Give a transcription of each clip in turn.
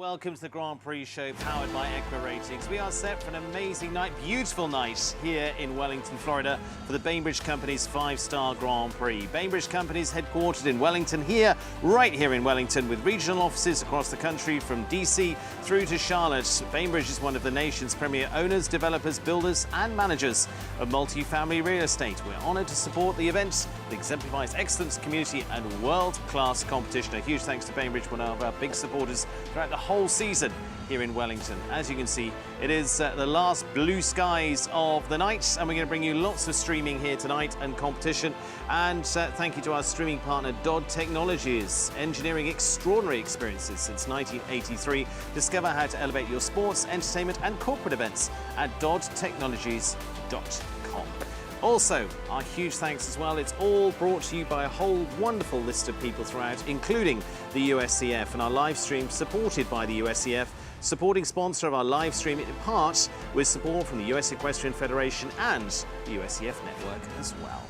Welcome to the Grand Prix show powered by Equa Ratings. We are set for an amazing night, beautiful night here in Wellington, Florida for the Bainbridge Company's 5-star Grand Prix. Bainbridge Company's headquartered in Wellington right here in Wellington, with regional offices across the country from DC through to Charlotte. Bainbridge is one of the nation's premier owners, developers, builders and managers of multi-family real estate. We're honoured to support the event that exemplifies excellence, community and world-class competition. A huge thanks to Bainbridge, one of our big supporters throughout the whole season here in Wellington. As you can see, it is the last blue skies of the night, and we're going to bring you lots of streaming here tonight and competition. And thank you to our streaming partner Dodd Technologies, engineering extraordinary experiences since 1983. Discover how to elevate your sports, entertainment and corporate events at doddtechnologies.com. Also, our huge thanks as well. It's all brought to you by a whole wonderful list of people throughout, including the USCF, and our live stream supported by the USCF, supporting sponsor of our live stream in part with support from the US Equestrian Federation and the USCF network as well.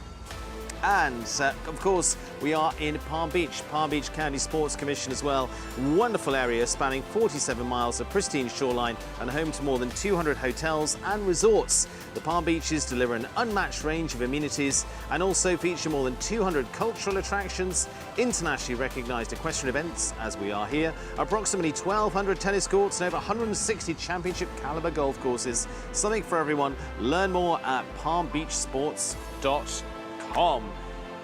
And of course, we are in Palm Beach County Sports Commission as well. Wonderful area spanning 47 miles of pristine shoreline and home to more than 200 hotels and resorts. The Palm Beaches deliver an unmatched range of amenities and also feature more than 200 cultural attractions, internationally recognized equestrian events, as we are here, approximately 1,200 tennis courts and over 160 championship caliber golf courses. Something for everyone. Learn more at palmbeachsports.com.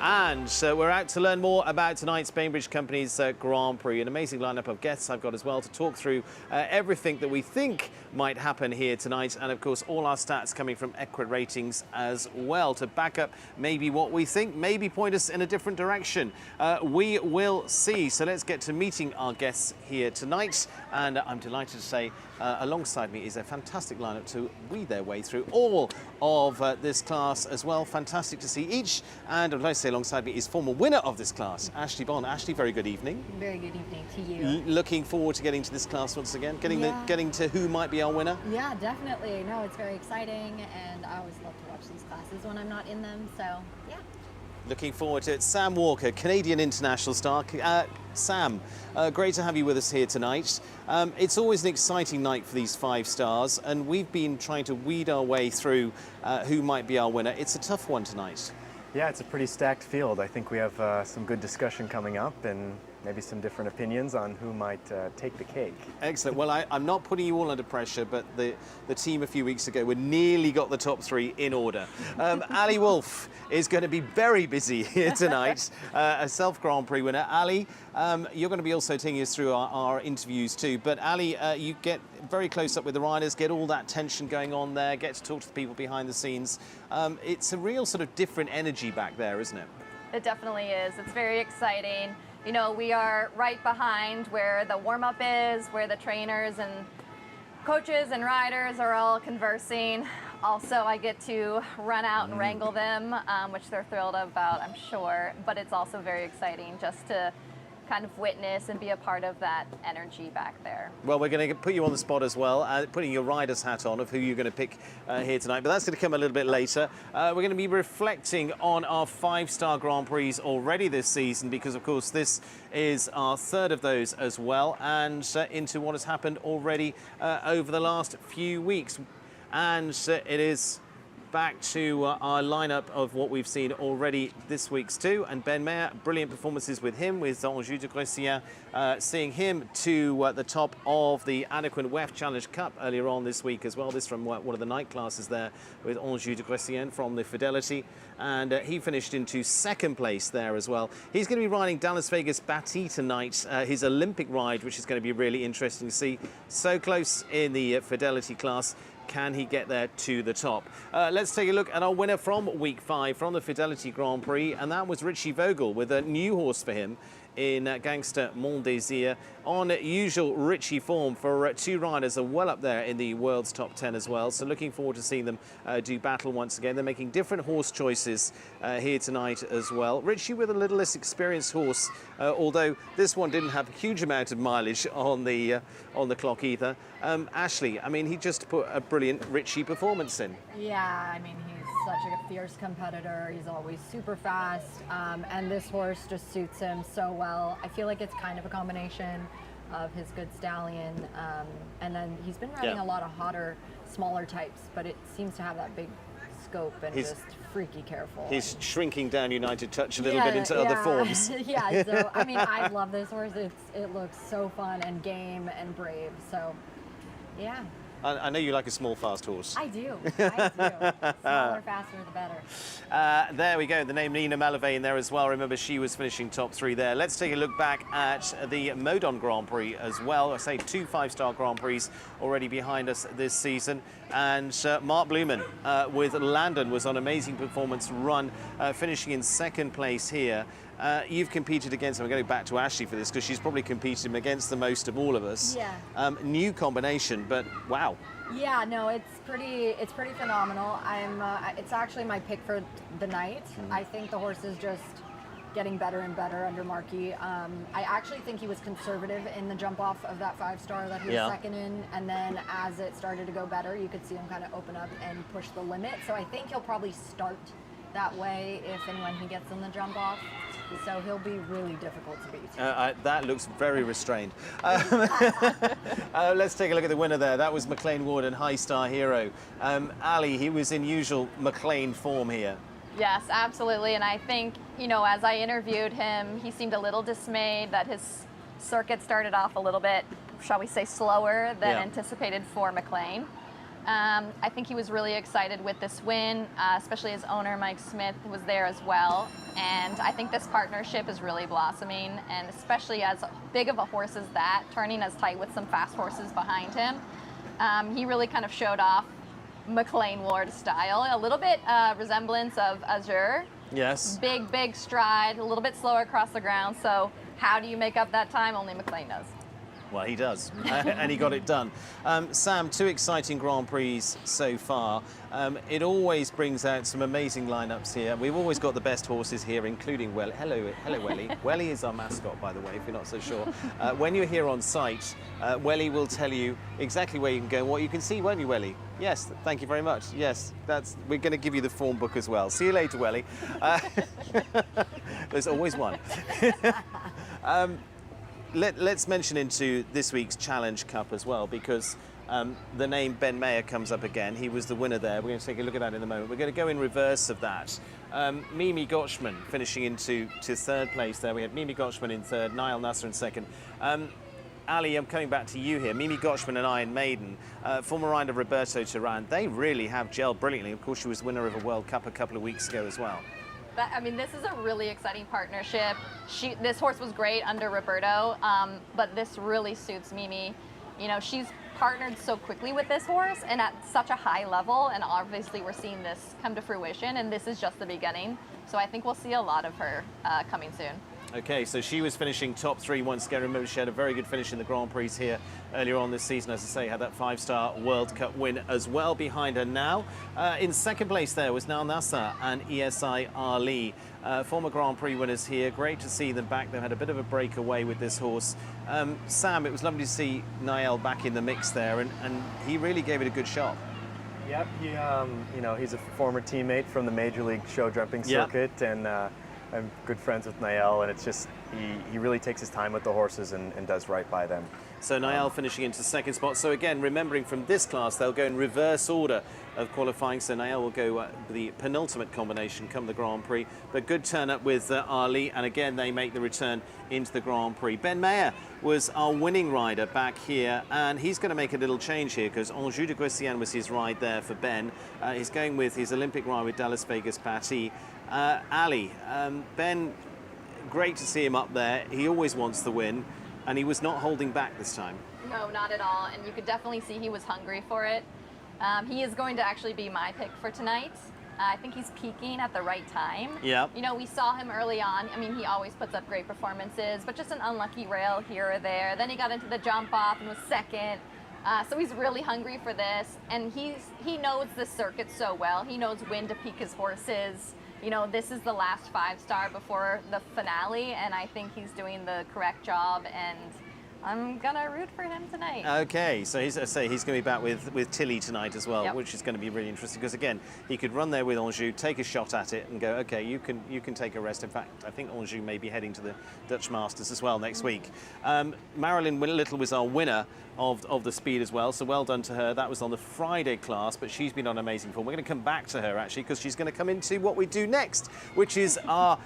And we're out to learn more about tonight's Bainbridge Company's Grand Prix. An amazing lineup of guests I've got as well to talk through everything that we think might happen here tonight. And of course, all our stats coming from Equa Ratings as well to back up maybe what we think, maybe point us in a different direction. We will see. So let's get to meeting our guests here tonight. And I'm delighted to say alongside me is a fantastic lineup to weed their way through all of this class as well. Fantastic to see each. And I'd like to say alongside me is former winner of this class, Ashley Bond. Ashley, very good evening. Very good evening to you. Looking forward to getting to this class once again, getting to who might be our winner. Yeah, definitely. No, it's very exciting, and I always love to watch these classes when I'm not in them, so yeah. Looking forward to it. Sam Walker, Canadian international star. Sam, great to have you with us here tonight. It's always an exciting night for these 5 stars, and we've been trying to weed our way through who might be our winner. It's a tough one tonight. Yeah, it's a pretty stacked field. I think we have some good discussion coming up and maybe some different opinions on who might take the cake. Excellent. Well, I'm not putting you all under pressure, but the team a few weeks ago were nearly got the top 3 in order. Ali Wolf is going to be very busy here tonight, a self-Grand Prix winner. Ali, you're going to be also taking us through our interviews too. But Ali, you get very close up with the riders, get all that tension going on there, get to talk to the people behind the scenes. It's a real sort of different energy back there, isn't it? It definitely is. It's very exciting. You know, we are right behind where the warm-up is, where the trainers and coaches and riders are all conversing. Also, I get to run out and wrangle them, which they're thrilled about, I'm sure. But it's also very exciting just to kind of witness and be a part of that energy back there. Well, we're going to put you on the spot as well, putting your rider's hat on of who you're going to pick here tonight, but that's going to come a little bit later. We're going to be reflecting on our 5-star Grand Prix already this season, because of course this is our 3rd of those as well, and into what has happened already over the last few weeks. And it is back to our lineup of what we've seen already this week's too. And Ben Mayer, brilliant performances with him, with Anjou de Grecian, seeing him to the top of the Adequate WEF Challenge Cup earlier on this week as well. This from one of the night classes there with Anjou de Grecian from the Fidelity. And he finished into 2nd place there as well. He's going to be riding Dallas Vegas Batty tonight, his Olympic ride, which is going to be really interesting to see. So close in the Fidelity class. Can he get there to the top? Let's take a look at our winner from week 5 from the Fidelity Grand Prix, and that was Richie Vogel with a new horse for him in Gangster Mon Désir. On usual Richie form for 2 riders are well up there in the world's top 10 as well. So looking forward to seeing them do battle once again. They're making different horse choices here tonight as well. Richie with a little less experienced horse, although this one didn't have a huge amount of mileage on the clock either. Ashley, I mean, he just put a brilliant Richie performance in. Yeah, I mean, he's such a fierce competitor. He's always super fast, and this horse just suits him so well. I feel like it's kind of a combination of his good stallion. And then he's been riding a lot of hotter, smaller types, but it seems to have that big scope and just freaky careful. He's shrinking down United Touch a little bit into other forms. Yeah, so I mean, I love this horse. It looks so fun and game and brave. So, yeah. I know you like a small, fast horse. I do. Smaller, faster, the better. There we go. The name Nina Malavey in there as well. Remember, she was finishing top 3 there. Let's take a look back at the Modon Grand Prix as well. I say 2 5-star Grand Prix already behind us this season. And Mark Blumen with Landon was on amazing performance run, finishing in 2nd place here. You've competed against him. I'm going back to Ashley for this because she's probably competed him against the most of all of us. Yeah. New combination, but wow. Yeah, no, it's pretty phenomenal. It's actually my pick for the night. I think the horse is just getting better and better under Markey. I actually think he was conservative in the jump off of that 5-star that he was 2nd in, and then as it started to go better, you could see him kind of open up and push the limit. So I think he'll probably start that way if and when he gets in the jump off. So he'll be really difficult to beat. That looks very restrained. Let's take a look at the winner there. That was McLean Ward and High Star Hero. Ali, he was in usual McLean form here. Yes, absolutely. And I think, you know, as I interviewed him, he seemed a little dismayed that his circuit started off a little bit, shall we say, slower than anticipated for McLean. I think he was really excited with this win, especially his owner, Mike Smith, was there as well. And I think this partnership is really blossoming, and especially as big of a horse as that, turning as tight with some fast horses behind him. He really kind of showed off McLean Ward style, a little bit resemblance of Azure. Yes. Big stride, a little bit slower across the ground. So how do you make up that time? Only McLean does. Well, he does, and he got it done. Sam, 2 exciting Grand Prix so far. It always brings out some amazing lineups here. We've always got the best horses here, including Welly. Hello, Welly. Welly is our mascot, by the way, if you're not so sure. When you're here on site, Welly will tell you exactly where you can go and what you can see, won't you, Welly? Yes, thank you very much. Yes, we're going to give you the form book as well. See you later, Welly. There's always one. Let's mention into this week's Challenge Cup as well, because the name Ben Mayer comes up again. He was the winner there. We're going to take a look at that in a moment. We're going to go in reverse of that. Mimi Gotchman finishing into 3rd place there. We had Mimi Gotchman in 3rd, Niall Nasser in 2nd. Ali, I'm coming back to you here. Mimi Gotchman and Iron Maiden, former rider Roberto Turan, they really have gelled brilliantly. Of course, she was winner of a World Cup a couple of weeks ago as well. I mean, this is a really exciting partnership. This horse was great under Roberto, but this really suits Mimi. You know, she's partnered so quickly with this horse and at such a high level, and obviously we're seeing this come to fruition, and this is just the beginning. So I think we'll see a lot of her coming soon. Okay, so she was finishing top 3 once again. Remember, she had a very good finish in the Grand Prix here earlier on this season. As I say, had that 5-star World Cup win as well behind her now. In 2nd place there was Niall Nasser and ESI Ali, former Grand Prix winners here. Great to see them back. They had a bit of a breakaway with this horse. Sam, it was lovely to see Niall back in the mix there, and he really gave it a good shot. Yep, you know, he's a former teammate from the Major League show jumping circuit, and I'm good friends with Niall, and it's just he really takes his time with the horses and does right by them. So Niall finishing into 2nd spot. So again, remembering from this class, they'll go in reverse order of qualifying. So Niall will go the penultimate combination come the Grand Prix. But good turn up with Ali, and again they make the return into the Grand Prix. Ben Mayer was our winning rider back here, and he's going to make a little change here because Anjou de Guessian was his ride there for Ben. He's going with his Olympic ride with Dallas Vegas Patty. Ali, Ben, great to see him up there. He always wants the win, and he was not holding back this time. No, not at all, and you could definitely see he was hungry for it. He is going to actually be my pick for tonight. I think he's peaking at the right time. Yeah. You know, we saw him early on. I mean, he always puts up great performances, but just an unlucky rail here or there. Then he got into the jump off and was 2nd. So he's really hungry for this, and he knows the circuit so well. He knows when to peak his horses. You know, this is the last 5-star before the finale, and I think he's doing the correct job. And I'm gonna root for him tonight. Okay, so he's going to be back with Tilly tonight as well, Yep. which is going to be really interesting because again, he could run there with Anjou, take a shot at it, and go, okay, you can take a rest. In fact, I think Anjou may be heading to the Dutch Masters as well next week. Marilyn Little was our winner of the speed as well, so well done to her. That was on the Friday class, but she's been on amazing form. We're going to come back to her actually because she's going to come into what we do next, which is our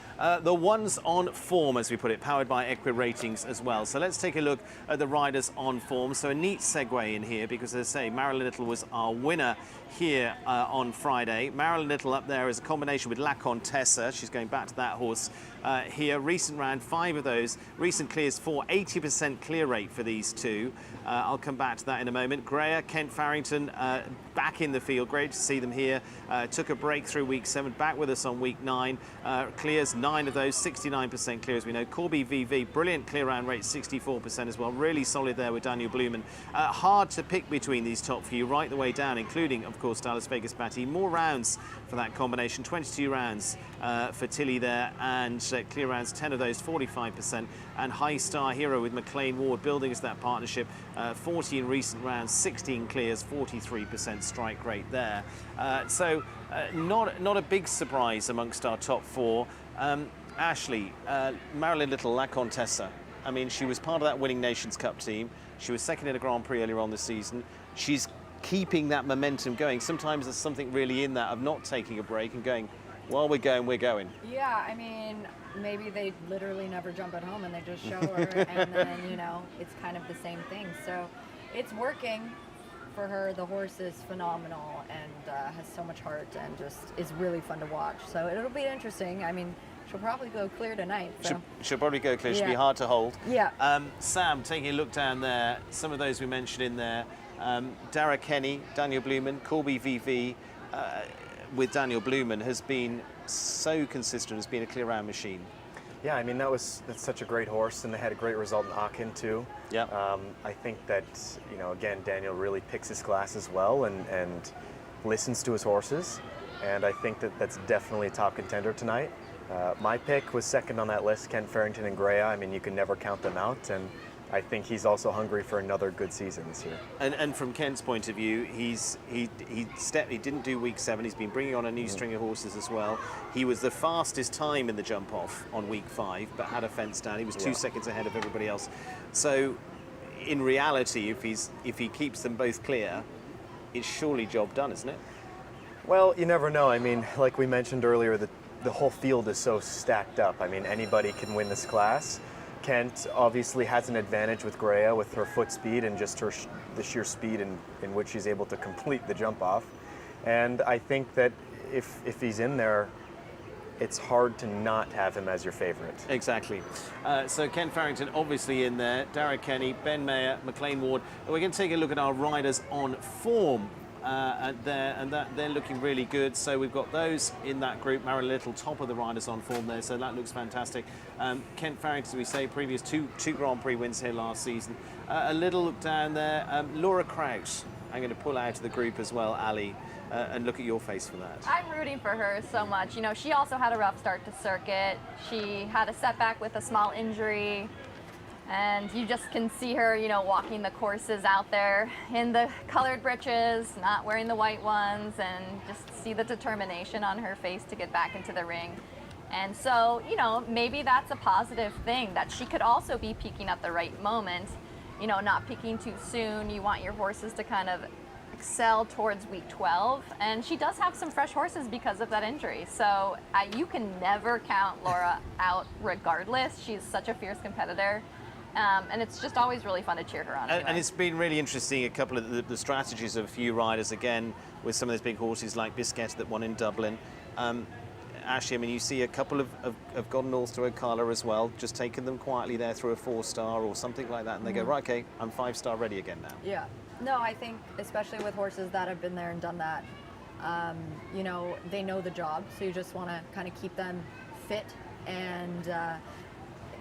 the ones on form, as we put it, powered by Equi Ratings as well. So let's take a look at the riders on form. So a neat segue in here because, as I say, Marilyn Little was our winner here on Friday. Marilyn Little up there is a combination with La Contessa. She's going back to that horse here. Recent round, 5 of those. Recent clears 4, 80% clear rate for these two. I'll come back to that in a moment. Greer, Kent Farrington back in the field. Great to see them here. Took a break through week 7, back with us on week 9. Clears 9 of those, 69% clear as we know. Corby VV, brilliant clear round rate, 64% as well. Really solid there with Daniel Blumen. Hard to pick between these top few right the way down, including, of course, Dallas Vegas Batty. More rounds for that combination, 22 rounds for Tilly there, and clear rounds, 10 of those, 45%. And High Star Hero with McLean Ward building us that partnership, 40 in recent rounds, 16 clears, 43% strike rate there. Not a big surprise amongst our top 4. Ashley, Marilyn Little, La Contessa. I mean, she was part of that winning Nations Cup team. She was second in a Grand Prix earlier on this season. She's keeping that momentum going. Sometimes there's something really in that of not taking a break and going, while we're going, we're going. Yeah, I mean, maybe they literally never jump at home and they just show her, and then, you know, it's kind of the same thing. So it's working for her. The horse is phenomenal and has so much heart and just is really fun to watch. So it'll be interesting. I mean, she'll probably go clear tonight. So. She'll probably go clear. She'll be Yeah. hard to hold. Yeah. Sam, taking a look down there, some of those we mentioned in there. Dara Kenny, Daniel Blumen, Corby VV with Daniel Blumen has been so consistent, has been a clear round machine. Yeah, I mean, that's such a great horse, and they had a great result in Aachen too. Yeah. I think that, you know, again, Daniel really picks his class as well and listens to his horses, and I think that that's definitely a top contender tonight. My pick was second on that list, Kent Farrington and Greya. I mean, you can never count them out, and I think he's also hungry for another good season this year. And from Kent's point of view, he didn't do week 7. He's been bringing on a new string of horses as well. He was the fastest time in the jump off on week 5, but had a fence down. He was 2 seconds ahead of everybody else. So, in reality, if he keeps them both clear, it's surely job done, isn't it? Well, you never know. I mean, like we mentioned earlier, the whole field is so stacked up. I mean, anybody can win this class. Kent obviously has an advantage with Greya with her foot speed and just the sheer speed in which she's able to complete the jump off. And I think that if he's in there, it's hard to not have him as your favorite. Exactly. So Ken Farrington obviously in there, Darragh Kenny, Ben Mayer, McLean Ward. We're going to take a look at our riders on form. They're looking really good. So we've got those in that group. Marilyn Little, top of the riders on form there, so that looks fantastic. Kent Farrington, as we say, previous two Grand Prix wins here last season. A little look down there. Laura Kraus, I'm going to pull out of the group as well, Ali, and look at your face for that. I'm rooting for her so much. You know, she also had a rough start to circuit. She had a setback with a small injury. And you just can see her, you know, walking the courses out there in the colored breeches, not wearing the white ones, and just see the determination on her face to get back into the ring. And so, you know, maybe that's a positive thing, that she could also be peaking at the right moment, you know, not peaking too soon. You want your horses to kind of excel towards week 12, and she does have some fresh horses because of that injury. So you can never count Laura out regardless. She's such a fierce competitor. And it's just always really fun to cheer her on. Anyway. And it's been really interesting, a couple of the strategies of a few riders, again, with some of those big horses like Bisquette that won in Dublin. Ashley, I mean, you see a couple have gone north to Ocala as well, just taken them quietly there through a 4-star or something like that, and they go, right, okay, I'm 5-star ready again now. Yeah. No, I think especially with horses that have been there and done that, you know, they know the job, so you just want to kind of keep them fit and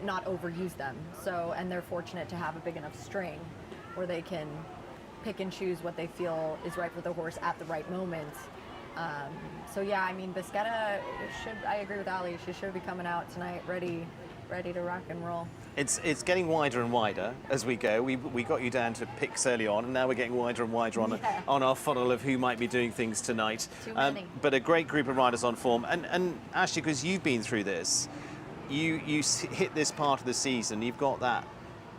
not overuse them. So, and they're fortunate to have a big enough string where they can pick and choose what they feel is right for the horse at the right moment. So yeah, I mean, Bisquetta I agree with Ali. She should be coming out tonight ready ready to rock and roll. It's getting wider and wider as we go. We got you down to picks early on, and now we're getting wider and wider on our funnel of who might be doing things tonight. Too many. But a great group of riders on form. And Ashley, because you've been through this, you hit this part of the season. You've got that.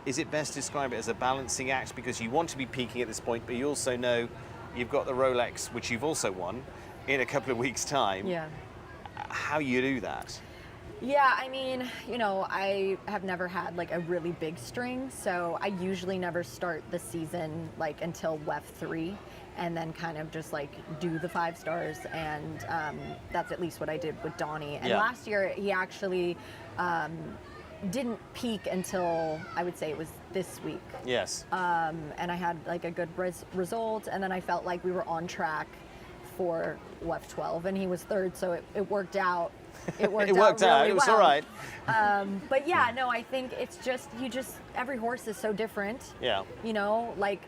Is it best to describe it as a balancing act because you want to be peaking at this point, but you also know you've got the Rolex, which you've also won, in a couple of weeks' time. Yeah. How you do that? Yeah, I mean, you know, I have never had like a really big string, so I usually never start the season like until WEF 3 and then kind of just like do the 5 stars, and that's at least what I did with Donnie. And last year he actually didn't peak until I would say it was this week. Yes. And I had like a good result, and then I felt like we were on track for WEF 12, and he was 3rd, so it worked out. It worked out. Really It was well. all right. But yeah, no, I think it's just every horse is so different. Yeah. You know, like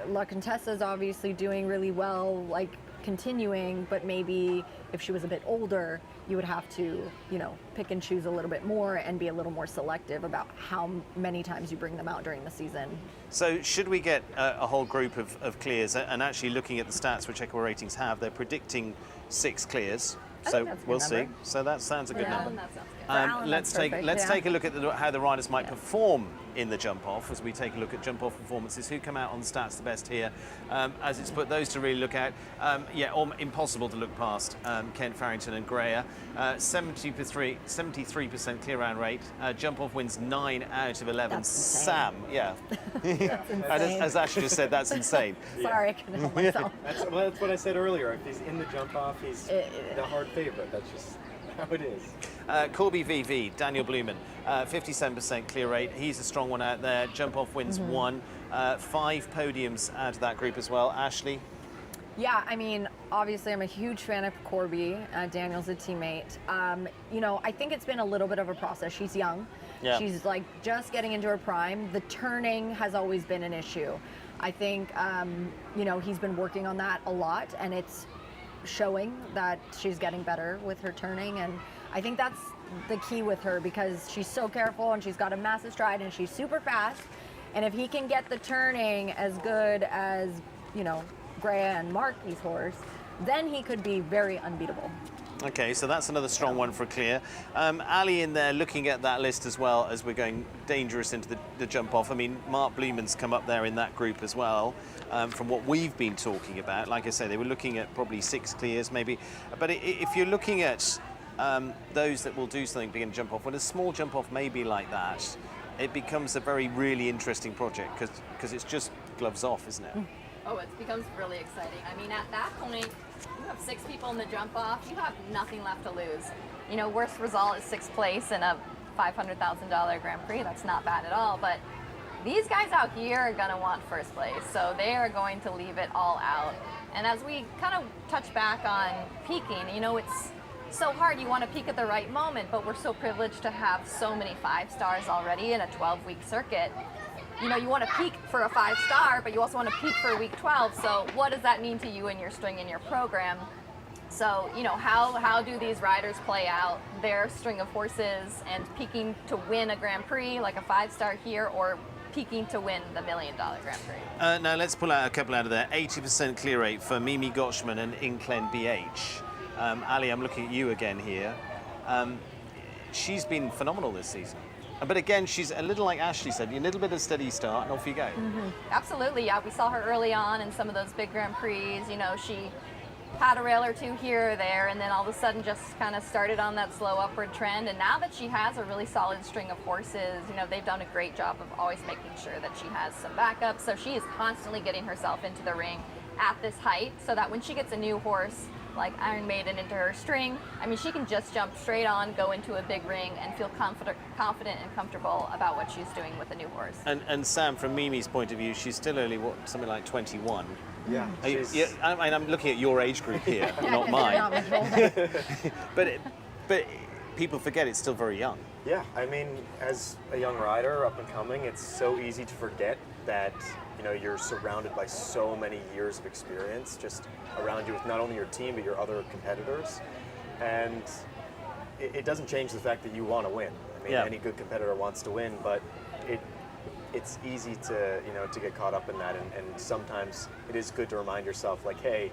La Contessa's obviously doing really well, like continuing, but maybe if she was a bit older, you would have to, you know, pick and choose a little bit more and be a little more selective about how many times you bring them out during the season. So should we get a whole group of clears, and actually looking at the stats which Equal Ratings have, they're predicting 6 clears. So that's a good we'll see. number. So that sounds a good Yeah. number. That sounds good. For Alan, Let's that's take perfect, a look at how the riders might perform in the jump off as we take a look at jump off performances. Who come out on the stats the best here? As it's put those to really look at. Impossible to look past Kent Farrington and Greer. 73% clear round rate. Jump off wins 9 out of 11. That's insane. Sam, yeah. As Ashley just said, that's insane. Sorry, I couldn't help myself. That's what I said earlier. If he's in the jump off, he's the hard favorite. That's just how it is. Corby VV, Daniel Blumen, 57% clear rate. He's a strong one out there. Jump off wins 1. 5 podiums out of that group as well. Ashley? Yeah, I mean, obviously I'm a huge fan of Corby. Daniel's a teammate. You know, I think it's been a little bit of a process. She's young. Yeah. She's like just getting into her prime. The turning has always been an issue. I think, you know, he's been working on that a lot, and it's showing that she's getting better with her turning, and I think that's the key with her because she's so careful and she's got a massive stride and she's super fast, and if he can get the turning as good as, you know, Greya and Marky's horse, then he could be very unbeatable. Okay, so that's another strong one for clear. Ali in there looking at that list as well as we're going dangerous into the jump off. I mean, Mark Blumen's come up there in that group as well. From what we've been talking about, like I say, they were looking at probably 6 clears maybe. But if you're looking at those that will do something big in jump off, when a small jump off may be like that, it becomes a really interesting project because it's just gloves off, isn't it? Oh, it becomes really exciting. I mean, at that point, you have 6 people in the jump off, you have nothing left to lose. You know, worst result is 6th place in a $500,000 Grand Prix. That's not bad at all, but these guys out here are gonna want 1st place, so they are going to leave it all out. And as we kind of touch back on peaking, you know, it's so hard. You want to peak at the right moment, but we're so privileged to have so many 5 stars already in a 12-week circuit. You know, you want to peak for a 5-star, but you also want to peak for week 12. So what does that mean to you and your string and your program? So, you know, how do these riders play out their string of horses and peaking to win a Grand Prix, like a 5-star here, or peaking to win the $1 million Grand Prix? Now let's pull out a couple out of there. 80% clear rate for Mimi Gotchman and Inclen BH. Ali, I'm looking at you again here. She's been phenomenal this season. But again, she's a little like Ashley said, a little bit of steady start and off you go. Mm-hmm. Absolutely, yeah. We saw her early on in some of those big Grand Prix. You know, she had a rail or 2 here or there, and then all of a sudden just kind of started on that slow upward trend. And now that she has a really solid string of horses, you know, they've done a great job of always making sure that she has some backup. So she is constantly getting herself into the ring at this height so that when she gets a new horse like Iron Maiden into her string, I mean, she can just jump straight on, go into a big ring, and feel confident and comfortable about what she's doing with a new horse. And Sam, from Mimi's point of view, she's still only, something like 21. Yeah. I'm looking at your age group here, not mine. But people forget it's still very young. Yeah, I mean, as a young rider up and coming, it's so easy to forget that, you know, you're surrounded by so many years of experience just around you with not only your team but your other competitors. And it doesn't change the fact that you want to win. I mean, Yeah. any good competitor wants to win, but it's easy to, to get caught up in that, and sometimes it is good to remind yourself, like, hey,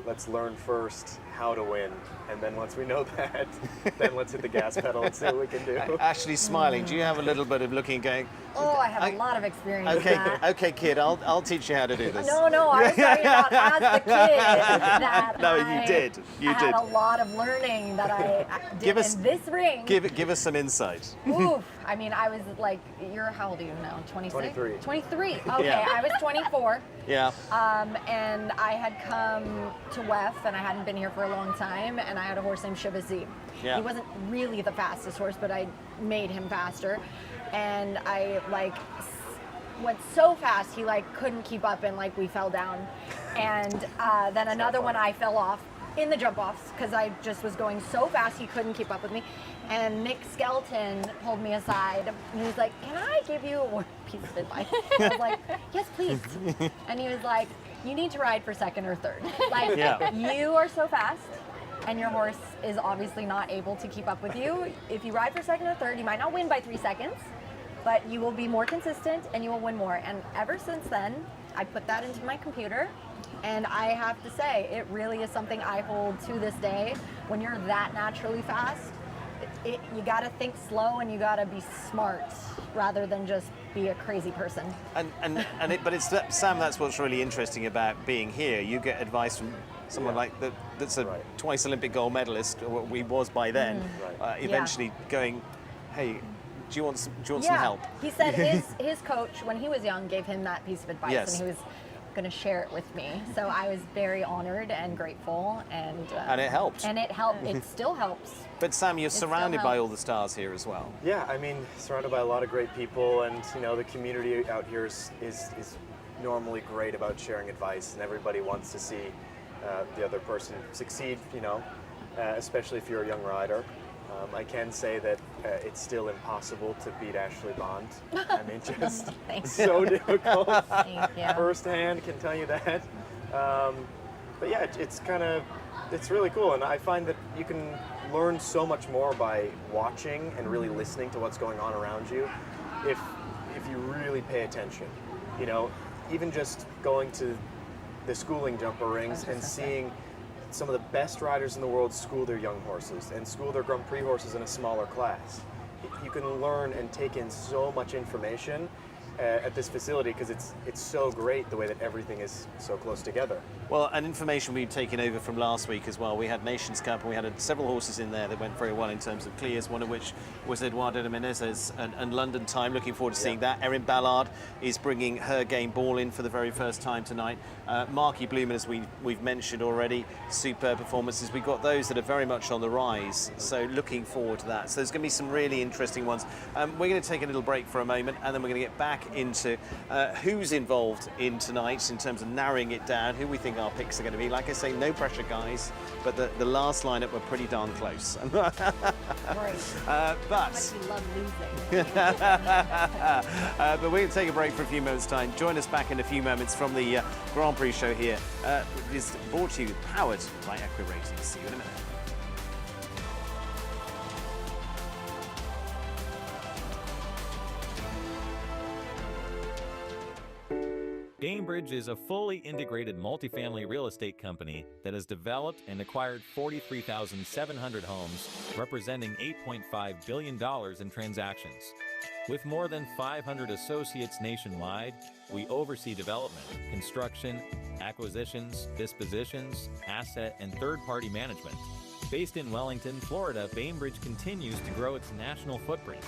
let's learn first how to win, and then once we know that, then let's hit the gas pedal and see what we can do. Ashley's smiling. Do you have a little bit of looking and going, Oh, I have a lot of experience okay, in that. okay, kid, I'll teach you how to do this. No, I was talking about as the kid that No, I you did. You had did. a lot of learning that I did Give us- in this ring. Give us some insight. Oof. I mean, I was like, how old are you now? 26? 23. 23. Okay, Yeah. I was 24. Yeah. And I had come to WEF, and I hadn't been here for a long time, and I had a horse named Shivazi. Yeah. He wasn't really the fastest horse, but I made him faster. And I went so fast, he couldn't keep up, and we fell down. And then another one, I fell off in the jump offs because I just was going so fast he couldn't keep up with me. And Nick Skelton pulled me aside, and he was like, "Can I give you one piece of advice?" I was like, "Yes, please." And he was like, "You need to ride for second or third. Yeah. You are so fast, and your horse is obviously not able to keep up with you. If you ride for second or third, you might not win by 3 seconds, but you will be more consistent and you will win more." And ever since then, I put that into my computer, and I have to say, it really is something I hold to this day. When you're that naturally fast, you got to think slow, and you got to be smart rather than just be a crazy person. But it's Sam. That's what's really interesting about being here. You get advice from someone that's a Right. twice Olympic gold medalist, or he was by then. Right. Eventually going, hey, do you want some help? He said his coach, when he was young, gave him that piece of advice, Yes. and he was going to share it with me. So I was very honored and grateful, and it helped. And it helped. It still helps. But Sam, you're still surrounded by helps. all the stars here as well. Yeah, I mean, surrounded by a lot of great people, and the community out here is normally great about sharing advice, and everybody wants to see the other person succeed. Especially if you're a young rider. I can say that it's still impossible to beat Ashley Bond. I mean, just Thanks. so difficult. Thank you. Firsthand can tell you that. But yeah, it's really cool, and I find that you can learn so much more by watching and really listening to what's going on around you if you really pay attention. Even just going to the schooling jumper rings and seeing some of the best riders in the world school their young horses and school their Grand Prix horses in a smaller class. You can learn and take in so much information at this facility because it's so great the way that everything is so close together. Well, and information we've taken over from last week as well. We had Nations Cup, and we had several horses in there that went very well in terms of clears, one of which was Eduardo de Menezes and London Time. Looking forward to seeing that. Erin Ballard is bringing her game ball in for the very first time tonight. Marky Blumen, as we've mentioned already, superb performances. We've got those that are very much on the rise, so looking forward to that. So there's going to be some really interesting ones. We're going to take a little break for a moment, and then we're going to get back into who's involved in tonight in terms of narrowing it down, who we think our picks are going to be. Like I say, no pressure, guys, but the last lineup were pretty darn close. Great. But But you love losing. but we're going to take a break for a few moments' time. Join us back in a few moments from the Grand Prix show here. It is brought to you, powered by Equi Racing. See you in a minute. Bainbridge is a fully integrated multifamily real estate company that has developed and acquired 43,700 homes, representing $8.5 billion in transactions. With more than 500 associates nationwide, we oversee development, construction, acquisitions, dispositions, asset, and third-party management. Based in Wellington, Florida, Bainbridge continues to grow its national footprint.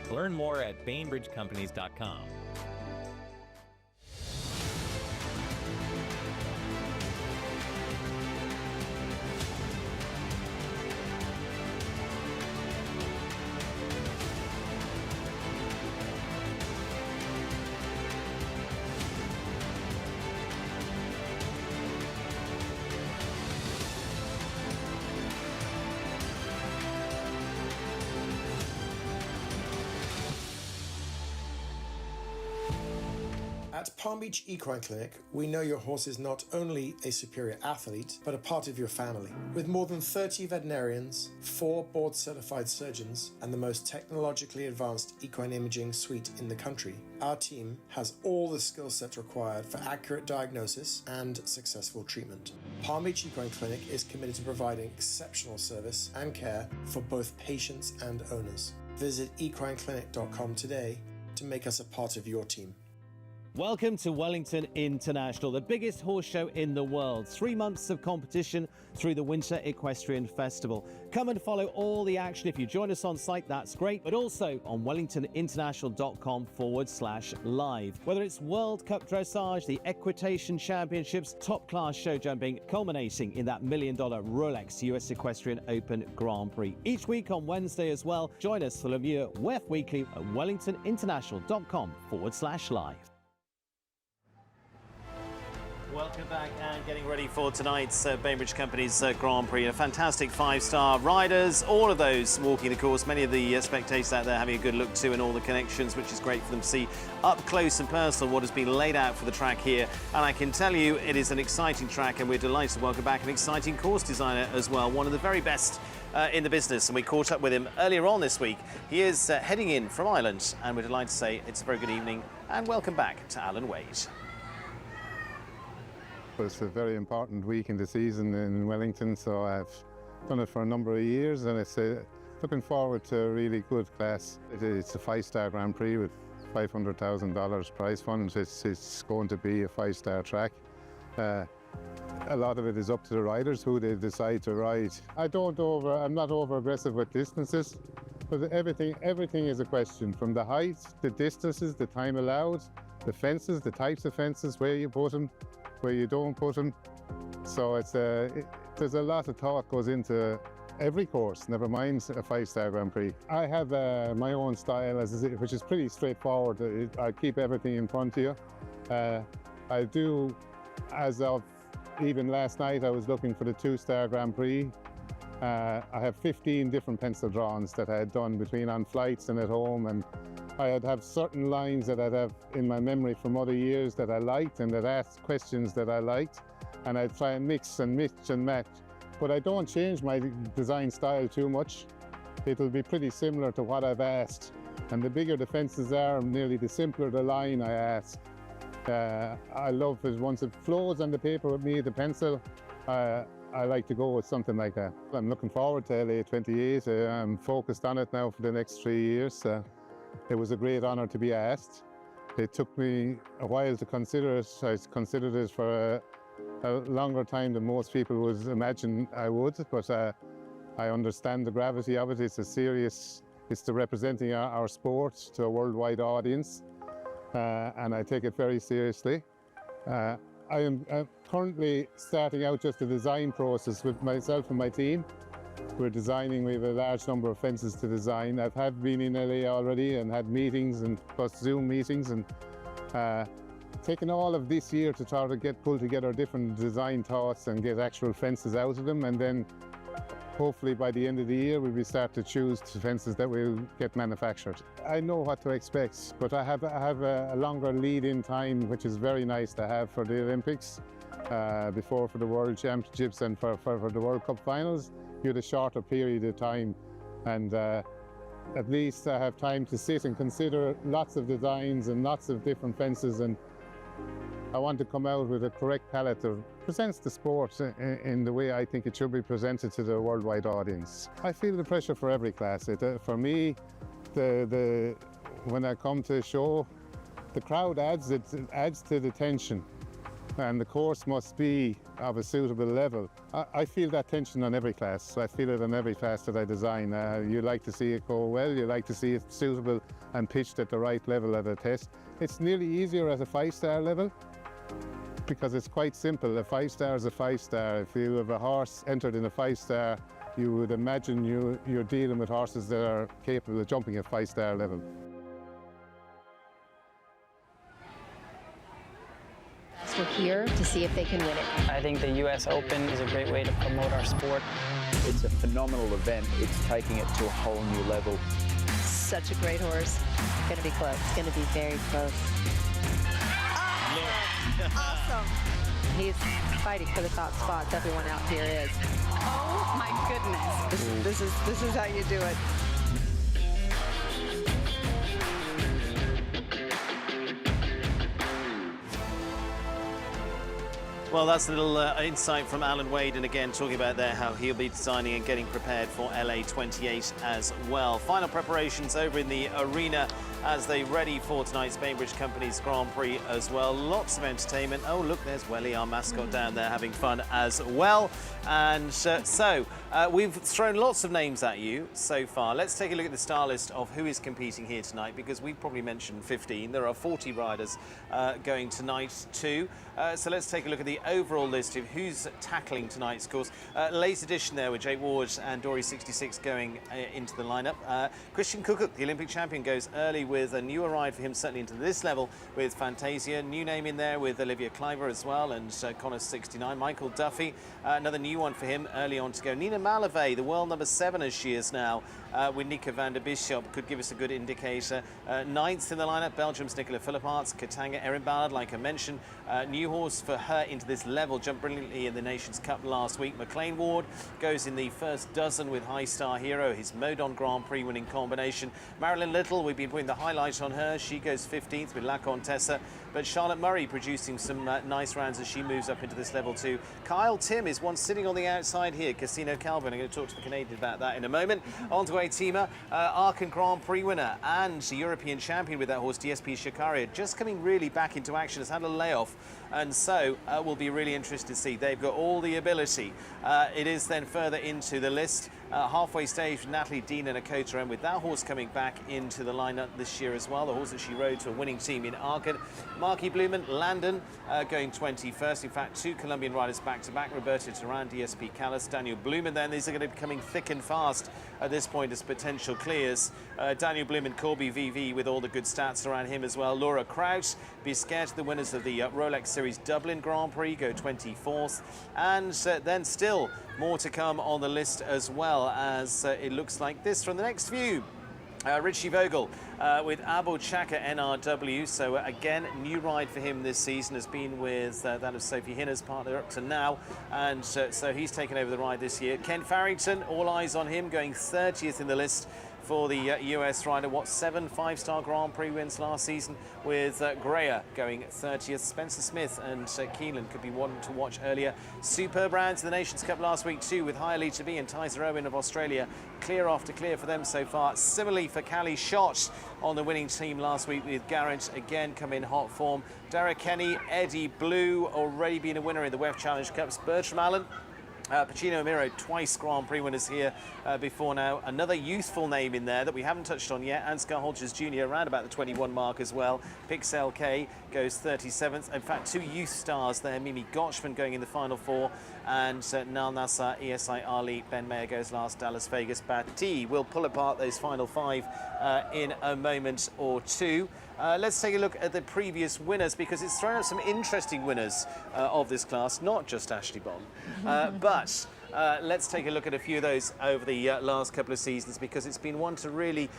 Learn more at bainbridgecompanies.com. At Palm Beach Equine Clinic, we know your horse is not only a superior athlete, but a part of your family. With more than 30 veterinarians, 4 board-certified surgeons, and the most technologically advanced equine imaging suite in the country, our team has all the skill sets required for accurate diagnosis and successful treatment. Palm Beach Equine Clinic is committed to providing exceptional service and care for both patients and owners. Visit equineclinic.com today to make us a part of your team. Welcome to Wellington International, the biggest horse show in the world. 3 months of competition through the Winter Equestrian Festival. Come and follow all the action. If you join us on site, that's great, but also on wellingtoninternational.com/live. Whether it's World Cup dressage, the Equitation Championships, top-class show jumping, culminating in that $1 million Rolex US Equestrian Open Grand Prix. Each week on Wednesday as well, join us for Lemieux WEF Weekly at wellingtoninternational.com/live. Welcome back and getting ready for tonight's Bainbridge Company's Grand Prix. A fantastic 5-star riders, all of those walking the course. Many of the spectators out there having a good look too, and all the connections, which is great for them to see up close and personal what has been laid out for the track here. And I can tell you it is an exciting track, and we're delighted to welcome back an exciting course designer as well, one of the very best in the business, and we caught up with him earlier on this week. He is heading in from Ireland, and we're delighted to say it's a very good evening and welcome back to Alan Wade. It's a very important week in the season in Wellington, so I've done it for a number of years, and it's looking forward to a really good class. It's a 5-star Grand Prix with $500,000 prize fund. It's going to be a 5-star track. A lot of it is up to the riders who they decide to ride. I'm not over aggressive with distances, but everything is a question, from the height, the distances, the time allowed, the fences, the types of fences, where you put them, where you don't put them. So there's a lot of thought goes into every course, never mind a 5-star Grand Prix. I have my own style, which is pretty straightforward. I keep everything in front of you. I do, as of even last night, I was looking for the 2-star Grand Prix. I have 15 different pencil drawings that I had done between on flights and at home, and I'd have certain lines that I'd have in my memory from other years that I liked and that asked questions that I liked, and I'd try and mix and match. But I don't change my design style too much. It'll be pretty similar to what I've asked. And the bigger the fences are, nearly the simpler the line I ask. I love it once it flows on the paper with me, the pencil. I like to go with something like that. I'm looking forward to LA 28. I'm focused on it now for the next 3 years. It was a great honour to be asked. It took me a while to consider it. I considered it for a longer time than most people would imagine I would, but I understand the gravity of it. It's representing our sport to a worldwide audience, and I take it very seriously. I am currently starting out just the design process with myself and my team. We have a large number of fences to design. I've been in LA already and had meetings and plus Zoom meetings, and taken all of this year to try to pull together different design thoughts and get actual fences out of them, and then hopefully by the end of the year we'll start to choose the fences that will get manufactured. I know what to expect, but I have a longer lead-in time, which is very nice to have for the Olympics, for the World Championships and for the World Cup finals. You had a shorter period of time, and at least I have time to sit and consider lots of designs and lots of different fences, and I want to come out with a correct palette that presents the sport in the way I think it should be presented to the worldwide audience. I feel the pressure for every class. For me, when I come to a show, the crowd adds to the tension, and the course must be of a suitable level. I feel that tension on every class. So I feel it on every class that I design. You like to see it go well, you like to see it suitable and pitched at the right level at a test. It's nearly easier at a 5-star level because it's quite simple. A 5-star is a 5-star. If you have a horse entered in a 5-star, you would imagine you're dealing with horses that are capable of jumping at 5-star level. We're here to see if they can win it. I think the US Open is a great way to promote our sport. It's a phenomenal event. It's taking it to a whole new level. Such a great horse. It's going to be close. It's going to be very close. Awesome. He's fighting for the top spots. Everyone out here is. Oh my goodness. This is how you do it. Well, that's a little insight from Alan Wade, and again talking about there how he'll be designing and getting prepared for LA 28 as well. Final preparations over in the arena as they ready for tonight's Bainbridge Company's Grand Prix as well. Lots of entertainment. Oh, look, there's Welly, our mascot, down there having fun as well. And we've thrown lots of names at you so far. Let's take a look at the star list of who is competing here tonight, because we've probably mentioned 15. There are 40 riders going tonight too. So let's take a look at the overall list of who's tackling tonight's course. Late edition there with Jake Ward and Dory 66 going into the lineup. Christian Kukuk, the Olympic champion, goes early with a newer ride for him, certainly into this level with Fantasia. New name in there with Olivia Cliver as well, and Connor 69. Michael Duffy, another new one for him early on to go. Nina Malavey, the world number 7 as she is now, with Nika van der Bishop, could give us a good indicator. Ninth in the lineup, Belgium's Nicola Philipparts. Katanga, Erin Ballard, like I mentioned. New horse for her into this level, jumped brilliantly in the Nations Cup last week. McLean Ward goes in the first dozen with High Star Hero, his Modon Grand Prix winning combination. Marilyn Little, we've been putting the highlight on her. She goes 15th with La Contessa. But Charlotte Murray producing some nice rounds as she moves up into this level too. Kyle Tim is one sitting on the outside here. Casino Calvin, I'm going to talk to the Canadian about that in a moment. On to Atima, Aachen Grand Prix winner and European champion with that horse, DSP Shakaria, just coming really back into action, has had a layoff, and so we'll be really interested to see. They've got all the ability. It is then further into the list. Halfway stage, Natalie Dean and Akota M, with that horse coming back into the lineup this year as well. The horse that she rode to a winning team in Aachen. Marky Blumen, Landon going 21st. In fact, 2 Colombian riders back-to-back. Roberto Turan, DSP Callas, Daniel Blumen. Then these are going to be coming thick and fast at this point as potential clears. Daniel Blumen, Corby VV with all the good stats around him as well. Laura Crouch, Bisquet, the winners of the Rolex Series Dublin Grand Prix, go 24th. And then still more to come on the list as well, as it looks like this from the next few. Richie Vogel with Abu Chaka NRW. So again, new ride for him this season has been with that of Sophie Hinner's partner up to now, and so he's taken over the ride this year. Ken Farrington, all eyes on him, going 30th in the list for the US rider. What, 7 5-star Grand Prix wins last season, with Greer going 30th. Spencer Smith and Keeneland could be one to watch earlier. Superb rounds in the Nations Cup last week too, with Hialeah to be and Tyser Owen of Australia. Clear after clear for them so far. Similarly for Callie Schott on the winning team last week, with Garrett again come in hot form. Derek Kenny, Eddie Blue, already been a winner in the WEF Challenge Cups. Bertram Allen, Pacino Miro, twice Grand Prix winners here before now. Another youthful name in there that we haven't touched on yet, Ansgar Hodges Jr., around about the 21 mark as well. Pixel K goes 37th. In fact, 2 youth stars there, Mimi Gotchman going in the final 4, and Nal Nassar, ESI Ali, Ben Mayer goes last, Dallas Vegas Batty. We'll pull apart those final 5 in a moment or two. Let's take a look at the previous winners, because it's thrown up some interesting winners of this class, not just Ashley Bond, but let's take a look at a few of those over the last couple of seasons, because it's been one to really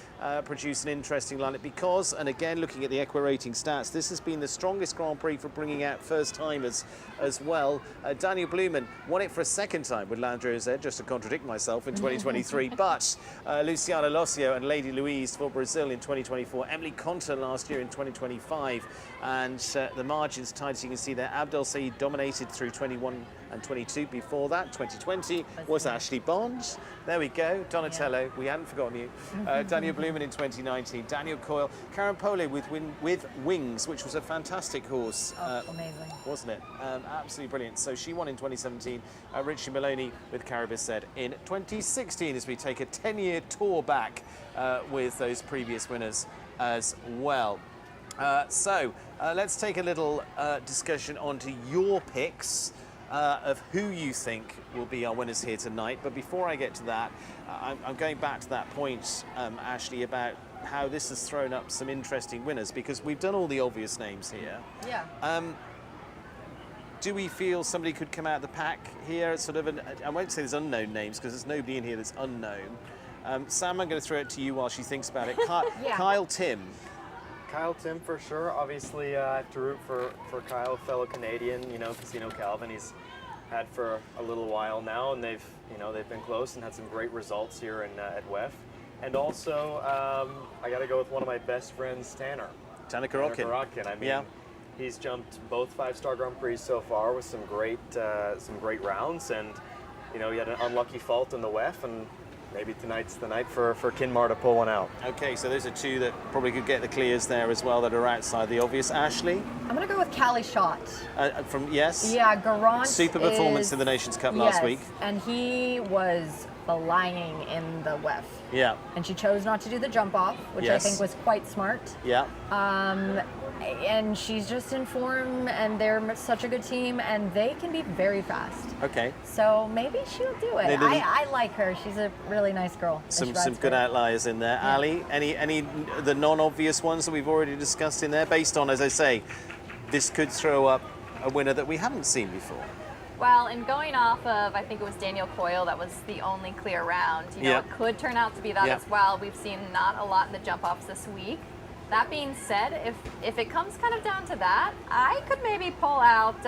produce an interesting lineup. Because, and again, looking at the Equa rating stats, this has been the strongest Grand Prix for bringing out first-timers as well. Daniel Blumen won it for a second time with Landry Z, just to contradict myself, in 2023. But Luciana Locio and Lady Louise for Brazil in 2024. Emily Conter last year in 2025. And the margins tight, as you can see there. Abdel Said dominated through 21 and 22. Before that, 2020 was Ashley Bond. There we go. Donatello, we hadn't forgotten you. Daniel Blumen in 2019. Daniel Coyle. Karen Pole with Wings, which was a fantastic horse. Amazing. Wasn't it? Absolutely brilliant. So she won in 2017. Richie Maloney with Caribised in 2016, as we take a 10-year tour back with those previous winners as well. Let's take a little discussion onto your picks of who you think will be our winners here tonight. But before I get to that, I'm going back to that point, Ashley, about how this has thrown up some interesting winners, because we've done all the obvious names here. Yeah. Do we feel somebody could come out of the pack here? Sort of, I won't say there's unknown names, because there's nobody in here that's unknown. Sam, I'm going to throw it to you while she thinks about it. Yeah. Kyle Tim. Kyle Tim for sure. Obviously, I have to root for Kyle, fellow Canadian. You know, Casino Calvin. He's had for a little while now, and they've been close and had some great results here at WEF. And also, I got to go with one of my best friends, Tanner Karotkin. I mean, he's jumped both 5-star Grand Prix so far with some great rounds, and he had an unlucky fault in the WEF, and maybe tonight's the night for Kinmar to pull one out. Okay, so those are two that probably could get the clears there as well that are outside the obvious. Ashley? I'm going to go with Callie Schott. Yeah, Garant super performance in the Nations Cup last week. And he was flying in the WEF. Yeah. And she chose not to do the jump off, which I think was quite smart. Yeah. And she's just in form, and they're such a good team, and they can be very fast. Okay. So maybe she'll do it. I like her. She's a really nice girl. Some good outliers in there. Yeah. Ali, any the non-obvious ones that we've already discussed in there, based on, as I say, this could throw up a winner that we haven't seen before. Well, and going off of, I think it was Daniel Coyle, that was the only clear round. It could turn out to be that as well. We've seen not a lot in the jump-offs this week. That being said, if it comes kind of down to that, I could maybe pull out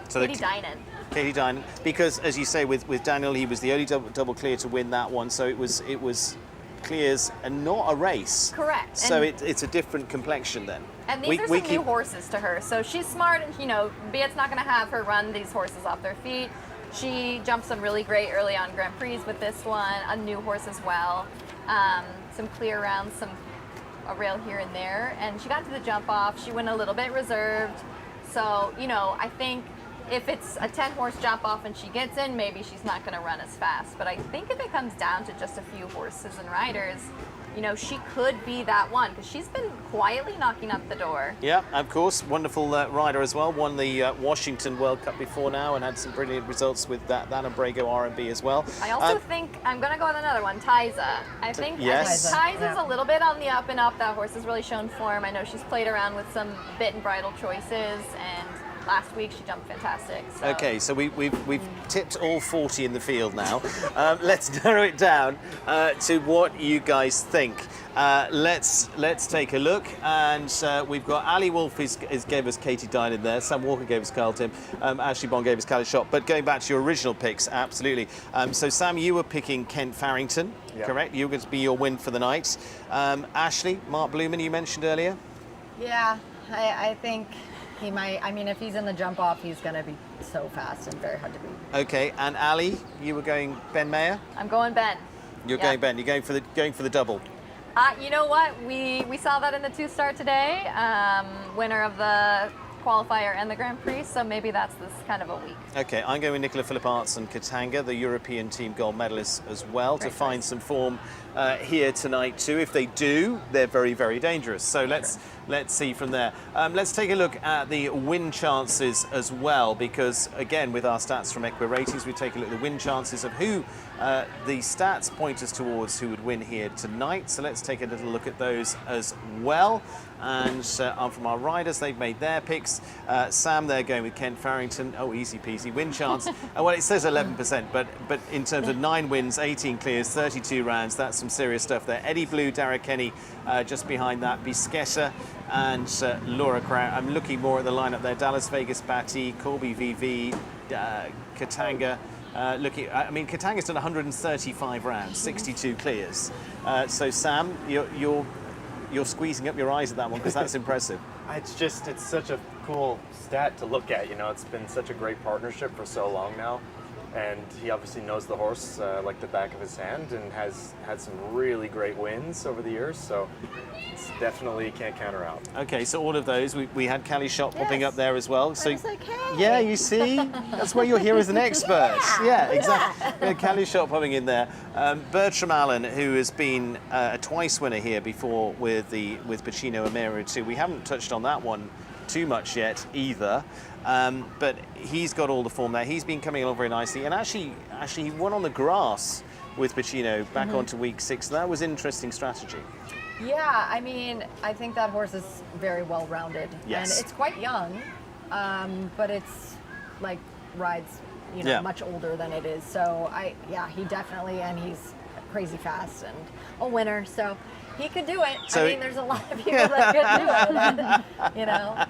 Katie Dinan. Katie Dinan, because as you say, with Daniel, he was the only double clear to win that one, so it was clears and not a race. Correct. So it's a different complexion then. And these are some new horses to her, so she's smart. Beat's not going to have her run these horses off their feet. She jumped some really great early on Grand Prix with this one, a new horse as well. Some clear rounds, a rail here and there, and she got to the jump off. She went a little bit reserved, so I think if it's a 10-horse jump off and she gets in, maybe she's not going to run as fast. But I think if it comes down to just a few horses and riders, she could be that one, because she's been quietly knocking up the door. Yeah, of course, wonderful rider as well. Won the Washington World Cup before now and had some brilliant results with that Abrego R&B as well. I also think I'm going to go with another one, Tyza. I think Tyza's a little bit on the up and up. That horse has really shown form. I know she's played around with some bit and bridle choices, and last week she jumped fantastic. So. Okay, so we've tipped all 40 in the field now. Let's narrow it down to what you guys think. Let's take a look, and we've got Ali Wolf gave us Katie Dinan there. Sam Walker gave us Kyle Tim. Ashley Bond gave us Callie Schott. But going back to your original picks, absolutely. So Sam, you were picking Kent Farrington, correct? You were going to be your win for the night. Ashley, Mark Blumen, you mentioned earlier. Yeah, I think. He might. I mean, if he's in the jump off, he's going to be so fast and very hard to beat. Okay, and Ali, you were going Ben Mayer. I'm going Ben. You're going Ben. You're going for the double. You know what? We saw that in the 2-star today. Winner of the qualifier and the Grand Prix. So maybe that's this kind of a week. Okay, I'm going with Nicola Philipp-Arts and Katanga, the European team gold medalists as well, to find some form here tonight too. If they do, they're very, very dangerous. So let's see from there. Let's take a look at the win chances as well, because again, with our stats from Equa Ratings, we take a look at the win chances of who the stats point us towards who would win here tonight. So let's take a little look at those as well. And from our riders, they've made their picks. Sam, they're going with Kent Farrington. Oh, easy peasy. Win chance. Well, it says 11%, but in terms of 9 wins, 18 clears, 32 rounds, that's some serious stuff there. Eddie Blue, Dara Kenny, just behind that, Bisquetta and Laura Kraut. I'm looking more at the lineup there. Dallas Vegas Batty, Corby VV, Katanga. Katanga's done 135 rounds, 62 clears. So Sam, you're squeezing up your eyes at that one, because that's impressive. It's such a cool stat to look at. It's been such a great partnership for so long now, and he obviously knows the horse like the back of his hand, and has had some really great wins over the years. So it's definitely can't counter out. Okay, so all of those, we had Callie Schott popping up there as well. So I was like, hey. yeah, you see, that's why you're here as an expert. Yeah, exactly. We had Callie Schott popping in there. Bertram Allen, who has been a twice winner here before with Pacino Amira too. We haven't touched on that one too much yet either. But he's got all the form there. He's been coming along very nicely, and actually he won on the grass with Pacino back onto week 6. That was interesting strategy. Yeah, I mean, I think that horse is very well rounded. Yes. And it's quite young, but it's like rides, much older than it is. So he definitely, and he's crazy fast and a winner. So He could do it. So I mean, there's a lot of people that could do it. You know.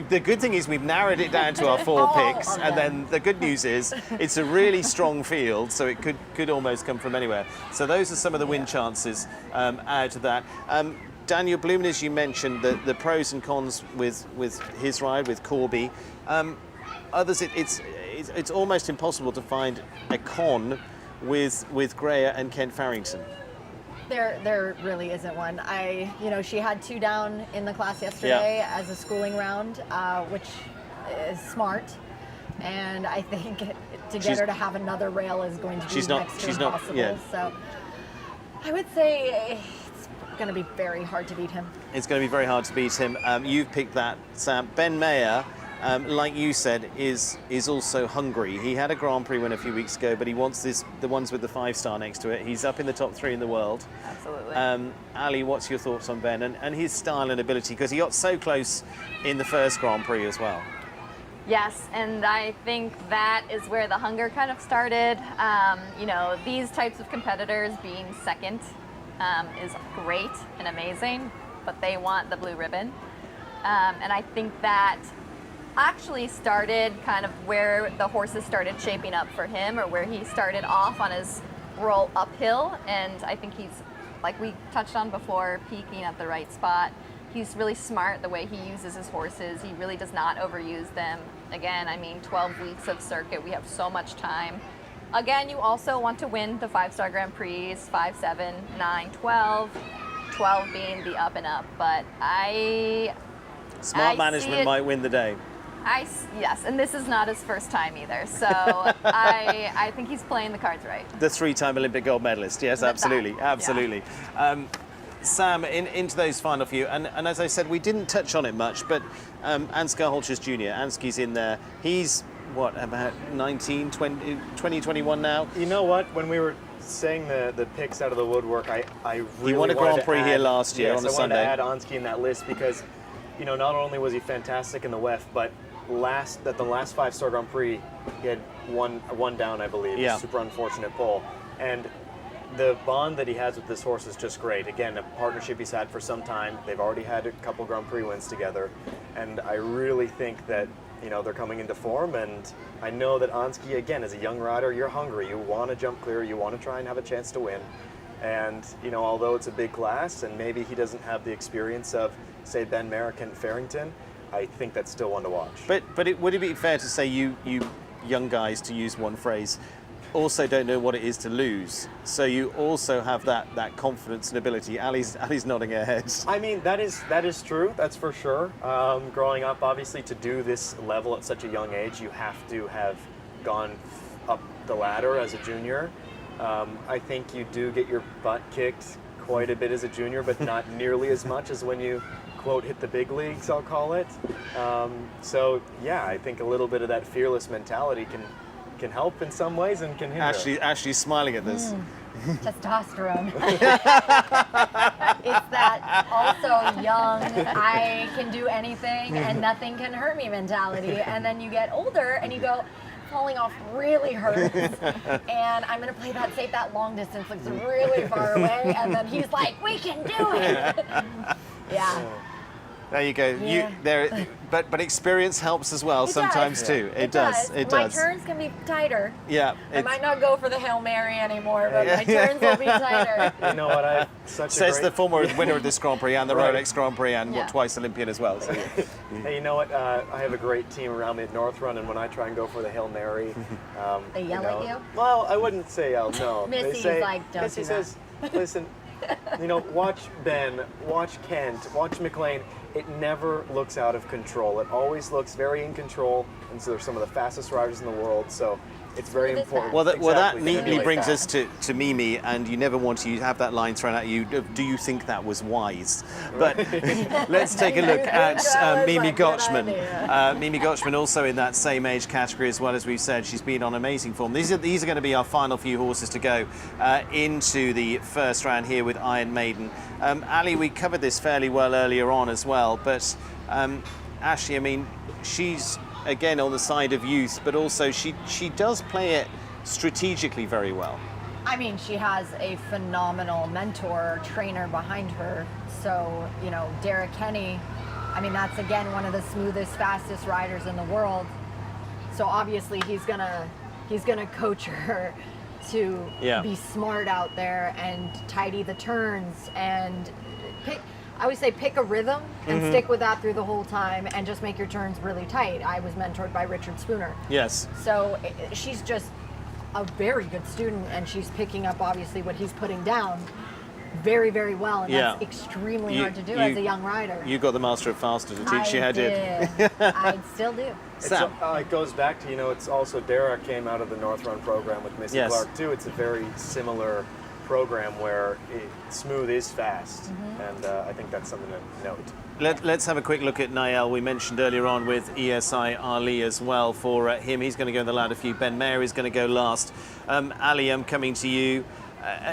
The good thing is we've narrowed it down to our 4 All picks, of and them. then the good news is it's a really strong field, so it could almost come from anywhere. So those are some of the win chances out of that. Daniel Blumen, as you mentioned, the pros and cons with his ride with Corby. Others, it's almost impossible to find a con with Greya and Kent Farrington. There really isn't one. She had 2 down in the class yesterday as a schooling round, which is smart. And I think to get her to have another rail is going to be next to impossible. Yeah. So I would say it's going to be very hard to beat him. It's going to be very hard to beat him. You've picked that, Sam. Ben Mayer, like you said, is also hungry. He had a Grand Prix win a few weeks ago, but he wants the ones with the 5-star next to it. He's up in the top 3 in the world. Absolutely. Ali, what's your thoughts on Ben and his style and ability? Because he got so close in the first Grand Prix as well. Yes, and I think that is where the hunger kind of started. These types of competitors being second is great and amazing, but they want the blue ribbon. And I think that actually started kind of where the horses started shaping up for him, or where he started off on his roll uphill. And I think he's, like we touched on before, peaking at the right spot. He's really smart the way he uses his horses. He really does not overuse them. Again, 12 weeks of circuit, we have so much time. Again, you also want to win the 5-star Grand Prix, 5, 7, 9, 12. 12 being the up and up, but Smart management might win the day. Yes, and this is not his first time either, so I think he's playing the cards right. The 3-time Olympic gold medalist, yes, absolutely. Sam, into those final few, and as I said, we didn't touch on it much, but Ansgar Holchers Jr., Ansky's in there. He's, what, about 19, 20, 21 now? You know what? When we were saying the picks out of the woodwork, I really He won a Grand Prix here last year on a Sunday. I wanted to add Ansky in that list because, not only was he fantastic in the WEF, but the last 5-star Grand Prix, he had one down, I believe. Yeah. Super unfortunate pull. And the bond that he has with this horse is just great. Again, a partnership he's had for some time. They've already had a couple Grand Prix wins together. And I really think that, they're coming into form. And I know that Ansky, again, as a young rider, you're hungry. You want to jump clear. You want to try and have a chance to win. And, although it's a big class and maybe he doesn't have the experience of, say, Ben Merrick and Farrington, I think that's still one to watch. But would it be fair to say you young guys, to use one phrase, also don't know what it is to lose? So you also have that confidence and ability. Ali's nodding her head. That is true. That's for sure. Growing up, obviously, to do this level at such a young age, you have to have gone up the ladder as a junior. I think you do get your butt kicked quite a bit as a junior, but not nearly as much as when you, quote, hit the big leagues, I'll call it. I think a little bit of that fearless mentality can help in some ways and can hinder. Ashley's smiling at this. Testosterone. It's that also young, I can do anything and nothing can hurt me mentality. And then you get older and you go, falling off really hurts, and I'm going to play that safe, that long distance looks really far away, and then he's like, we can do it. Yeah. There you go. Yeah. But experience helps as well sometimes too. It does. My turns can be tighter. Yeah. I might not go for the Hail Mary anymore, but my turns will be tighter. You know what? Says the former winner of this Grand Prix and the Right. Rolex Grand Prix and twice Olympian as well. So, Hey, you know what? I have a great team around me at North Run, and when I try and go for the Hail Mary, They yell at you? Well, I wouldn't say yell. No. Missy's they say, like, don't Missy do that. says, listen, watch Ben, watch Kent, watch McLean. It never looks out of control. It always looks very in control, and so they're some of the fastest riders in the world. So it's very important. well, that Exactly. neatly brings us to Mimi, and you never want to have that line thrown at you. Do you think that was wise? But let's take a look at Mimi Gotchman. Mimi Gotchman also in that same age category as well, as we've said. She's been on amazing form. These are going to be our final few horses to go into the first round here with Iron Maiden. Ali, we covered this fairly well earlier on as well, but Ashley, she's again on the side of youth, but also she does play it strategically very well. I mean, she has a phenomenal mentor, trainer behind her. So, you know, Derek Kenny, I mean, that's again one of the smoothest, fastest riders in the world. So obviously he's gonna coach her to be smart out there and tidy the turns and I always say pick a rhythm and stick with that through the whole time and just make your turns really tight. I was mentored by Richard Spooner. Yes. So she's just a very good student, and she's picking up obviously what he's putting down very, very well, and that's extremely hard to do as a young rider. You got the Master of Faster to teach you how to. I still do. Sam. It goes back to, you know, it's also Derek came out of the North Run program with Missy Clark too. It's a very similar program where smooth is fast, and I think that's something to note. Let's have a quick look at Niall. We mentioned earlier on with ESI Ali as well. For him, he's going to go in the ladder few. Ben Mayer is going to go last. Ali, I'm coming to you.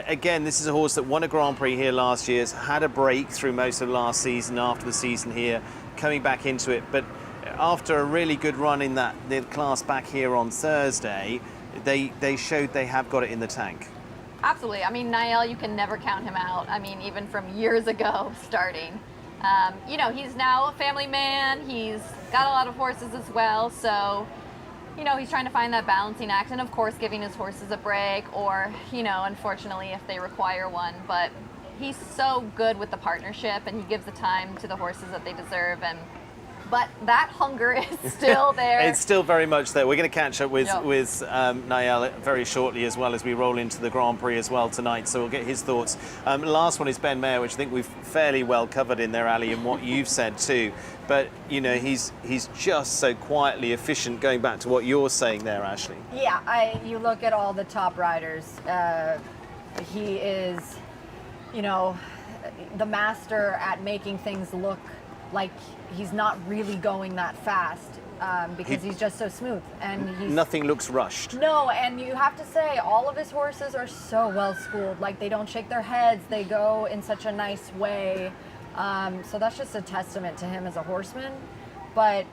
Again, this is a horse that won a Grand Prix here last year, has had a break through most of last season, after the season here, coming back into it. But after a really good run in the class back here on Thursday, they showed they have got it in the tank. Absolutely. I mean, Niall, you can never count him out. I mean, even from years ago starting. You know, he's now a family man. He's got a lot of horses as well. So, you know, he's trying to find that balancing act, and of course giving his horses a break, or, you know, unfortunately if they require one. But he's so good with the partnership, and he gives the time to the horses that they deserve. But that hunger is still there. It's still very much there. We're going to catch up with Niall very shortly, as well as we roll into the Grand Prix as well tonight. So we'll get his thoughts. Last one is Ben Mayer, which I think we've fairly well covered in there, Ali, and what you've said too. But you know, he's just so quietly efficient. Going back to what you're saying there, Ashley. Yeah, you look at all the top riders. He is, you know, the master at making things look like he's not really going that fast, because he's just so smooth, and nothing looks rushed. No, and you have to say all of his horses are so well schooled. Like, they don't shake their heads, they go in such a nice way. So that's just a testament to him as a horseman. But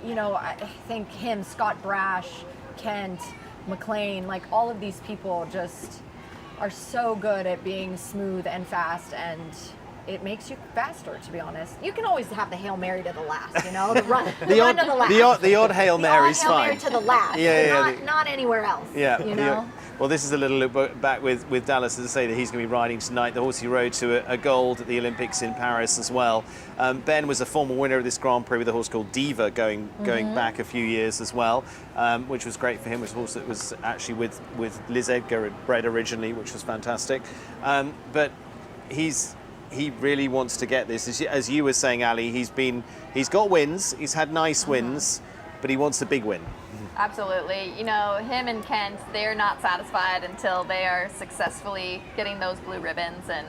you know, I think him, Scott Brash, Kent, McLean, like all of these people just are so good at being smooth and fast, and it makes you faster, to be honest. You can always have the Hail Mary to the last, you know, the run to the last. The odd Hail Mary is fine. The odd Hail Mary to the last, not anywhere else, you know? Well, this is a little look back with Dallas, as I say, that he's going to be riding tonight. The horse he rode to a gold at the Olympics in Paris as well. Ben was a former winner of this Grand Prix with a horse called Diva going back a few years as well, which was great for him. It was a horse that was actually with Liz Edgar bred originally, which was fantastic. But he really wants to get this. As you were saying, Ali, he's got wins, he's had nice wins, but he wants a big win. Absolutely. You know, him and Kent, they're not satisfied until they are successfully getting those blue ribbons. And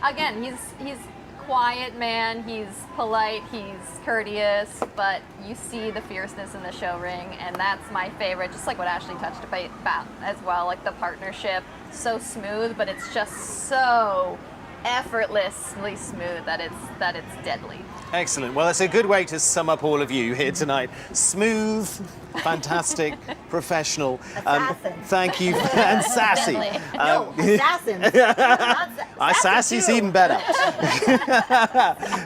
again, he's quiet man, he's polite, he's courteous, but you see the fierceness in the show ring, and that's my favorite, just like what Ashley touched about as well, like the partnership. So smooth, but it's just so effortlessly smooth that it's deadly. Excellent. Well, that's a good way to sum up all of you here tonight. Smooth, fantastic, professional. Assassin. Thank you, and sassy. No, assassin. Sassy's even better.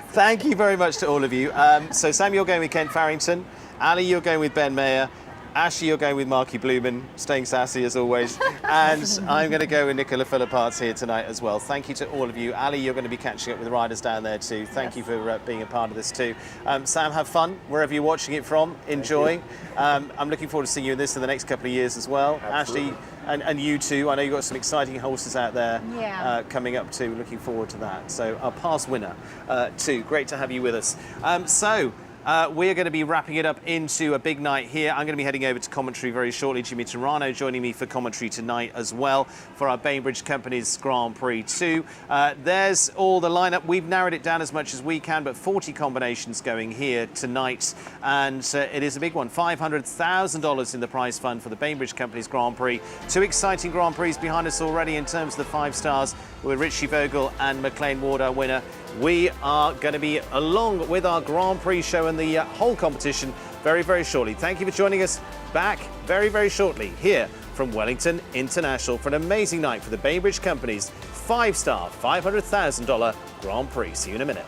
Thank you very much to all of you. So Sam, you're going with Kent Farrington. Ali, you're going with Ben Mayer. Ashley, you're going with Marky Blumen, staying sassy as always. And I'm going to go with Nicola Philipparts here tonight as well. Thank you to all of you. Ali, you're going to be catching up with the riders down there too. Thank you for being a part of this too. Sam, have fun wherever you're watching it from. Enjoy. I'm looking forward to seeing you in this in the next couple of years as well. Absolutely. Ashley, and you too. I know you've got some exciting horses out there coming up too. Looking forward to that. So our past winner too. Great to have you with us. We're going to be wrapping it up into a big night here. I'm going to be heading over to commentary very shortly. Jimmy Turano joining me for commentary tonight as well for our Bainbridge Company's Grand Prix 2. There's all the lineup. We've narrowed it down as much as we can, but 40 combinations going here tonight. And it is a big one. $500,000 in the prize fund for the Bainbridge Company's Grand Prix. Two exciting Grand Prix behind us already in terms of the 5 stars, with Richie Vogel and McLean Ward, our winner. We are going to be along with our Grand Prix show and the whole competition very, very shortly. Thank you for joining us. back very, very shortly here from Wellington International for an amazing night for the Bainbridge Company's 5-star $500,000 Grand Prix. See you in a minute.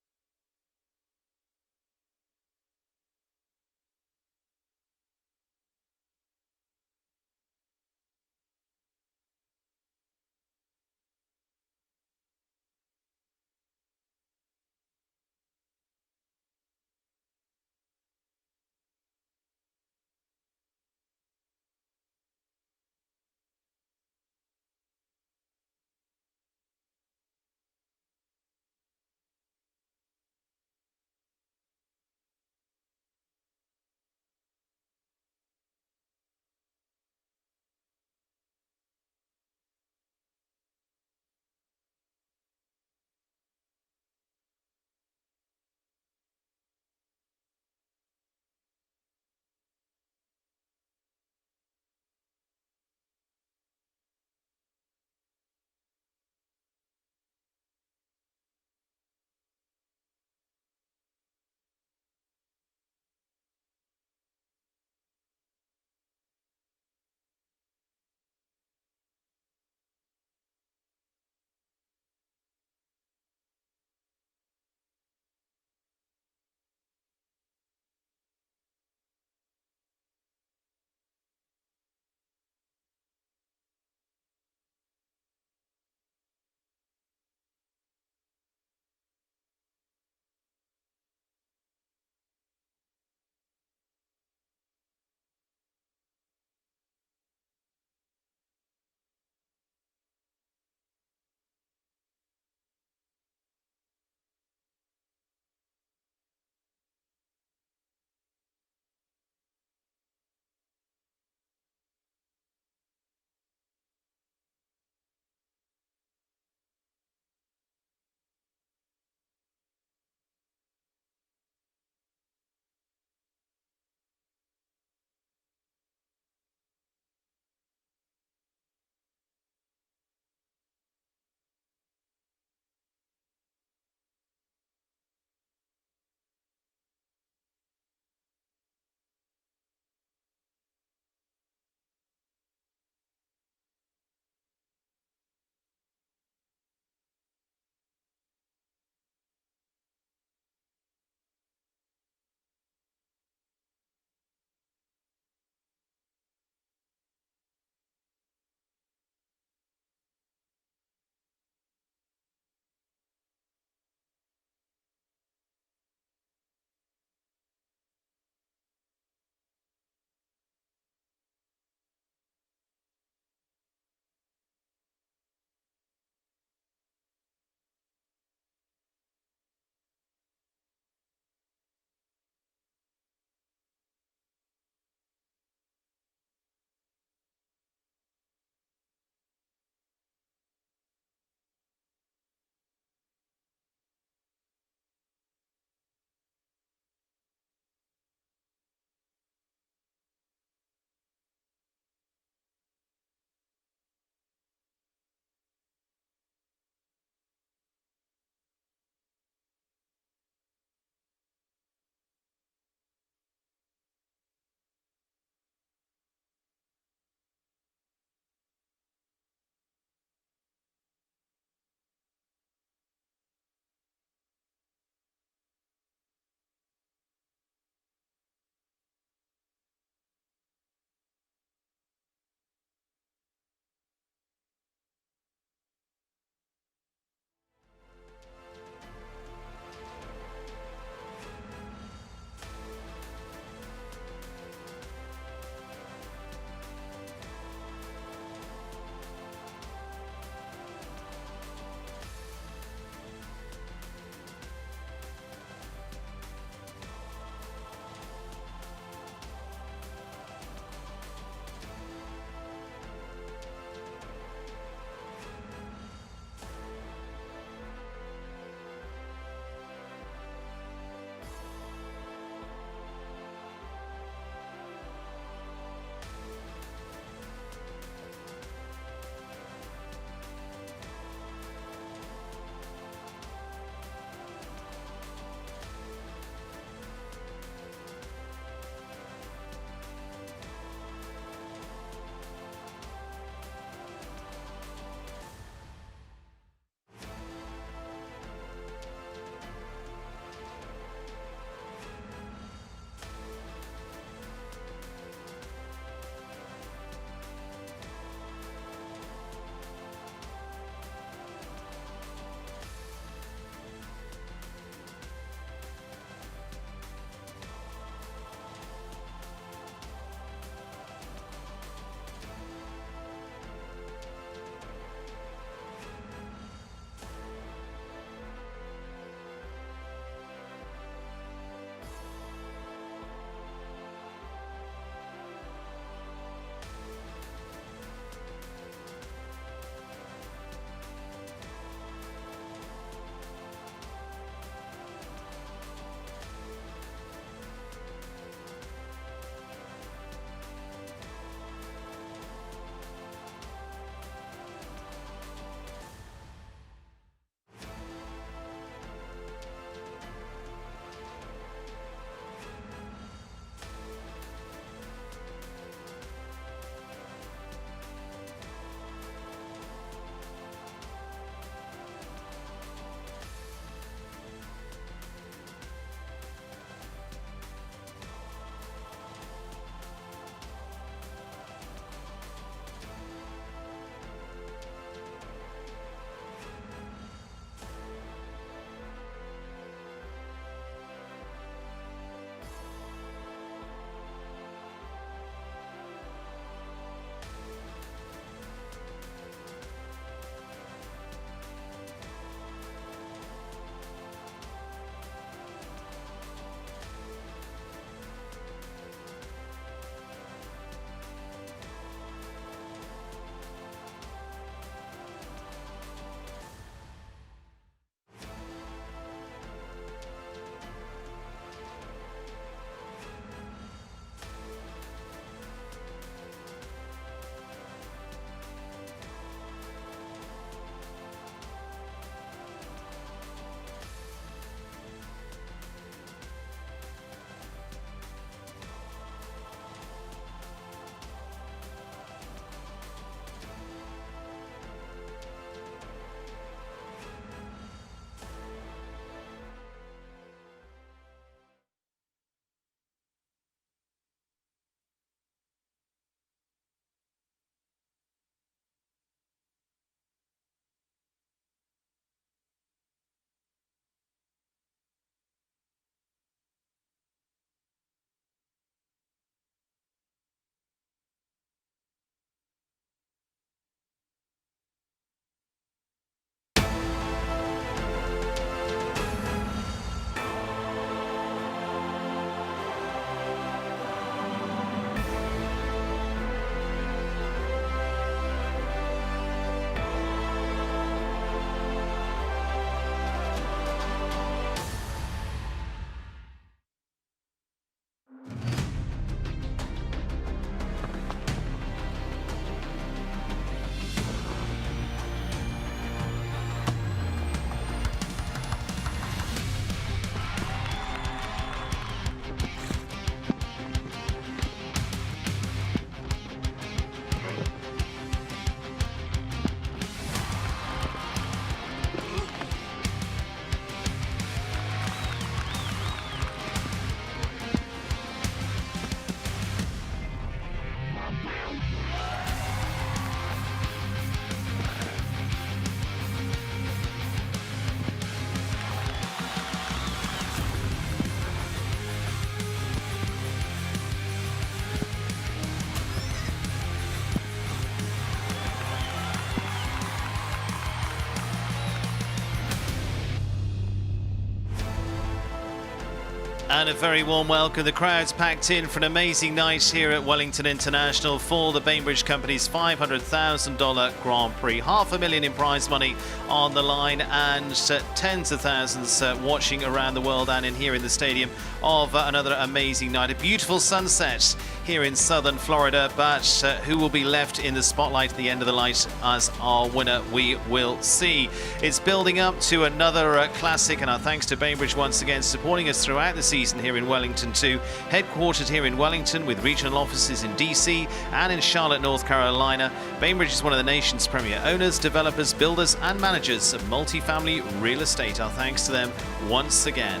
And a very warm welcome. The crowd's packed in for an amazing night here at Wellington International for the Bainbridge Company's $500,000 Grand Prix. $500,000 in prize money on the line, and tens of thousands watching around the world and in here in the stadium of another amazing night. A beautiful sunset here in southern Florida, but who will be left in the spotlight at the end of the night as our winner, we will see. It's building up to another classic, and our thanks to Bainbridge once again supporting us throughout the season here in Wellington too. Headquartered here in Wellington with regional offices in DC and in Charlotte, North Carolina. Bainbridge is one of the nation's premier owners, developers, builders and managers of multifamily real estate. Our thanks to them once again.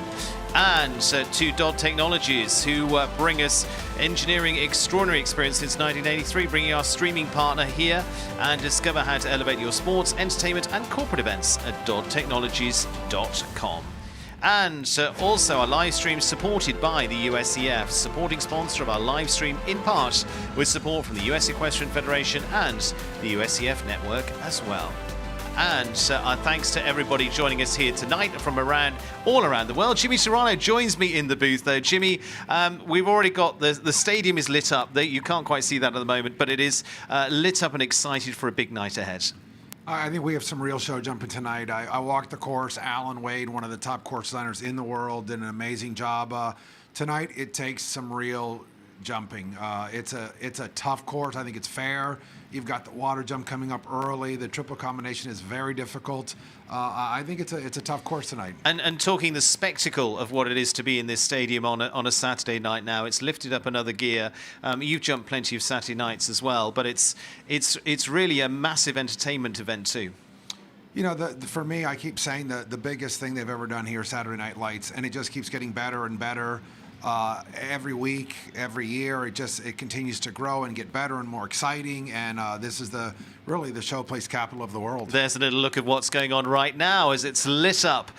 And to Dodd Technologies, who bring us engineering extraordinary experience since 1983, bringing our streaming partner here, and discover how to elevate your sports, entertainment and corporate events at doddtechnologies.com. And also our live stream supported by the USEF, supporting sponsor of our live stream in part with support from the US Equestrian Federation and the USEF network as well. And our thanks to everybody joining us here tonight from all around the world. Jimmy Serrano joins me in the booth, though. Jimmy, we've already got the stadium is lit up. You can't quite see that at the moment, but it is lit up and excited for a big night ahead. I think we have some real show jumping tonight. I walked the course. Alan Wade, one of the top course designers in the world, did an amazing job. Tonight, it takes some real jumping. It's a tough course. I think it's fair. You've got the water jump coming up early. The triple combination is very difficult. I think it's a tough course tonight. And talking the spectacle of what it is to be in this stadium on a Saturday night now, it's lifted up another gear. You've jumped plenty of Saturday nights as well, but it's really a massive entertainment event too. You know, for me, I keep saying the biggest thing they've ever done here is Saturday Night Lights, and it just keeps getting better and better. Every week, every year, it continues to grow and get better and more exciting. And this is really the showplace capital of the world. There's a little look at what's going on right now as it's lit up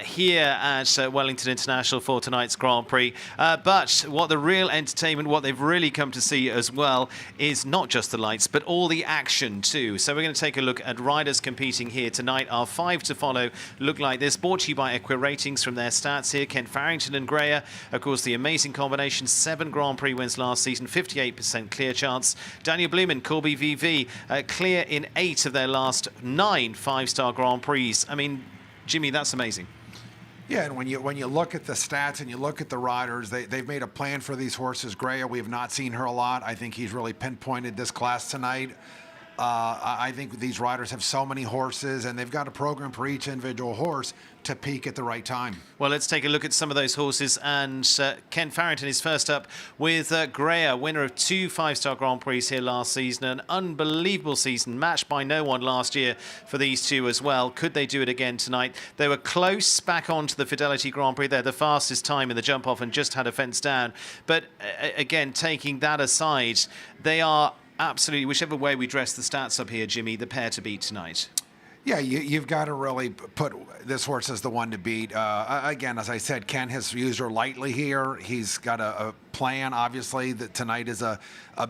here at Wellington International for tonight's Grand Prix. But what the real entertainment, what they've really come to see as well, is not just the lights, but all the action too. So we're going to take a look at riders competing here tonight. Our 5 to follow look like this. Brought to you by Equi Ratings from their stats here. Ken Farrington and Greer, of course, the amazing combination, 7 Grand Prix wins last season, 58% clear chance. Daniel Blumen, Corby VV, clear in 8 of their last 9 5-star Grand Prix. I mean, Jimmy, that's amazing. Yeah, and when you look at the stats and you look at the riders, they've made a plan for these horses. Greya, we have not seen her a lot. I think he's really pinpointed this class tonight. I think these riders have so many horses, and they've got a program for each individual horse to peak at the right time. Well, let's take a look at some of those horses, and Ken Farrington is first up with Greya, winner of 2 5-star Grand Prix here last season. An unbelievable season, matched by no one last year for these two as well. Could they do it again tonight? They were close back onto the Fidelity Grand Prix. They're the fastest time in the jump off and just had a fence down. But again, taking that aside, they are absolutely, whichever way we dress the stats up here, Jimmy, the pair to beat tonight. Yeah, you've got to really put this horse as the one to beat. Again, as I said, Ken has used her lightly here. He's got a plan, obviously, that tonight is a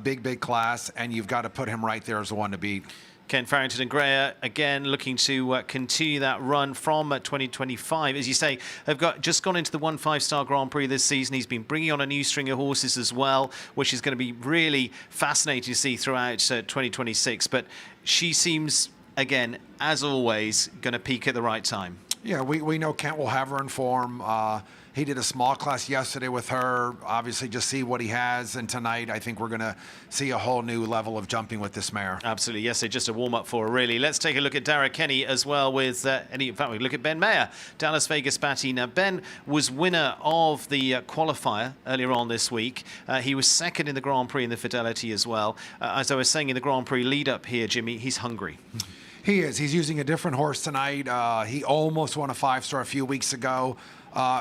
big class, and you've got to put him right there as the one to beat. Ken Farrington and Greya, again, looking to continue that run from 2025. As you say, they've just gone into the 1 5-star Grand Prix this season. He's been bringing on a new string of horses as well, which is going to be really fascinating to see throughout 2026. But she seems, again, as always, going to peak at the right time. Yeah, we know Kent will have her in form. He did a small class yesterday with her. Obviously, just see what he has. And tonight, I think we're going to see a whole new level of jumping with this mare. Absolutely. Yes, so just a warm-up for her, really. Let's take a look at Dara Kenny as well with, in fact, we look at Ben Mayer, Dallas Vegas Batty. Now, Ben was winner of the qualifier earlier on this week. He was second in the Grand Prix in the Fidelity as well. As I was saying in the Grand Prix lead-up here, Jimmy, he's hungry. He is. He's using a different horse tonight. He almost won a 5-star a few weeks ago.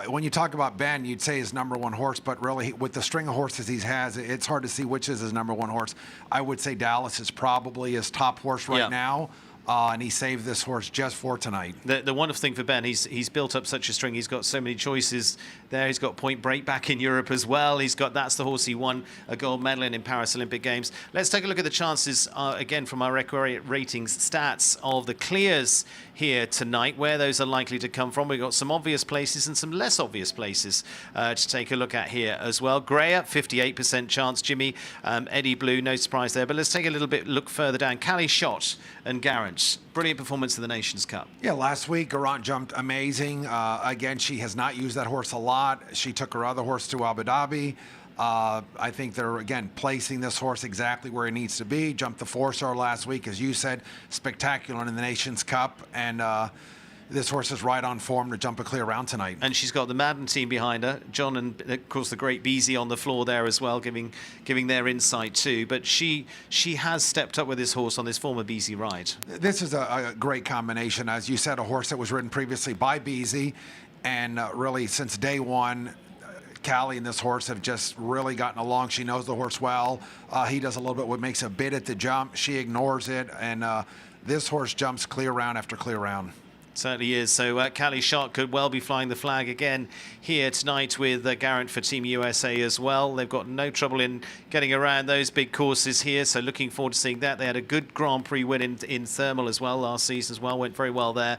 When you talk about Ben, you'd say his #1 horse, but really with the string of horses he has, it's hard to see which is his #1 horse. I would say Dallas is probably his top horse right now. and he saved this horse just for tonight. The wonderful thing for Ben, he's built up such a string. He's got so many choices there. He's got Point Break back in Europe as well. That's the horse he won a gold medal in Paris Olympic Games. Let's take a look at the chances again from our ratings stats of the clears here tonight, where those are likely to come from. We've got some obvious places and some less obvious places to take a look at here as well. Greya, 58% chance. Jimmy, Eddie Blue, no surprise there. But let's take a little bit look further down. Cali Shot and Garant. Brilliant performance in the Nations Cup. Yeah, last week Garant jumped amazing. Again, she has not used that horse a lot. She took her other horse to Abu Dhabi. I think they're, again, placing this horse exactly where it needs to be. Jumped the 4-star last week, as you said, spectacular in the Nations Cup. And this horse is right on form to jump a clear round tonight. And she's got the Madden team behind her. John and, of course, the great Beezy on the floor there as well, giving their insight too. But she has stepped up with this horse on this former Beezy ride. This is a great combination. As you said, a horse that was ridden previously by Beezy. And really, since day one, Callie and this horse have just really gotten along. She knows the horse well. He does a little bit what makes a bid at the jump. She ignores it. And this horse jumps clear round after clear round. Certainly is. So Cali Shot could well be flying the flag again here tonight with Garant for Team USA as well. They've got no trouble in getting around those big courses here, so looking forward to seeing that. They had a good Grand Prix win in Thermal as well last season as well, went very well there.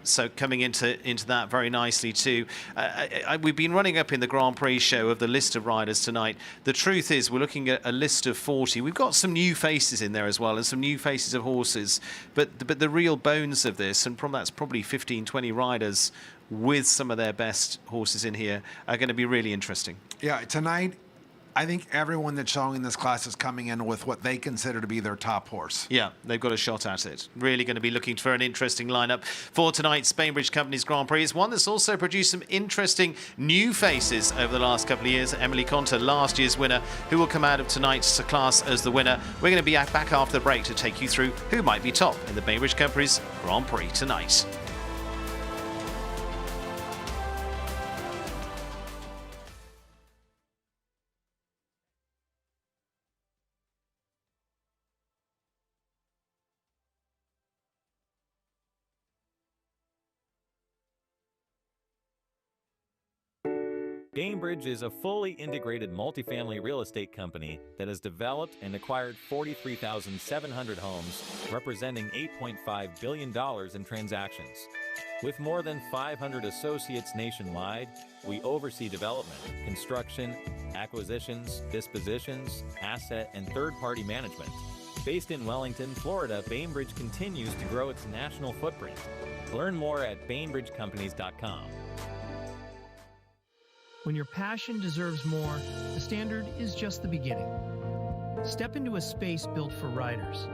So coming into that very nicely too. We've been running up in the Grand Prix show of the list of riders tonight. The truth is we're looking at a list of 40. We've got some new faces in there as well and some new faces of horses, but the real bones of this, and that's probably 15, 20 riders with some of their best horses in here, are going to be really interesting. Yeah, tonight, I think everyone that's showing in this class is coming in with what they consider to be their top horse. Yeah, they've got a shot at it. Really going to be looking for an interesting lineup for tonight's Bainbridge Company's Grand Prix. It's one that's also produced some interesting new faces over the last couple of years. Emily Conter, last year's winner, who will come out of tonight's class as the winner. We're going to be back after the break to take you through who might be top in the Bainbridge Company's Grand Prix tonight. Bainbridge is a fully integrated multifamily real estate company that has developed and acquired 43,700 homes, representing $8.5 billion in transactions. With more than 500 associates nationwide, we oversee development, construction, acquisitions, dispositions, asset, and third-party management. Based in Wellington, Florida, Bainbridge continues to grow its national footprint. Learn more at bainbridgecompanies.com. When your passion deserves more, the Standard is just the beginning. Step into a space built for riders.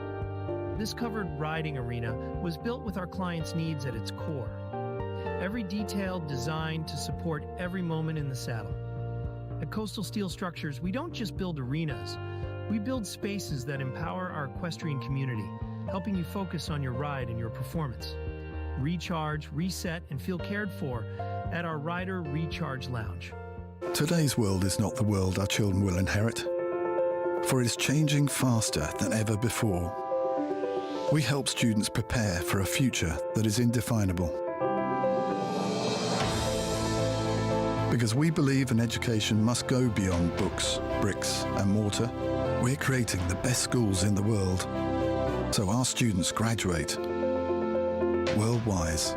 This covered riding arena was built with our clients' needs at its core. Every detail designed to support every moment in the saddle. At Coastal Steel Structures, we don't just build arenas, we build spaces that empower our equestrian community, helping you focus on your ride and your performance. Recharge, reset, and feel cared for at our Rider Recharge Lounge. Today's world is not the world our children will inherit, for it is changing faster than ever before. We help students prepare for a future that is indefinable. Because we believe an education must go beyond books, bricks, and mortar, we're creating the best schools in the world, so our students graduate world-wise.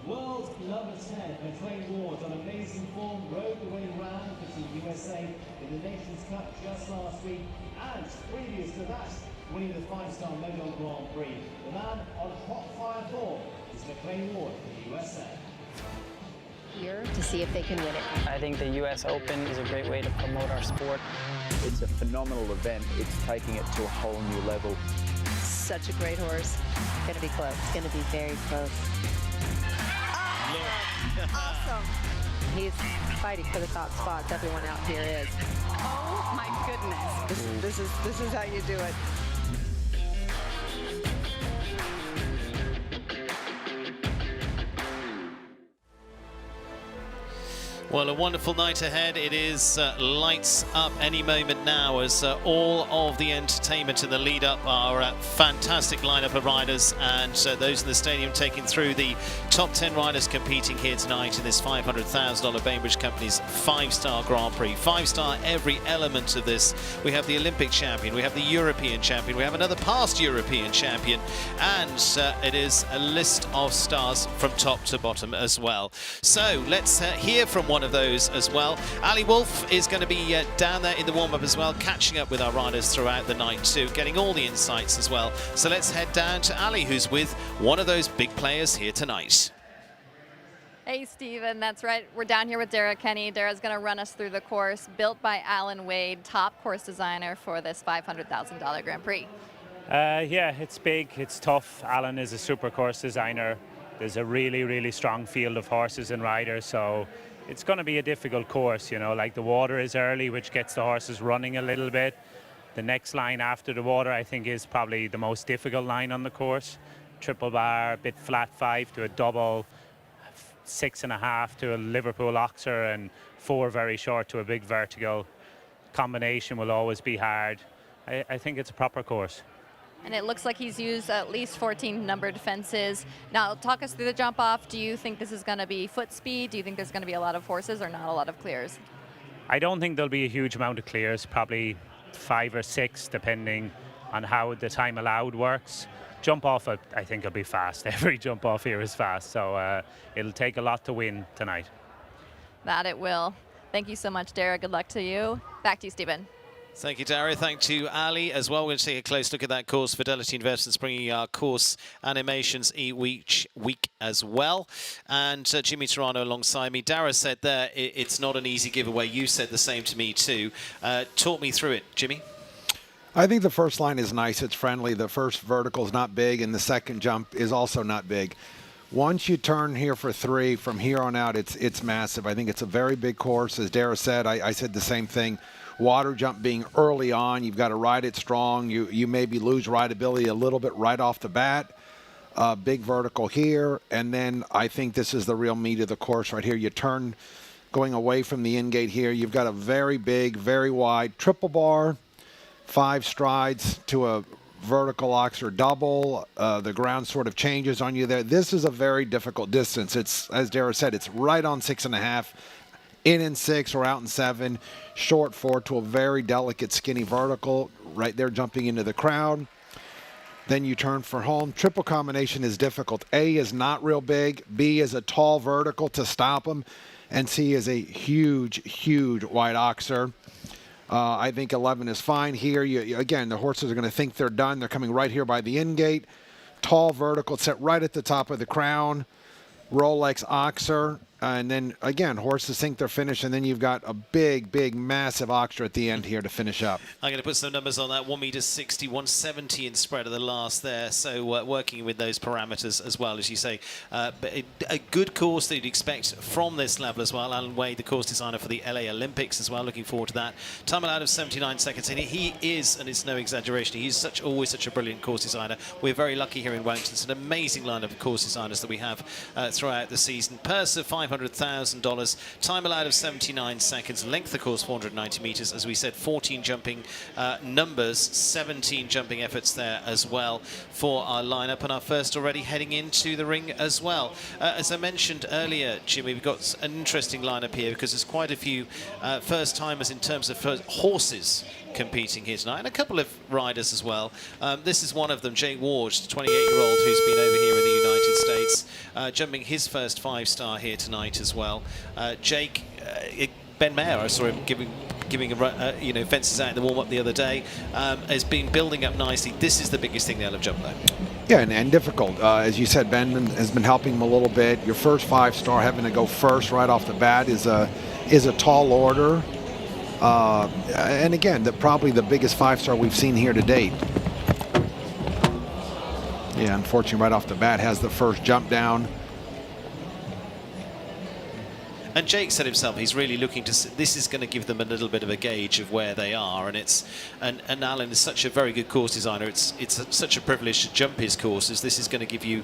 World number 10, McLean Ward on amazing form, rode the winning round for Team USA in the Nations Cup just last week, and previous to that, winning the 5-star Mono Grand Prix. The man on hot fire form is McLean Ward for the USA. Here to see if they can win it. I think the US Open is a great way to promote our sport. It's a phenomenal event. It's taking it to a whole new level. Such a great horse. It's going to be close. It's going to be very close. Awesome. He's fighting for the top spots. Everyone out here is. Oh my goodness. This is how you do it. Well, a wonderful night ahead. It is lights up any moment now as all of the entertainment in the lead up are a fantastic lineup of riders, and those in the stadium taking through the top 10 riders competing here tonight in this $500,000 Bainbridge Company's 5-star Grand Prix. 5-star every element of this. We have the Olympic champion, we have the European champion, we have another past European champion, and it is a list of stars from top to bottom as well. So let's hear from one of those as well. Ali Wolf is going to be down there in the warm-up as well, catching up with our riders throughout the night too, getting all the insights as well. So let's head down to Ali, who's with one of those big players here tonight. Hey, Stephen, that's right. We're down here with Dara Kenny. Dara's going to run us through the course built by Alan Wade, top course designer for this $500,000 Grand Prix. Yeah, it's big, it's tough. Alan is a super course designer. There's a really, really strong field of horses and riders, so it's going to be a difficult course, you know, like the water is early, which gets the horses running a little bit. The next line after the water, I think, is probably the most difficult line on the course. Triple bar, a bit flat 5 to a double, 6.5 to a Liverpool Oxer, and 4 very short to a big vertical. Combination will always be hard. I think it's a proper course. And it looks like he's used at least 14 numbered fences. Now, talk us through the jump off. Do you think this is going to be foot speed? Do you think there's going to be a lot of horses or not a lot of clears? I don't think there'll be a huge amount of clears, probably 5 or 6, depending on how the time allowed works. Jump off, I think it'll be fast. Every jump off here is fast, so it'll take a lot to win tonight. That it will. Thank you so much, Dara. Good luck to you. Back to you, Stephen. Thank you, Dara. Thank you, Ali, as well. We're going to take a close look at that course. Fidelity Investments bringing our course animations each week as well. And Jimmy Turano alongside me. Dara said there, it's not an easy giveaway. You said the same to me too. Talk me through it, Jimmy. I think the first line is nice. It's friendly. The first vertical is not big, and the second jump is also not big. Once you turn here for 3, from here on out, it's massive. I think it's a very big course. As Dara said, I said the same thing. Water jump being early on, you've got to ride it strong. You maybe lose rideability a little bit right off the bat. Big vertical here, and then I think this is the real meat of the course right here. You turn going away from the in-gate here. You've got a very big, very wide triple bar, 5 strides to a vertical oxer double. The ground sort of changes on you there. This is a very difficult distance. It's, as Dara said, it's right on 6.5. In 6 or out in 7, short 4 to a very delicate skinny vertical, right there jumping into the crowd. Then you turn for home. Triple combination is difficult. A is not real big, B is a tall vertical to stop them, and C is a huge, huge wide oxer. I think 11 is fine here. Again, the horses are going to think they're done. They're coming right here by the in-gate. Tall vertical set right at the top of the crown. Rolex oxer. And then, again, horses think they're finished, and then you've got a big, big, massive oxer at the end here to finish up. I'm going to put some numbers on that. 1m60, 170 in spread of the last there. So working with those parameters as well, as you say. But a good course that you'd expect from this level as well. Alan Wade, the course designer for the LA Olympics as well. Looking forward to that. Time allowed of 79 seconds. And he is, and it's no exaggeration, he's always such a brilliant course designer. We're very lucky here in Wellington. It's an amazing lineup of course designers that we have throughout the season. Purse of $500,000, time allowed of 79 seconds, length of course 490 meters, as we said, 14 jumping numbers, 17 jumping efforts there as well for our lineup, and our first already heading into the ring as well. As I mentioned earlier, Jimmy, we've got an interesting lineup here because there's quite a few first timers in terms of horses competing here tonight, and a couple of riders as well. This is one of them, Jake Ward, 28-year-old who's been over here in the United States, jumping his first 5-star here tonight as well. Jake, Ben Mayer, I saw him giving fences out in the warm-up the other day, has been building up nicely. This is the biggest thing they'll have jumped though. Yeah, and difficult. As you said, Ben has been helping him a little bit. Your first 5-star having to go first right off the bat is a tall order. And again, probably the biggest 5-star we've seen here to date. Yeah, unfortunately, right off the bat, has the first jump down. And Jake said himself, he's really looking to. This is going to give them a little bit of a gauge of where they are, and Alan is such a very good course designer. It's such a privilege to jump his courses. This is going to give you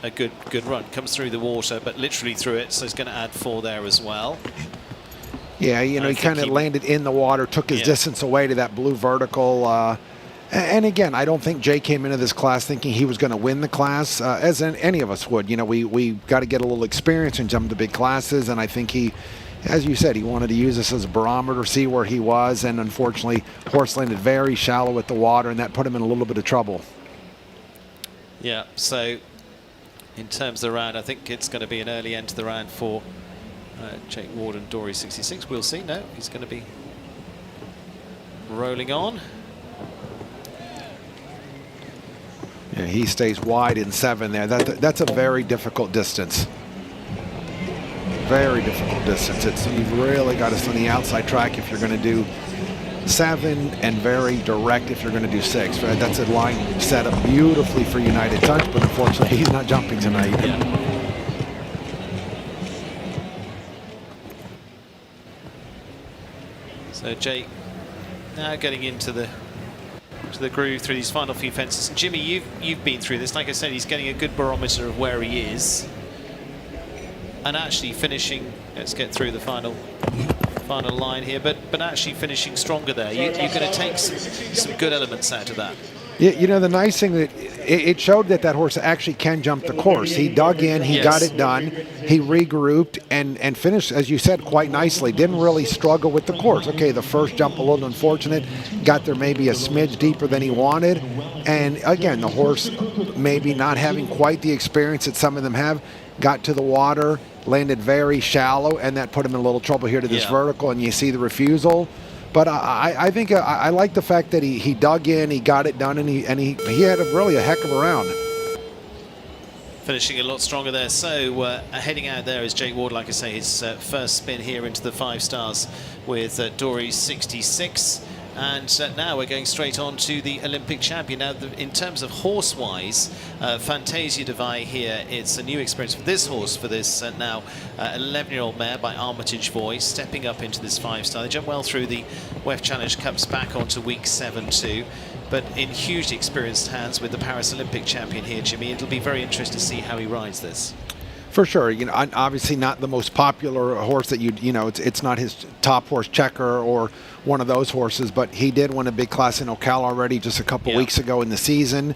a good run. Comes through the water, but literally through it, so it's going to add 4 there as well. Yeah, you know, he kind of landed in the water, took his distance away to that blue vertical. And again, I don't think Jay came into this class thinking he was going to win the class, as any of us would. You know, we got to get a little experience in some of the big classes, and I think he, as you said, he wanted to use this as a barometer, see where he was, and unfortunately, horse landed very shallow with the water, and that put him in a little bit of trouble. Yeah, so in terms of the round, I think it's going to be an early end to the round for Jake Ward and Dory 66. We'll see. No, he's going to be rolling on. Yeah, he stays wide in 7 there. That's a very difficult distance. Very difficult distance. You've really got to stay on the outside track if you're going to do 7, and very direct if you're going to do 6. Right? That's a line set up beautifully for United Touch, but unfortunately he's not jumping tonight. Yeah. So Jake now getting into the groove through these final few fences. Jimmy, you've been through this. Like I said, he's getting a good barometer of where he is, and actually finishing. Let's get through the final line here, but actually finishing stronger there. You're going to take some good elements out of that. You know, the nice thing that it showed that horse actually can jump the course. He dug in, he got it done, he regrouped and finished, as you said, quite nicely. Didn't really struggle with the course. Okay, the first jump a little unfortunate, got there maybe a smidge deeper than he wanted. And again, the horse maybe not having quite the experience that some of them have, got to the water, landed very shallow, and that put him in a little trouble here to this vertical, and you see the refusal. But I think I like the fact that he dug in, he got it done, and he had really a heck of a round. Finishing a lot stronger there. So heading out there is Jake Ward, like I say, his first spin here into the 5 stars with Dory 66. And now we're going straight on to the Olympic champion. Now, in terms of horse-wise, Fantasia Devai here, it's a new experience for this horse, for this now 11-year-old mare by Armitage Voice, stepping up into this 5-star. They jumped well through the WEF Challenge Cups back onto week 7 too, but in hugely experienced hands with the Paris Olympic champion here, Jimmy. It'll be very interesting to see how he rides this. For sure, you know, obviously not the most popular horse that you know, it's not his top horse, Checker or one of those horses, but he did win a big class in Ocala already just a couple weeks ago in the season,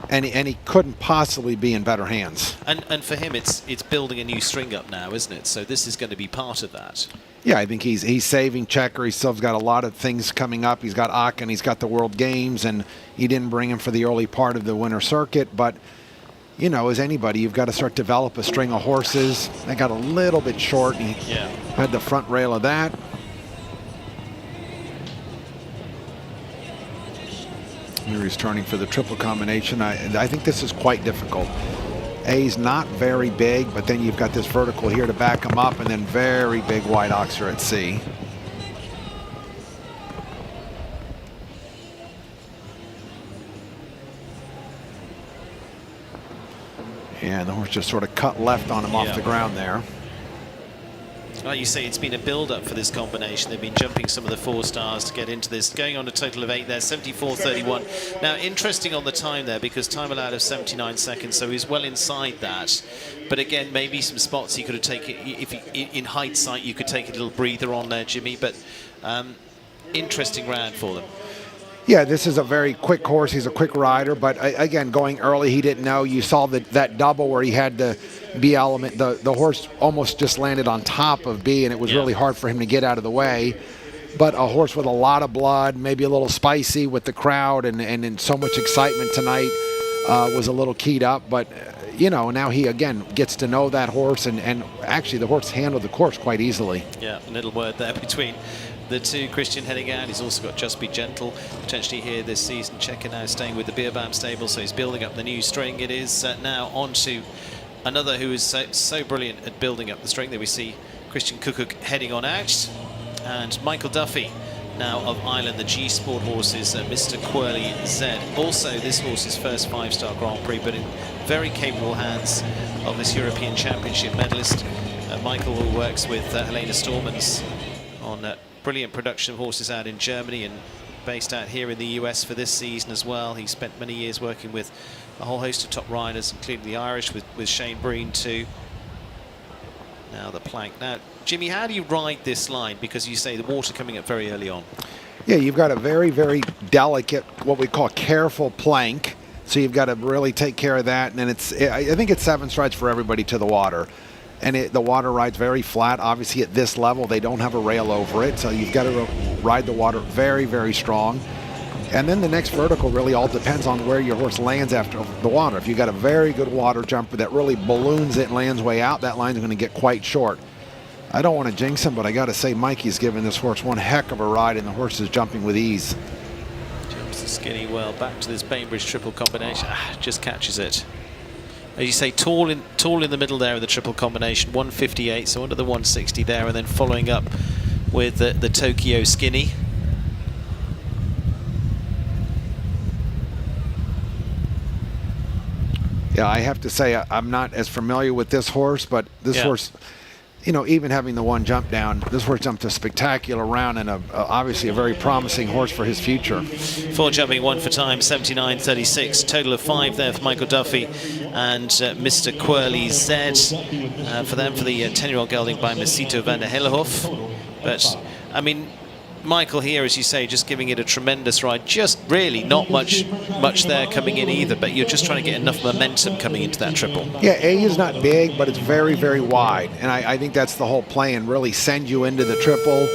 and he couldn't possibly be in better hands. And for him, it's building a new string up now, isn't it? So this is going to be part of that. Yeah, I think he's saving Checker. He still's got a lot of things coming up. He's got Aachen, he's got the World Games, and he didn't bring him for the early part of the winter circuit, but you know, as anybody, you've got to start to develop a string of horses. They got a little bit short. He had the front rail of that. Here he's turning for the triple combination. I think this is quite difficult. A's not very big, but then you've got this vertical here to back him up, and then very big wide oxer at sea. And the horse just sort of cut left on him off the ground there. Like you say, it's been a build-up for this combination. They've been jumping some of the 4 stars to get into this. Going on a total of 8 there, 74.31. Now, interesting on the time there, because time allowed of 79 seconds, so he's well inside that. But again, maybe some spots he could have taken, if in hindsight, you could take a little breather on there, Jimmy. But interesting round for them. Yeah, this is a very quick horse. He's a quick rider, but again, going early, he didn't know. You saw that double where he had the B element. The horse almost just landed on top of B, and it was really hard for him to get out of the way. But a horse with a lot of blood, maybe a little spicy with the crowd, and so much excitement tonight, was a little keyed up. But, you know, now he, again, gets to know that horse, and actually the horse handled the course quite easily. Yeah, a little word there between the 2. Christian heading out. He's also got Just Be Gentle potentially here this season. Checker now staying with the Beerbam stable, so he's building up the new string. It is now on to another who is so brilliant at building up the string. There we see Christian Kukuk heading on out, and Michael Duffy now of Ireland, the G Sport horses, Mr. Quirly Z. Also this horse's first 5-star Grand Prix, but in very capable hands of this European Championship medalist. Michael, who works with Helena Stormans on brilliant production of horses out in Germany and based out here in the US for this season as well. He spent many years working with a whole host of top riders, including the Irish with Shane Breen too. Now the plank. Now, Jimmy, how do you ride this line? Because you say the water coming up very early on. Yeah, you've got a very, very delicate, what we call careful plank. So you've got to really take care of that. And then I think it's 7 strides for everybody to the water. And the water rides very flat. Obviously, at this level, they don't have a rail over it. So you've got to ride the water very, very strong. And then the next vertical really all depends on where your horse lands after the water. If you've got a very good water jumper that really balloons it and lands way out, that line's going to get quite short. I don't want to jinx him, but I got to say Mikey's giving this horse one heck of a ride, and the horse is jumping with ease. Jumps the skinny well back to this Bainbridge triple combination. Just catches it. As you say, tall in the middle there of the triple combination, 158, so under the 160 there, and then following up with the Tokyo skinny. Yeah, I have to say I'm not as familiar with this horse, but this horse, you know, even having the one jump down, this horse jumped a spectacular round and obviously a very promising horse for his future. 4 jumping, 1 for time, 79.36. Total of 5 there for Michael Duffy and Mr. Quirley Z for them for the 10-year-old gelding by Masito van der Hellehoff. But, I mean, Michael here, as you say, just giving it a tremendous ride. Just really not much there coming in either, but you're just trying to get enough momentum coming into that triple. Yeah, A is not big, but it's very, very wide. And I think that's the whole plan, really send you into the triple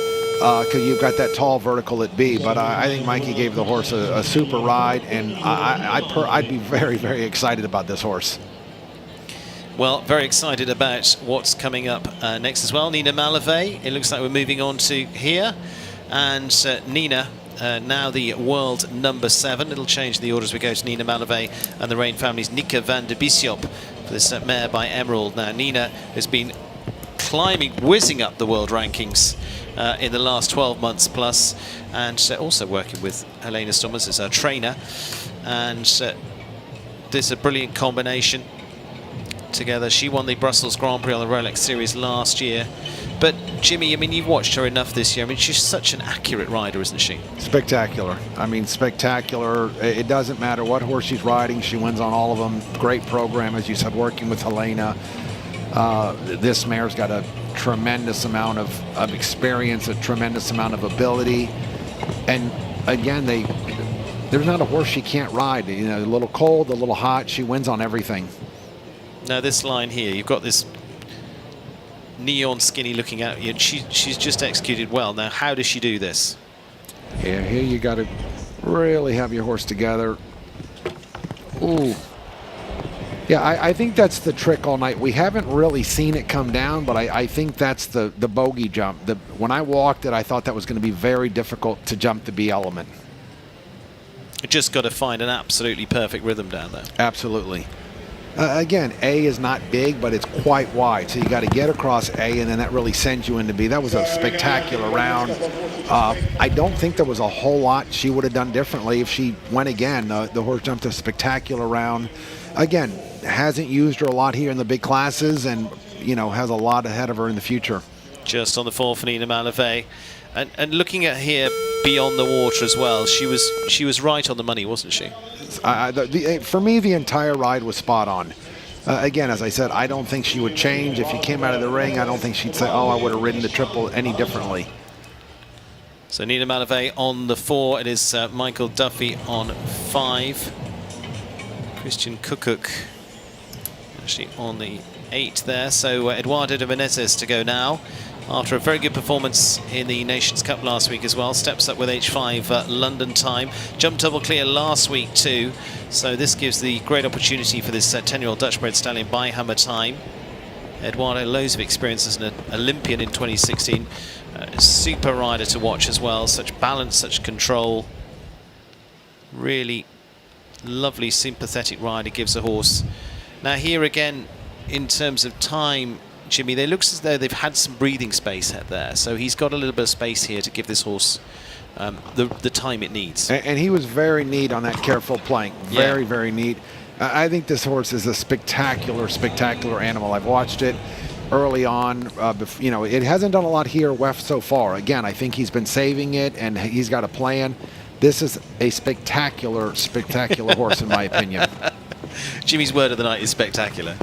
because you've got that tall vertical at B. But I think Mikey gave the horse a super ride, and I'd be very, very excited about this horse. Well, very excited about what's coming up next as well. Nina Malave, it looks like we're moving on to here. And Nina, now the world number 7. It'll change the order as we go to Nina Malave and the Rain family's Nika van der Biesiop for this mare by Emerald. Now, Nina has been climbing, whizzing up the world rankings in the last 12 months plus, and also working with Helena Stommers as our trainer. And this is a brilliant combination together. She won the Brussels Grand Prix on the Rolex Series last year. But, Jimmy, I mean, you've watched her enough this year. I mean, she's such an accurate rider, isn't she? Spectacular. I mean, spectacular. It doesn't matter what horse she's riding. She wins on all of them. Great program, as you said, working with Helena. This mare's got a tremendous amount of experience, a tremendous amount of ability. And, again, there's not a horse she can't ride. You know, a little cold, a little hot. She wins on everything. Now, this line here, you've got this neon skinny looking at you, and she's just executed well. Now, how does she do this? Yeah, here you got to really have your horse together. Ooh. Yeah, I think that's the trick all night. We haven't really seen it come down, but I think that's the bogey jump. When I walked it, I thought that was going to be very difficult to jump the B element. You just got to find an absolutely perfect rhythm down there. Absolutely. Again, A is not big, but it's quite wide. So you got to get across A, and then that really sends you into B. That was a spectacular round. I don't think there was a whole lot she would have done differently if she went again. The horse jumped a spectacular round. Again, hasn't used her a lot here in the big classes, and, you know, has a lot ahead of her in the future. Just on the 4 for Nina Malave. And looking at here beyond the water as well, she was right on the money, wasn't she? For me, the entire ride was spot on. Again, as I said, I don't think she would change. If you came out of the ring, I don't think she'd say, oh, I would have ridden the triple any differently. So Nina Malave on the 4. It is Michael Duffy on 5. Christian Kukuk actually on the 8 there. So Eduardo de Menezes to go now. After a very good performance in the Nations Cup last week as well. Steps up with H5 London time. Jumped double clear last week too. So this gives the great opportunity for this 10-year-old Dutch-bred stallion by Hammer Time. Eduardo, loads of experience as an Olympian in 2016. Super rider to watch as well. Such balance, such control. Really lovely, sympathetic rider, gives a horse. Now here again, in terms of time, Jimmy, they looks as though they've had some breathing space out there. So he's got a little bit of space here to give this horse the time it needs. And he was very neat on that careful plank. Very, very neat. I think this horse is a spectacular, spectacular animal. I've watched it early on. You know, it hasn't done a lot here, WEF, so far. Again, I think he's been saving it, and he's got a plan. This is a spectacular, spectacular horse, in my opinion. Jimmy's word of the night is spectacular.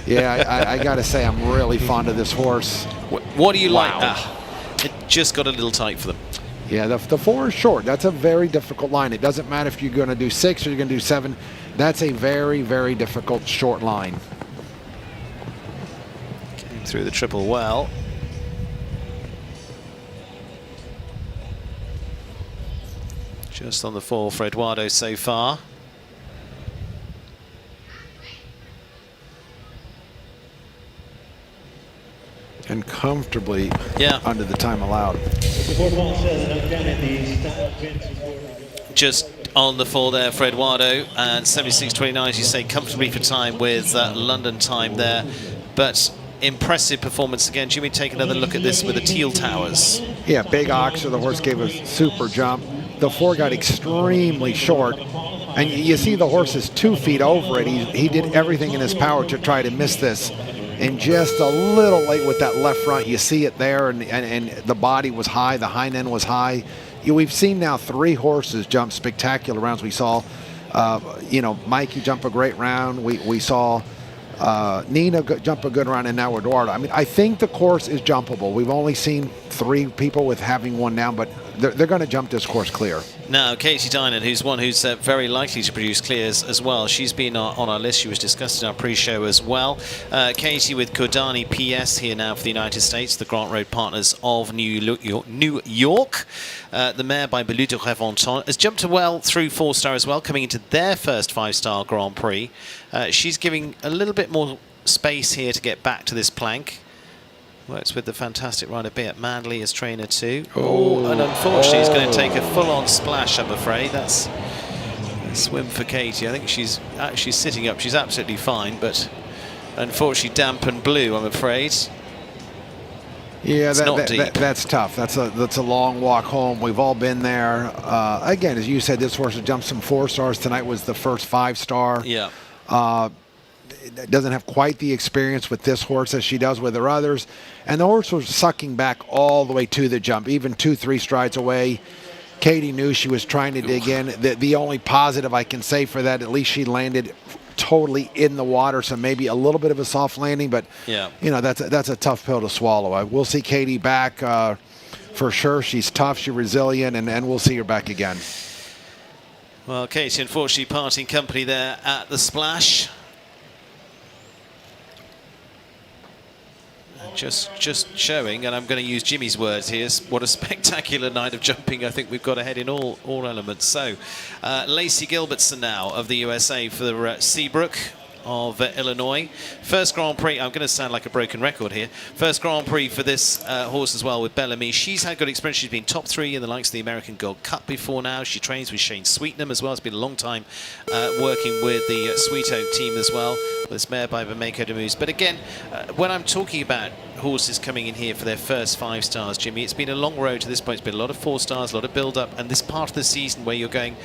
Yeah, I got to say, I'm really fond of this horse. What do you like? Wow. It just got a little tight for them. Yeah, the 4 is short. That's a very difficult line. It doesn't matter if you're going to do 6 or you're going to do 7. That's a very, very difficult short line. Came through the triple well. Just on the 4 for Eduardo so far. And comfortably under the time allowed. Just on the 4 there for Eduardo, and 76.29, as you say, comfortably for time with London time there. But impressive performance again. Jimmy, take another look at this with the Teal Towers. Yeah, big oxer. The horse gave a super jump. The 4 got extremely short. And you see the horse is 2 feet over it. He did everything in his power to try to miss this. And just a little late with that left front. You see it there, and the body was high. The hind end was high. We've seen now 3 horses jump spectacular rounds. We saw, Mikey jump a great round. We saw Nina jump a good round, and now Eduardo. I mean, I think the course is jumpable. We've only seen 3 people with having 1 down, but they're going to jump this course clear. Now, Katie Dinan, who's very likely to produce clears as well. She's been on our list. She was discussed in our pre-show as well. Katie with Kodani PS here now for the United States, the Grant Road partners of New York. The mare by Belus de Reventon has jumped well through 4-star as well, coming into their first 5-star Grand Prix. She's giving a little bit more space here to get back to this plank. Works with the fantastic rider Beat Manley as trainer too. And unfortunately he's going to take a full-on splash, I'm afraid. That's a swim for Katie. I think she's actually sitting up. She's absolutely fine, but unfortunately damp and blue, I'm afraid. Yeah, that's tough. That's a long walk home. We've all been there. Again, as you said, this horse has jumped some 4-stars. Tonight was the first 5-star. Yeah. Doesn't have quite the experience with this horse as she does with her others. And the horse was sucking back all the way to the jump, even 2-3 strides away. Katie knew she was trying to dig in. The only positive I can say for that, at least she landed totally in the water, so maybe a little bit of a soft landing, but that's a tough pill to swallow. We'll see Katie back for sure. She's tough, she's resilient, and we'll see her back again. Well, Katie, unfortunately, parting company there at the splash. Just showing, and I'm going to use Jimmy's words here, what a spectacular night of jumping I think we've got ahead in all elements. So, Lacey Gilbertson now of the USA for Seabrook of Illinois. First Grand Prix, I'm going to sound like a broken record here. First Grand Prix for this horse as well with Bellamy. She's had good experience. She's been top 3 in the likes of the American Gold Cup before now. She trains with Shane Sweetnam as well. It's been a long time working with the Sweet Oak team as well. This mare by Bameko Demus. But again, when I'm talking about horses coming in here for their first 5 stars, Jimmy, it's been a long road to this point. It's been a lot of 4 stars, a lot of build-up, and this part of the season where you're going,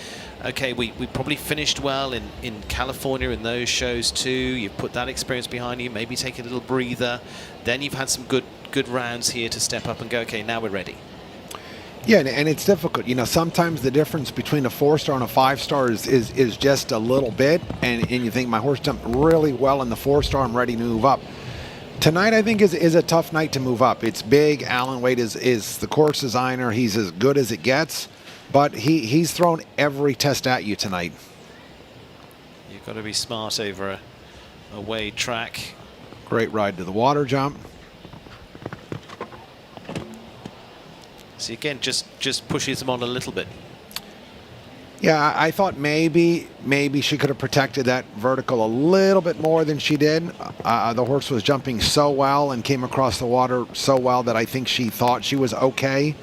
okay, we probably finished well in California in those shows too. You've put that experience behind you, maybe take a little breather. Then you've had some good rounds here to step up and go, okay, now we're ready. Yeah, and it's difficult. Sometimes the difference between a 4-star and a 5-star is just a little bit, and you think my horse jumped really well in the 4-star, I'm ready to move up. Tonight, I think, is a tough night to move up. It's big. Alan Wade is the course designer. He's as good as it gets, but he's thrown every test at you tonight. You've got to be smart over a Wade track. Great ride to the water jump. See, again, just pushes them on a little bit. Yeah, I thought maybe she could have protected that vertical a little bit more than she did. The horse was jumping so well and came across the water so well that I think she thought she was okay.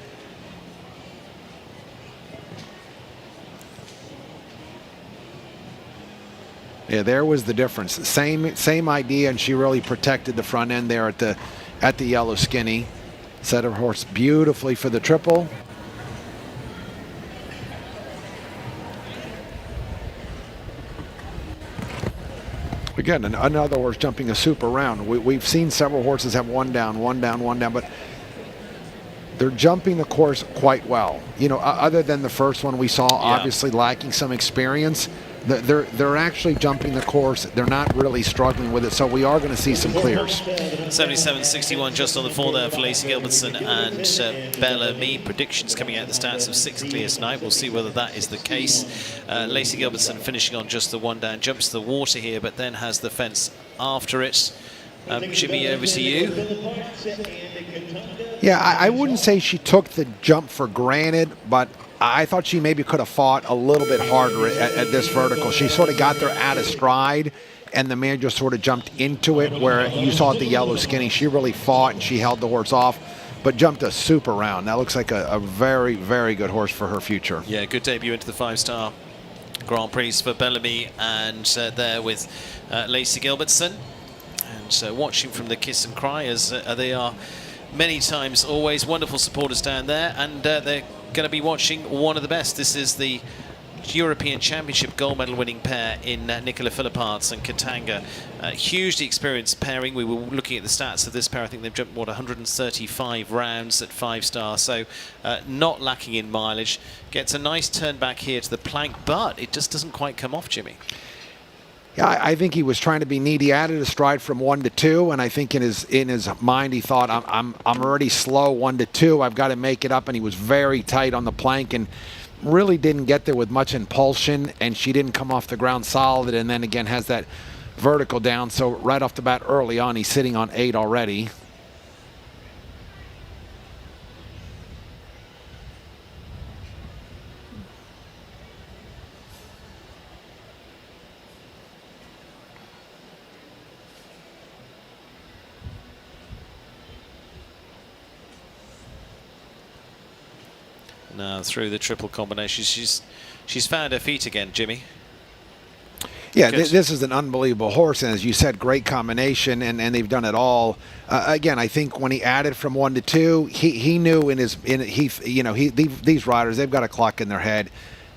Yeah, there was the difference. Same idea, and she really protected the front end there at the yellow skinny. Set her horse beautifully for the triple. Again, another horse jumping a super round. We've seen several horses have 1 down, 1 down, 1 down, but they're jumping the course quite well. Other than the first one we saw, obviously lacking some experience, they're actually jumping the course. They're not really struggling with it, so we are going to see some clears. 77.61 just on the 4 there for Lacey Gilbertson and Bellamy. Predictions coming out the stats of 6 clears tonight. We'll see whether that is the case. Lacey Gilbertson finishing on just the 1 down, jumps the water here, but then has the fence after it. Jimmy, over to you. Yeah, I wouldn't say she took the jump for granted, but I thought she maybe could have fought a little bit harder at this vertical. She sort of got there out of stride, and the man just sort of jumped into it, where you saw at the yellow skinny, she really fought and she held the horse off, but jumped a super round. That looks like a very, very good horse for her future. Yeah, good debut into the 5-star Grand Prix for Bellamy, and there with Lacey Gilbertson. And watching from the kiss and cry, as they are many times always. Wonderful supporters down there, and they're going to be watching one of the best. This is the European Championship gold medal winning pair in Nicola Philipparts and Katanga. Hugely experienced pairing. We were looking at the stats of this pair. I think they've jumped, what, 135 rounds at 5-star, so not lacking in mileage. Gets a nice turn back here to the plank, but it just doesn't quite come off, Jimmy. Yeah, I think he was trying to be neat. He added a stride from 1 to 2, and I think in his mind he thought, I'm already slow 1 to 2. I've got to make it up, and he was very tight on the plank and really didn't get there with much impulsion, and she didn't come off the ground solid, and then again has that vertical down. So right off the bat early on, he's sitting on 8 already. Now through the triple combination, she's found her feet again, Jimmy. Yeah, this is an unbelievable horse, and as you said, great combination, and they've done it all. Again, I think when he added from 1 to 2, he knew these riders, they've got a clock in their head,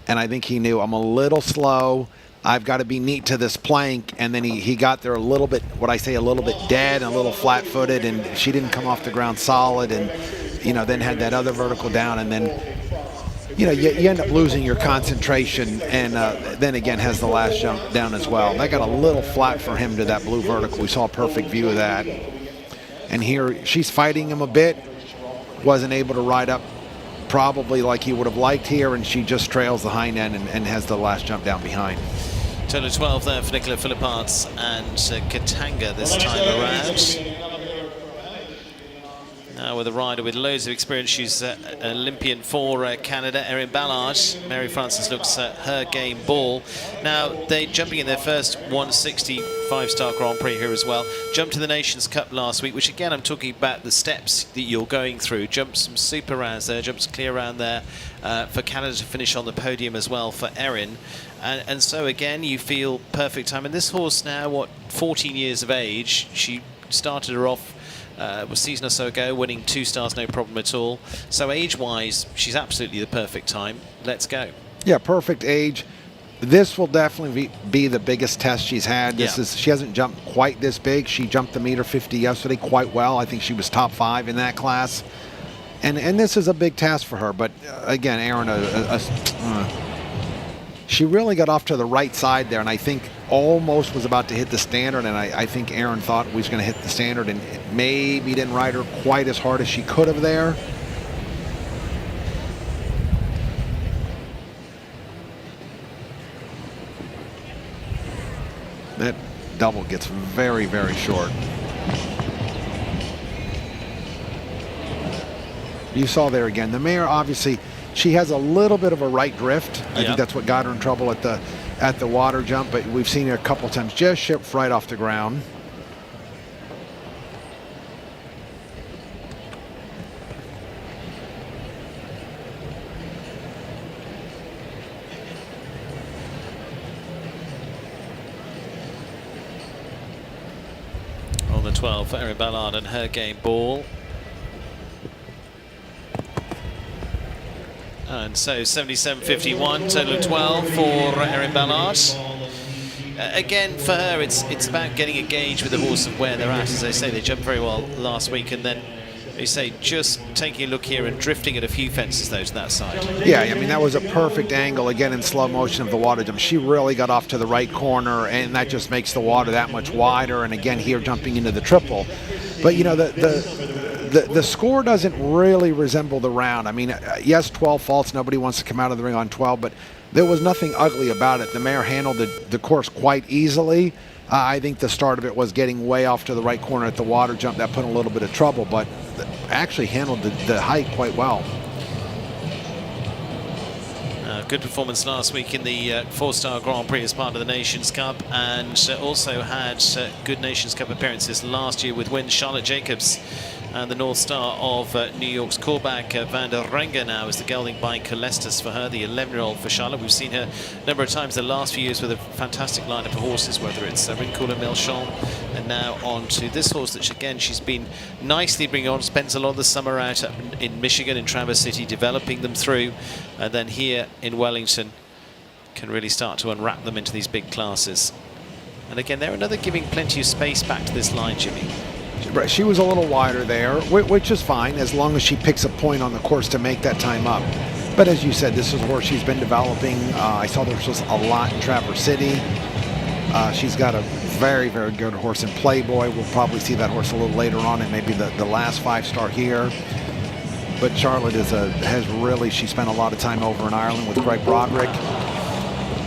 and I think he knew, I'm a little slow. I've got to be neat to this plank, and then he got there a little bit, what I say, a little bit dead, and a little flat-footed, and she didn't come off the ground solid, and then had that other vertical down, and then you end up losing your concentration, and then again has the last jump down as well. That got a little flat for him to that blue vertical. We saw a perfect view of that. And here she's fighting him a bit. Wasn't able to ride up probably like he would have liked here, and she just trails the hind end and has the last jump down behind. Total 12 there for Nicola Philipparts and Katanga this time around. Now with a rider with loads of experience, she's Olympian for Canada, Erin Ballard. Mary Frances looks at her game ball. Now they're jumping in their first 160 5-star Grand Prix here as well. Jumped to the Nations Cup last week, which again I'm talking about the steps that you're going through. Jumped some super rounds there, jumped some clear round there for Canada to finish on the podium as well for Erin. And so again you feel perfect time. And this horse now, what, 14 years of age, she started her off a season or so ago, winning 2 stars, no problem at all. So age-wise, she's absolutely the perfect time. Let's go. Yeah, perfect age. This will definitely be the biggest test she's had. She hasn't jumped quite this big. She jumped the meter 50 yesterday quite well. I think she was top 5 in that class. And this is a big task for her. But again, Erin, she really got off to the right side there, and I think almost was about to hit the standard, and I think Erin thought we was going to hit the standard and maybe didn't ride her quite as hard as she could have there. That double gets very, very short. You saw there again, the mare obviously, she has a little bit of a right drift. I think that's what got her in trouble at the water jump, but we've seen her a couple times just shift right off the ground. On the 12 for Erin Ballard and her game ball. And so 77.51, total of 12 for Erin Ballard. Again, for her, it's about getting a gauge with the horse of where they're at. As I say, they jumped very well last week, and then You say just taking a look here and drifting at a few fences though to that side. Yeah, I mean, that was a perfect angle, again, in slow motion of the water jump. She really got off to the right corner, and that just makes the water that much wider, and again, here jumping into the triple. But, you know, the score doesn't really resemble the round. I mean, yes, 12 faults. Nobody wants to come out of the ring on 12, but there was nothing ugly about it. The mare handled the course quite easily. I think the start of it was getting way off to the right corner at the water jump. That put a little bit of trouble, but actually handled the height quite well. Good performance last week in the 4-star Grand Prix as part of the Nations Cup, and also had good Nations Cup appearances last year with wins. Charlotte Jacobs and the North Star of New York's Korbach van der Renger now is the gelding by Colestus for her, the 11-year-old for Charlotte. We've seen her a number of times the last few years with a fantastic lineup of horses, whether it's Rincul and Melchon, and now on to this horse that, again, she's been nicely bringing on, spends a lot of the summer out in Michigan, in Traverse City, developing them through, and then here in Wellington can really start to unwrap them into these big classes. And again, they're another giving plenty of space back to this line, Jimmy. She was a little wider there, which is fine as long as she picks a point on the course to make that time up. But as you said, this is a horse she's been developing. I saw the horse a lot in Traverse City. She's got a very, very good horse in Playboy. We'll probably see that horse a little later on and maybe the last 5-star here. But Charlotte she spent a lot of time over in Ireland with Greg Broderick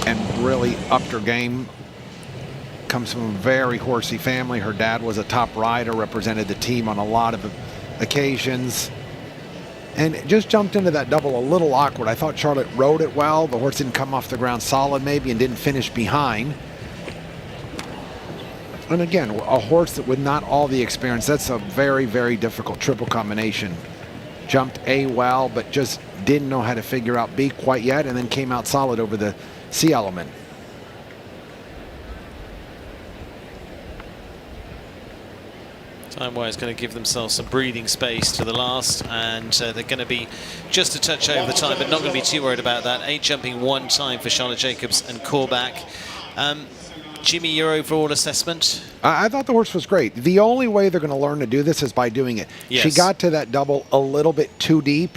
and really upped her game. Comes from a very horsey family. Her dad was a top rider, represented the team on a lot of occasions, and just jumped into that double a little awkward. I thought Charlotte rode it well. The horse didn't come off the ground solid maybe and didn't finish behind. And again, a horse that with not all the experience, that's a very, very difficult triple combination. Jumped A well, but just didn't know how to figure out B quite yet, and then came out solid over the C element. Time-wise going to give themselves some breathing space to the last, and they're going to be just a touch over the time, but not going to be too worried about that. 8 jumping 1 time for Charlotte Jacobs and Korbach. Jimmy, your overall assessment? I thought the horse was great. The only way they're going to learn to do this is by doing it. Yes. She got to that double a little bit too deep.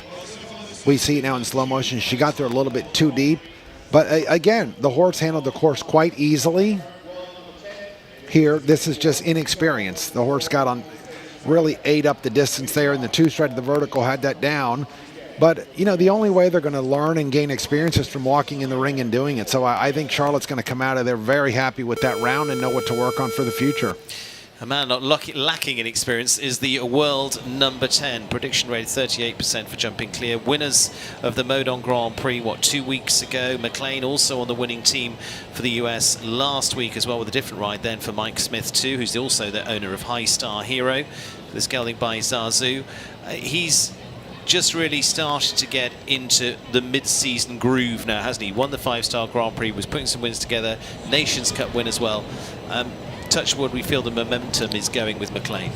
We see it now in slow motion. She got there a little bit too deep. But again, the horse handled the course quite easily. Here, this is just inexperience. The horse got on, really ate up the distance there, and the 2-stride, the vertical had that down. But, you know, the only way they're going to learn and gain experience is from walking in the ring and doing it. So I think Charlotte's going to come out of there very happy with that round and know what to work on for the future. A man not lacking in experience is the world number 10. Prediction rate 38% for jumping clear. Winners of the Modon Grand Prix, 2 weeks ago. McLean also on the winning team for the US last week as well, with a different ride then for Mike Smith too, who's also the owner of High Star Hero. This gelding by Zazu. He's just really started to get into the mid-season groove now, hasn't he? Won the 5-star Grand Prix, was putting some wins together. Nations Cup win as well. Touch wood, we feel the momentum is going with McLean.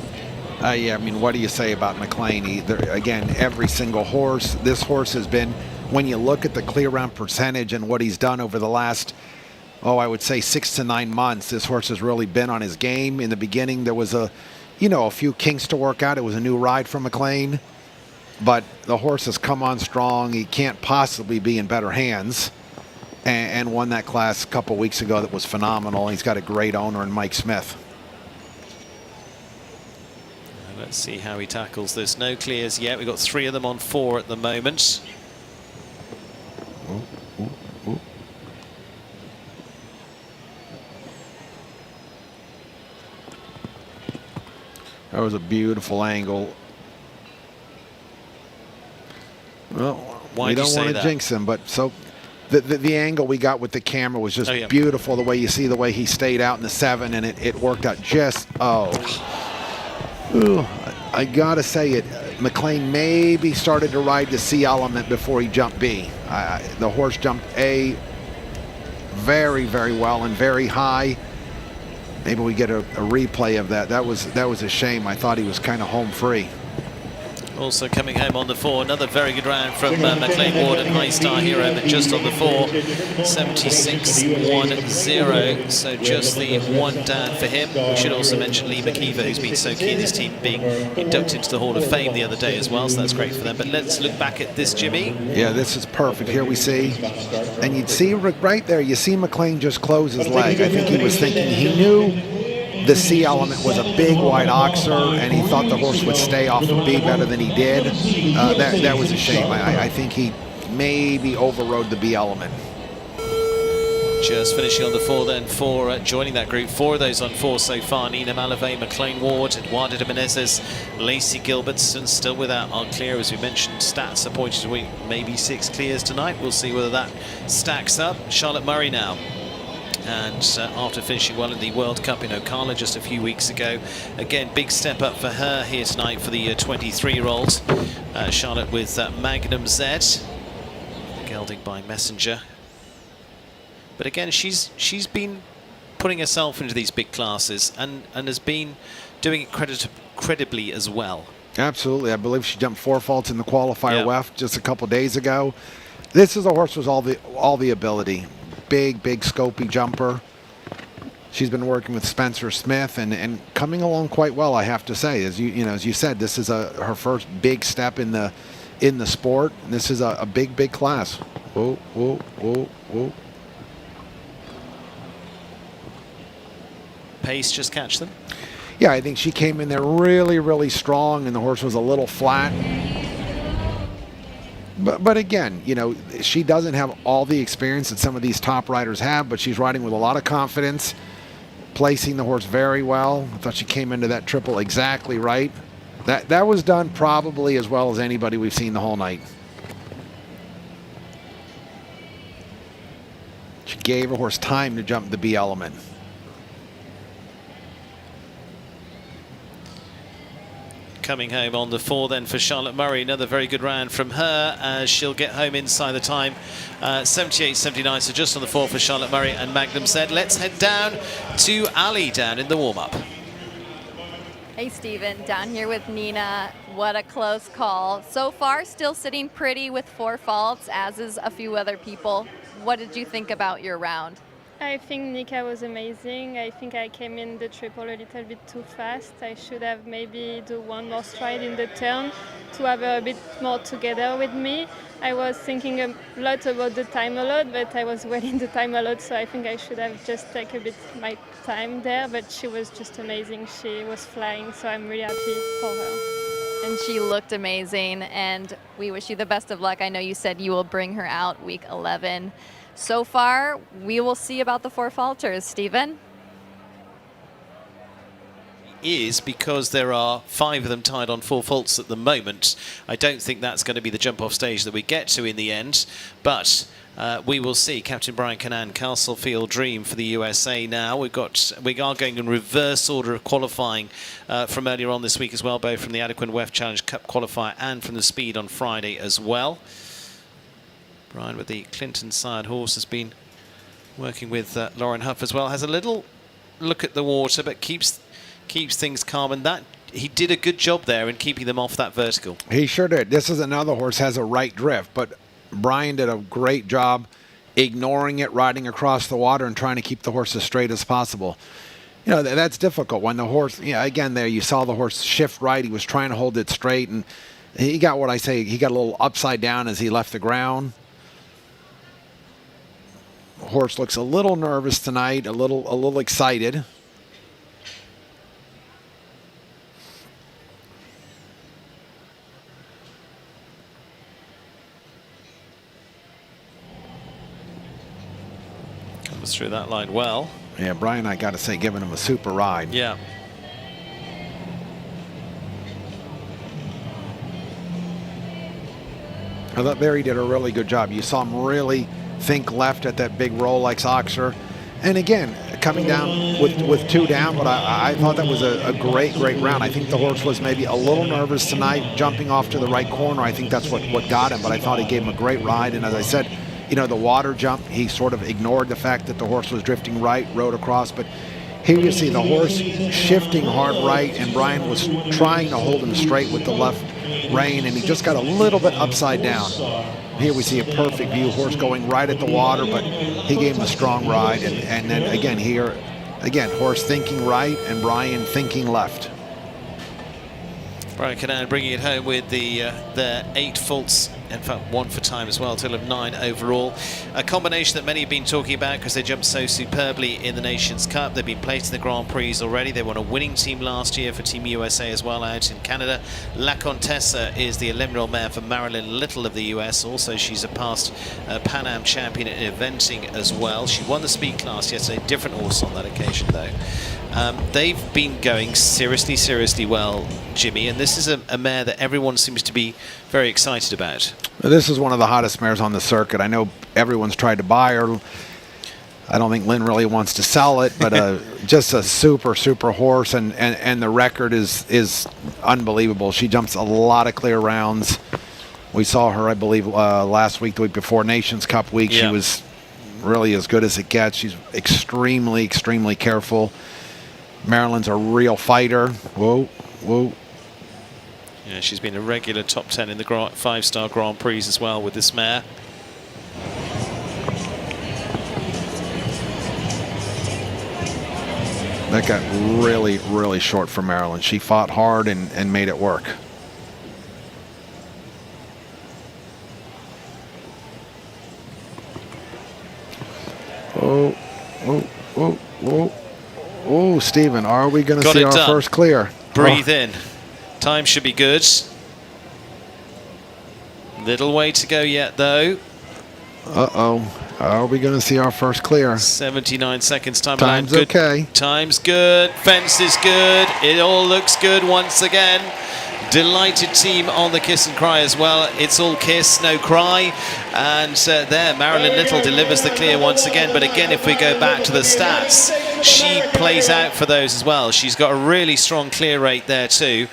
Yeah, I mean, what do you say about McLean? Again, every single horse, this horse has been, when you look at the clear round percentage and what he's done over the last, I would say 6 to 9 months, this horse has really been on his game. In the beginning, there was a few kinks to work out. It was a new ride for McLean, but the horse has come on strong. He can't possibly be in better hands. And won that class a couple weeks ago. That was phenomenal. He's got a great owner in Mike Smith. Let's see how he tackles this. No clears yet. We've got 3 of them on 4 at the moment. That was a beautiful angle. Well, we don't want to jinx him, but so the angle we got with the camera was just beautiful. The way you see the way he stayed out in the 7, and it worked out just, I gotta say it. McLean maybe started to ride the C element before he jumped B. The horse jumped A very, very well and very high. Maybe we get a replay of that. That was a shame. I thought he was kind of home free. Also coming home on the 4, another very good round from McLean Ward and High Star Hero, but just on the 4, 76.10. So just the one down for him. We should also mention Lee McKeever, who's been so key in his team, being inducted into the Hall of Fame the other day as well. So that's great for them. But let's look back at this, Jimmy. Yeah, this is perfect. Here we see, and you'd see right there, you see McLean just close his leg. I think he was thinking, he knew the C element was a big white oxer, and he thought the horse would stay off the B better than he did. That was a shame. I think he maybe overrode the B element. Just finishing on the 4 then for joining that group. 4 of those on 4 so far. Nina Malavey, McLean Ward, Eduardo de Menezes, Lacey Gilbertson still without our clear. As we mentioned, stats are pointing to maybe 6 clears tonight. We'll see whether that stacks up. Charlotte Murray now. And after finishing well in the World Cup in Ocala just a few weeks ago, again, big step up for her here tonight for the 23-year-old. Charlotte with Magnum Z, gelding by Messenger. But again, she's been putting herself into these big classes and has been doing it credibly as well. Absolutely. I believe she jumped 4 faults in the qualifier WEF just a couple days ago. This is a horse with all the ability. Big scopy jumper. She's been working with Spencer Smith and coming along quite well, I have to say. As you said, this is her first big step in the sport. This is a big class. Whoa, whoa, whoa, whoa. Pace just catch them? Yeah, I think she came in there really strong, and the horse was a little flat. But again, she doesn't have all the experience that some of these top riders have, but she's riding with a lot of confidence, placing the horse very well. I thought she came into that triple exactly right. That was done probably as well as anybody we've seen the whole night. She gave her horse time to jump the B element. Coming home on the 4 then for Charlotte Murray. Another very good round from her as she'll get home inside the time. 78.79, so just on the 4 for Charlotte Murray and Magnum Z. Let's head down to Ali down in the warm-up. Hey, Stephen, down here with Nina. What a close call. So far, still sitting pretty with 4 faults, as is a few other people. What did you think about your round? I think Nika was amazing. I think I came in the triple a little bit too fast. I should have maybe do one more stride in the turn to have her a bit more together with me. I was thinking a lot about the time a lot, but I was waiting the time a lot, so I think I should have just taken a bit my time there, but she was just amazing. She was flying, so I'm really happy for her. And she looked amazing, and we wish you the best of luck. I know you said you will bring her out week 11. So far, we will see about the 4 falters. Stephen? Is because there are 5 of them tied on 4 faults at the moment. I don't think that's going to be the jump-off stage that we get to in the end, but we will see. Captain Brian Canan, Castlefield Dream for the USA now. We are going in reverse order of qualifying from earlier on this week as well, both from the Adequan WEF Challenge Cup qualifier and from the Speed on Friday as well. Brian with the Clinton-sired horse has been working with Lauren Huff as well. Has a little look at the water, but keeps things calm. And that he did a good job there in keeping them off that vertical. He sure did. This is another horse has a right drift, but Brian did a great job ignoring it, riding across the water and trying to keep the horse as straight as possible. That's difficult when the horse, again, there you saw the horse shift right. He was trying to hold it straight, and he got what I say, he got a little upside down as he left the ground. Horse looks a little nervous tonight, a little excited. Comes through that line well. Yeah, Brian, I got to say, giving him a super ride. Yeah. I thought there he did a really good job. You saw him really think left at that big Rolex Oxer. And again, coming down with 2 down, but I thought that was a great round. I think the horse was maybe a little nervous tonight, jumping off to the right corner. I think that's what got him, but I thought he gave him a great ride. And as I said, the water jump, he sort of ignored the fact that the horse was drifting right, rode across. But here you see the horse shifting hard right, and Brian was trying to hold him straight with the rein, and he just got a little bit upside down. Here we see a perfect view, horse going right at the water, but he gave him a strong ride. And then again here, horse thinking right and Brian thinking left. Brian Canan bringing it home with the 8 faults, in fact 1 for time as well, total of 9 overall. A combination that many have been talking about because they jumped so superbly in the Nations Cup. They've been placed in the Grand Prix already. They won a winning team last year for Team USA as well out in Canada. La Contessa is the 11-year-old mare for Marilyn Little of the US. Also, she's a past Pan Am champion in eventing as well. She won the speed class yesterday, different horse on that occasion though. They've been going seriously well, Jimmy, and this is a mare that everyone seems to be very excited about. This is one of the hottest mares on the circuit. I know everyone's tried to buy her. I don't think Lynn really wants to sell it, but just a super horse, and the record is unbelievable. She jumps a lot of clear rounds. We saw her, I believe, last week, the week before Nations Cup week. Yeah. She was really as good as it gets. She's extremely careful. Marilyn's a real fighter. Whoa. Yeah, she's been a regular top 10 in the 5-star Grand Prix as well with this mare. That got really short for Marilyn. She fought hard and made it work. Oh, Stephen, are we going to see our first clear? Breathe in. Time should be good. Little way to go yet, though. Are we going to see our first clear? 79 seconds. Time's good. Okay. Time's good. Fence is good. It all looks good once again. Delighted team on the kiss and cry as well. It's all kiss, no cry. And there, Marilyn Little delivers the clear once again. But again, if we go back to the stats, she plays out for those as well. She's got a really strong clear rate there too.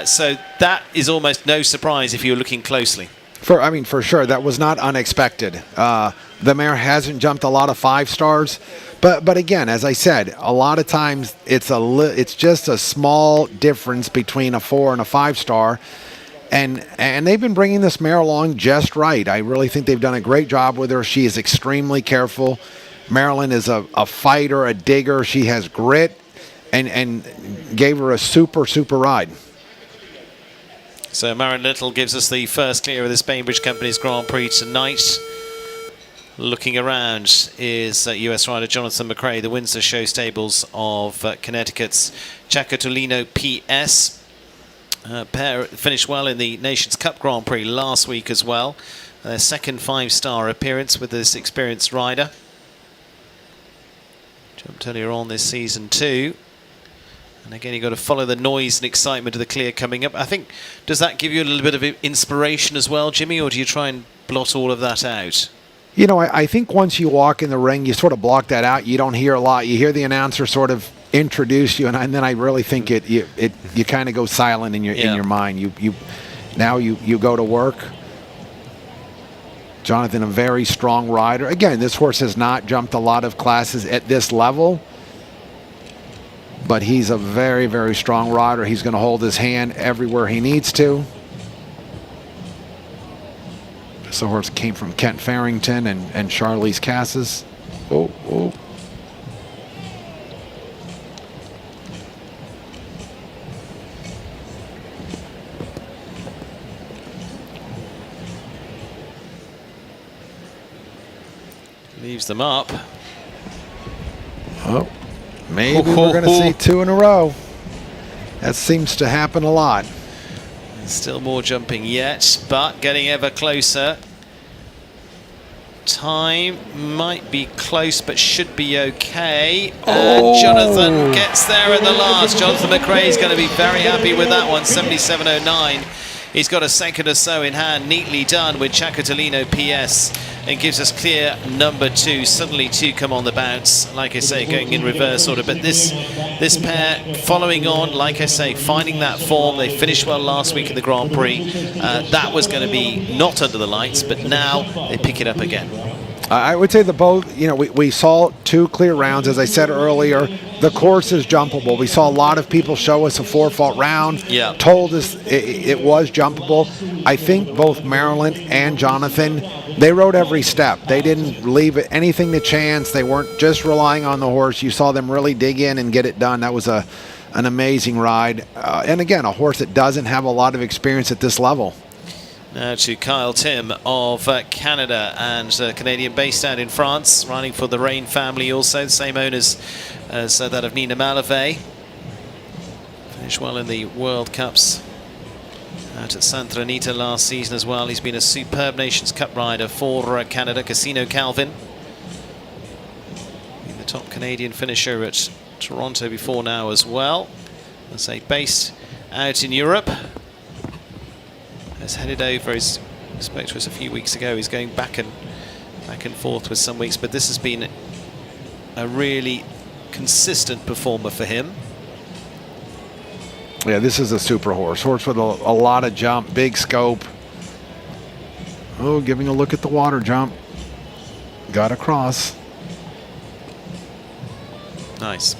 So that is almost no surprise if you're looking closely. For sure, that was not unexpected. The mare hasn't jumped a lot of 5-stars. But again, as I said, a lot of times it's just a small difference between a 4 and a 5-star, and they've been bringing this mare along just right. I really think they've done a great job with her. She is extremely careful. Marilyn is a fighter, a digger. She has grit, and gave her a super ride. So Marilyn Little gives us the first clear of this Bainbridge Company's Grand Prix tonight. Looking around is US rider Jonathan McRae, the Windsor Show Stables of Connecticut's Chacatolino PS. Pair finished well in the Nations Cup Grand Prix last week as well. Their second 5-star appearance with this experienced rider. Jumped earlier on this season too. And again, you've got to follow the noise and excitement of the clear coming up. I think, does that give you a little bit of inspiration as well, Jimmy, or do you try and blot all of that out? You know, I think once you walk in the ring, you sort of block that out. You don't hear a lot. You hear the announcer sort of introduce you, and then I really think you kind of go silent in your mind. You go to work. Jonathan, a very strong rider. Again, this horse has not jumped a lot of classes at this level, but he's a very strong rider. He's going to hold his hand everywhere he needs to. This horse came from Kent Farrington and Charlize Cassis. Oh. Leaves them up. Oh, maybe we're going to see 2 in a row. That seems to happen a lot. Still more jumping yet, but getting ever closer. Time might be close, but should be okay. And Jonathan gets there at the last. Jonathan McRae is going to be very happy with that one, 77.09. He's got a second or so in hand, neatly done with Chacatolino PS, and gives us clear number 2. Suddenly 2 come on the bounce, like I say, going in reverse order. But this pair following on, like I say, finding that form. They finished well last week in the Grand Prix. That was going to be not under the lights, but now they pick it up again. I would say the both, we saw 2 clear rounds. As I said earlier, the course is jumpable. We saw a lot of people show us a 4-fault round, told us it was jumpable. I think both Marilyn and Jonathan, they rode every step. They didn't leave anything to chance. They weren't just relying on the horse. You saw them really dig in and get it done. That was an amazing ride. And again, a horse that doesn't have a lot of experience at this level. Now to Kyle Tim of Canada, and Canadian based out in France, riding for the Rain family also, the same owners as that of Nina Malavey. Finished well in the World Cups out at Santa Anita last season as well. He's been a superb Nations Cup rider for Canada. Casino Calvin, been the top Canadian finisher at Toronto before now as well. I say based out in Europe. Has headed over, he spoke to us a few weeks ago, he's going back and forth with some weeks, but this has been a really consistent performer for him. Yeah, this is a super horse with a lot of jump, big scope. Oh, giving a look at the water jump. Got across. Nice.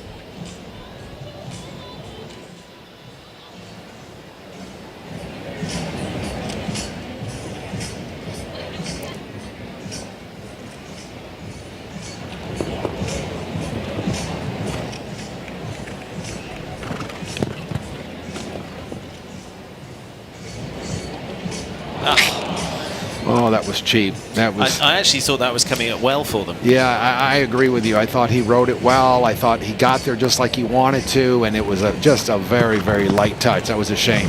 Oh, that was cheap. That was. I actually thought that was coming out well for them. Yeah, I agree with you. I thought he rode it well. I thought he got there just like he wanted to, and it was just a very, very light touch. That was a shame.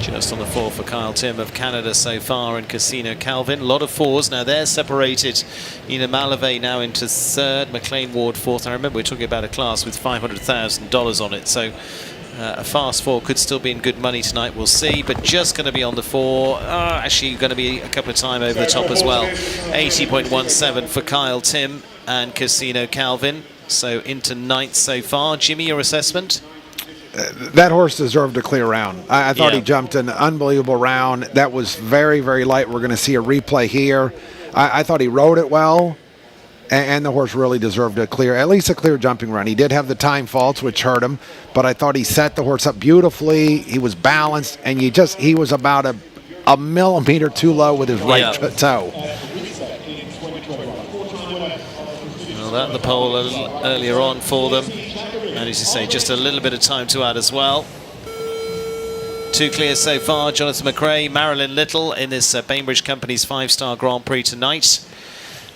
Just on the 4 for Kyle Tim of Canada so far, and Casino Calvin. A lot of 4s. Now they're separated. Nina Malavey now into 3rd, McLean Ward 4th. I remember we're talking about a class with $500,000 on it, so a fast 4 could still be in good money tonight, we'll see, but just going to be on the 4. Actually going to be a couple of time over the top as well. 80.17 for Kyle Tim and Casino Calvin, so into 9th so far. Jimmy, your assessment? That horse deserved a clear round. I thought he jumped an unbelievable round. That was very, very light. We're going to see a replay here. I thought he rode it well, and the horse really deserved at least a clear jumping run. He did have the time faults, which hurt him, but I thought he set the horse up beautifully. He was balanced, and he was about a millimeter too low with his right toe. Well, that in the pole earlier on for them. And as you say, just a little bit of time to add as well. 2 clears so far. Jonathan McRae, Marilyn Little in this Bainbridge Company's 5-star Grand Prix tonight.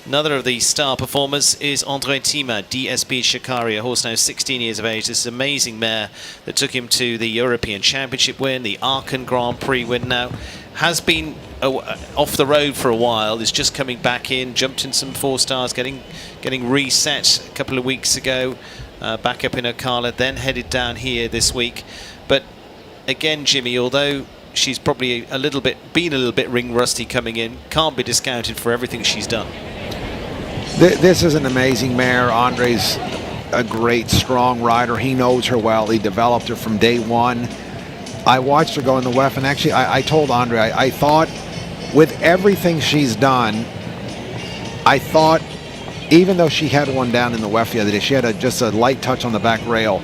Another of the star performers is Andre Tima, DSB Shikari, a horse now 16 years of age. This is an amazing mare that took him to the European Championship win, the Aachen Grand Prix win now. Has been off the road for a while, is just coming back in, jumped in some 4 stars, getting reset a couple of weeks ago. Back up in Ocala, then headed down here this week. But again, Jimmy, although she's probably been a little bit ring rusty coming in, can't be discounted for everything she's done. This is an amazing mare. Andre's a great, strong rider. He knows her well. He developed her from day one. I watched her go in the WEF, and actually I told Andre, I thought with everything she's done, I thought even though she had one down in the WEF the other day, she had just a light touch on the back rail.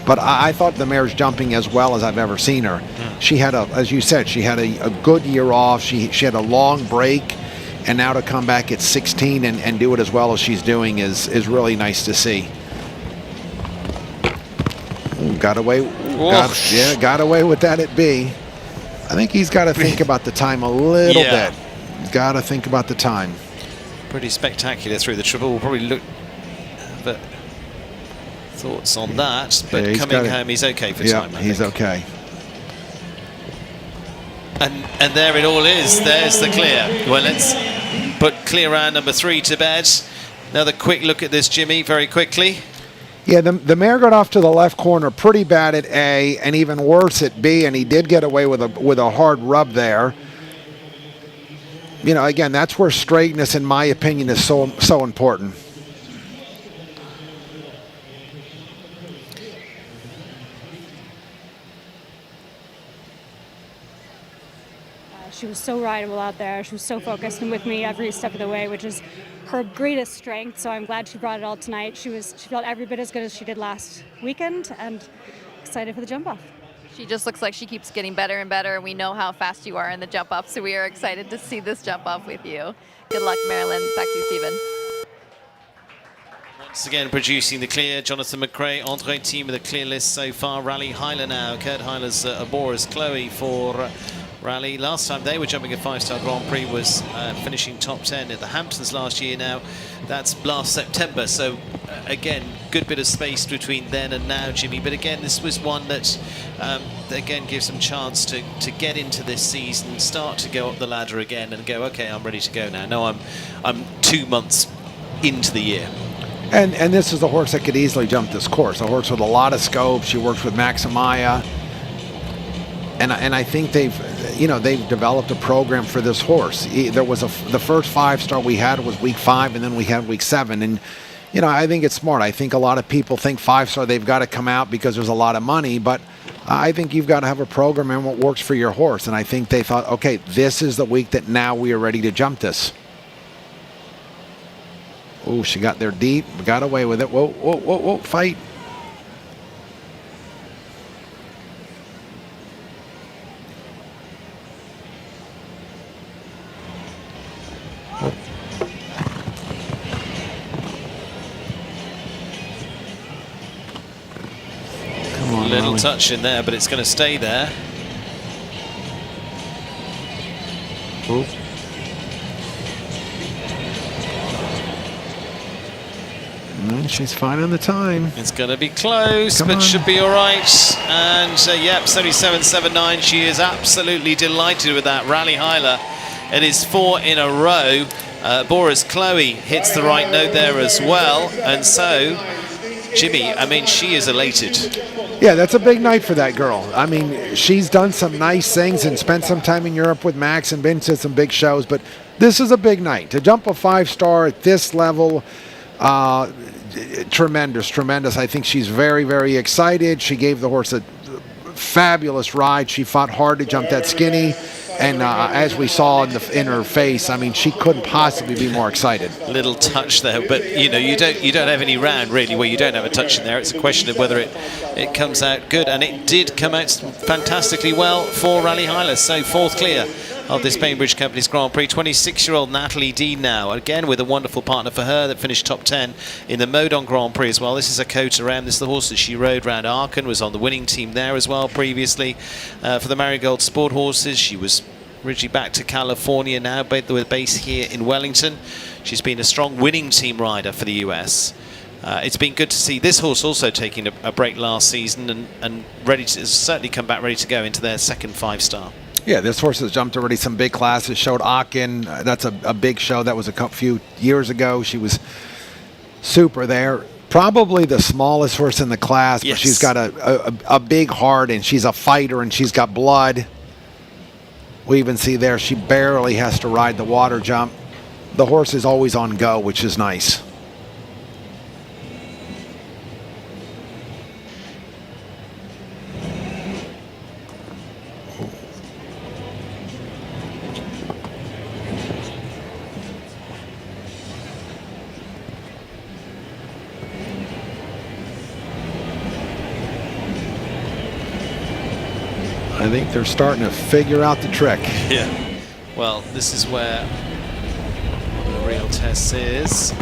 But I thought the mare's jumping as well as I've ever seen her. She had as you said, she had a good year off. She had a long break, and now to come back at 16 and do it as well as she's doing is really nice to see. Ooh, got away with that at B. I think he's got to think about the time a little bit. Got to think about the time. Pretty spectacular through the triple. We'll probably look at thoughts on that, but coming home, he's okay for time. He's okay. And there it all is. There's the clear. Well, let's put clear round number 3 to bed. Another quick look at this, Jimmy, very quickly. Yeah, the mare got off to the left corner pretty bad at A, and even worse at B, and he did get away with a hard rub there. You know, again, that's where straightness, in my opinion, is so important. She was so rideable out there. She was so focused and with me every step of the way, which is her greatest strength. So I'm glad she brought it all tonight. She felt every bit as good as she did last weekend, and excited for the jump off. She just looks like she keeps getting better and better. We know how fast you are in the jump off, so we are excited to see this jump off with you. Good luck, Marilyn. Back to you, Stephen. Once again producing the clear, Jonathan McRae, Andre team with a clear list so far. Rally Heiler now, Kurt Heiler's Abora's Chloe for Rally. Last time they were jumping a 5-star Grand Prix was finishing top 10 at the Hamptons last year. Now that's last September, so again, good bit of space between then and now, Jimmy. But again, this was one that again gives them chance to get into this season, start to go up the ladder again and go, okay, I'm ready to go now. No, I'm 2 months into the year. And this is a horse that could easily jump this course. A horse with a lot of scope. She works with Max Amaya. And I think they've developed a program for this horse. There was the first 5-star we had was week 5, and then we had week 7. And I think it's smart. I think a lot of people think 5-star they've got to come out because there's a lot of money, but I think you've got to have a program and what works for your horse. And I think they thought, okay, this is the week that now we are ready to jump this. Oh, she got there deep, got away with it. Whoa, whoa, whoa, whoa, fight. Come on, little touch in there, but it's going to stay there. Ooh. She's fine on the time. It's going to be close, but should be all right. And yep, 77.79. She is absolutely delighted with that. Rally Heiler. It is 4 in a row. Boris Chloe hits the right note there as well. And so, Jimmy, I mean, she is elated. Yeah, that's a big night for that girl. I mean, she's done some nice things and spent some time in Europe with Max and been to some big shows. But this is a big night. To jump a 5-star at this level, tremendous. I think she's very, very excited. She gave the horse a fabulous ride. She fought hard to jump that skinny, and as we saw in her face, I mean, she couldn't possibly be more excited. Little touch there, but you don't have any round really where you don't have a touch in there. It's a question of whether it comes out good, and it did come out fantastically well for Rally Heiler. So 4th clear of this Bainbridge Company's Grand Prix. 26-year-old Natalie Dean now, again with a wonderful partner for her that finished top 10 in the Modon Grand Prix as well. This is a Coteram. This is the horse that she rode round Aachen, was on the winning team there as well previously. For the Marigold Sport horses, she was originally back to California now, with a base here in Wellington. She's been a strong winning team rider for the US. It's been good to see this horse also taking a break last season and ready to certainly come back ready to go into their second 5-star. Yeah, this horse has jumped already some big classes, showed Aachen. That's a big show. That was a few years ago. She was super there. Probably the smallest horse in the class, yes. But she's got a big heart, and she's a fighter, and she's got blood. We even see there she barely has to ride the water jump. The horse is always on go, which is nice. I think they're starting to figure out the trick. Yeah. Well, this is where the real test is.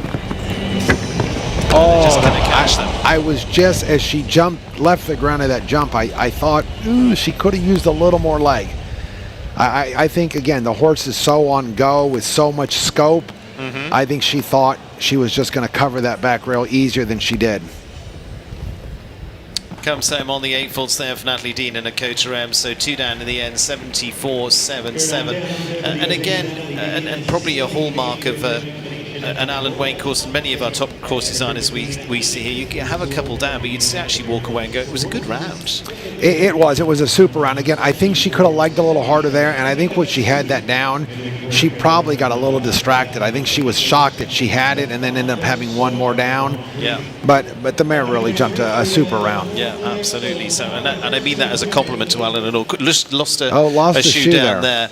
Oh, just gonna catch them. I was just, as she left the ground of that jump, I thought, ooh, she could have used a little more leg. I think, again, the horse is so on go with so much scope. Mm-hmm. I think she thought she was just going to cover that back rail easier than she did. Comes home on the 8-faults there for Natalie Dean and a Coteram, so 2 down in the end, 74.77. And again, and probably a hallmark of an Alan Wayne course, and many of our top course designers we see here, you can have a couple down, but you'd actually walk away and go, it was a good round. It was a super round. Again, I think she could have legged a little harder there, and I think when she had that down, she probably got a little distracted. I think she was shocked that she had it and then ended up having one more down. Yeah. But the mare really jumped a super round. Yeah, absolutely. So, and I mean that as a compliment to Alan and all. Lost a shoe down there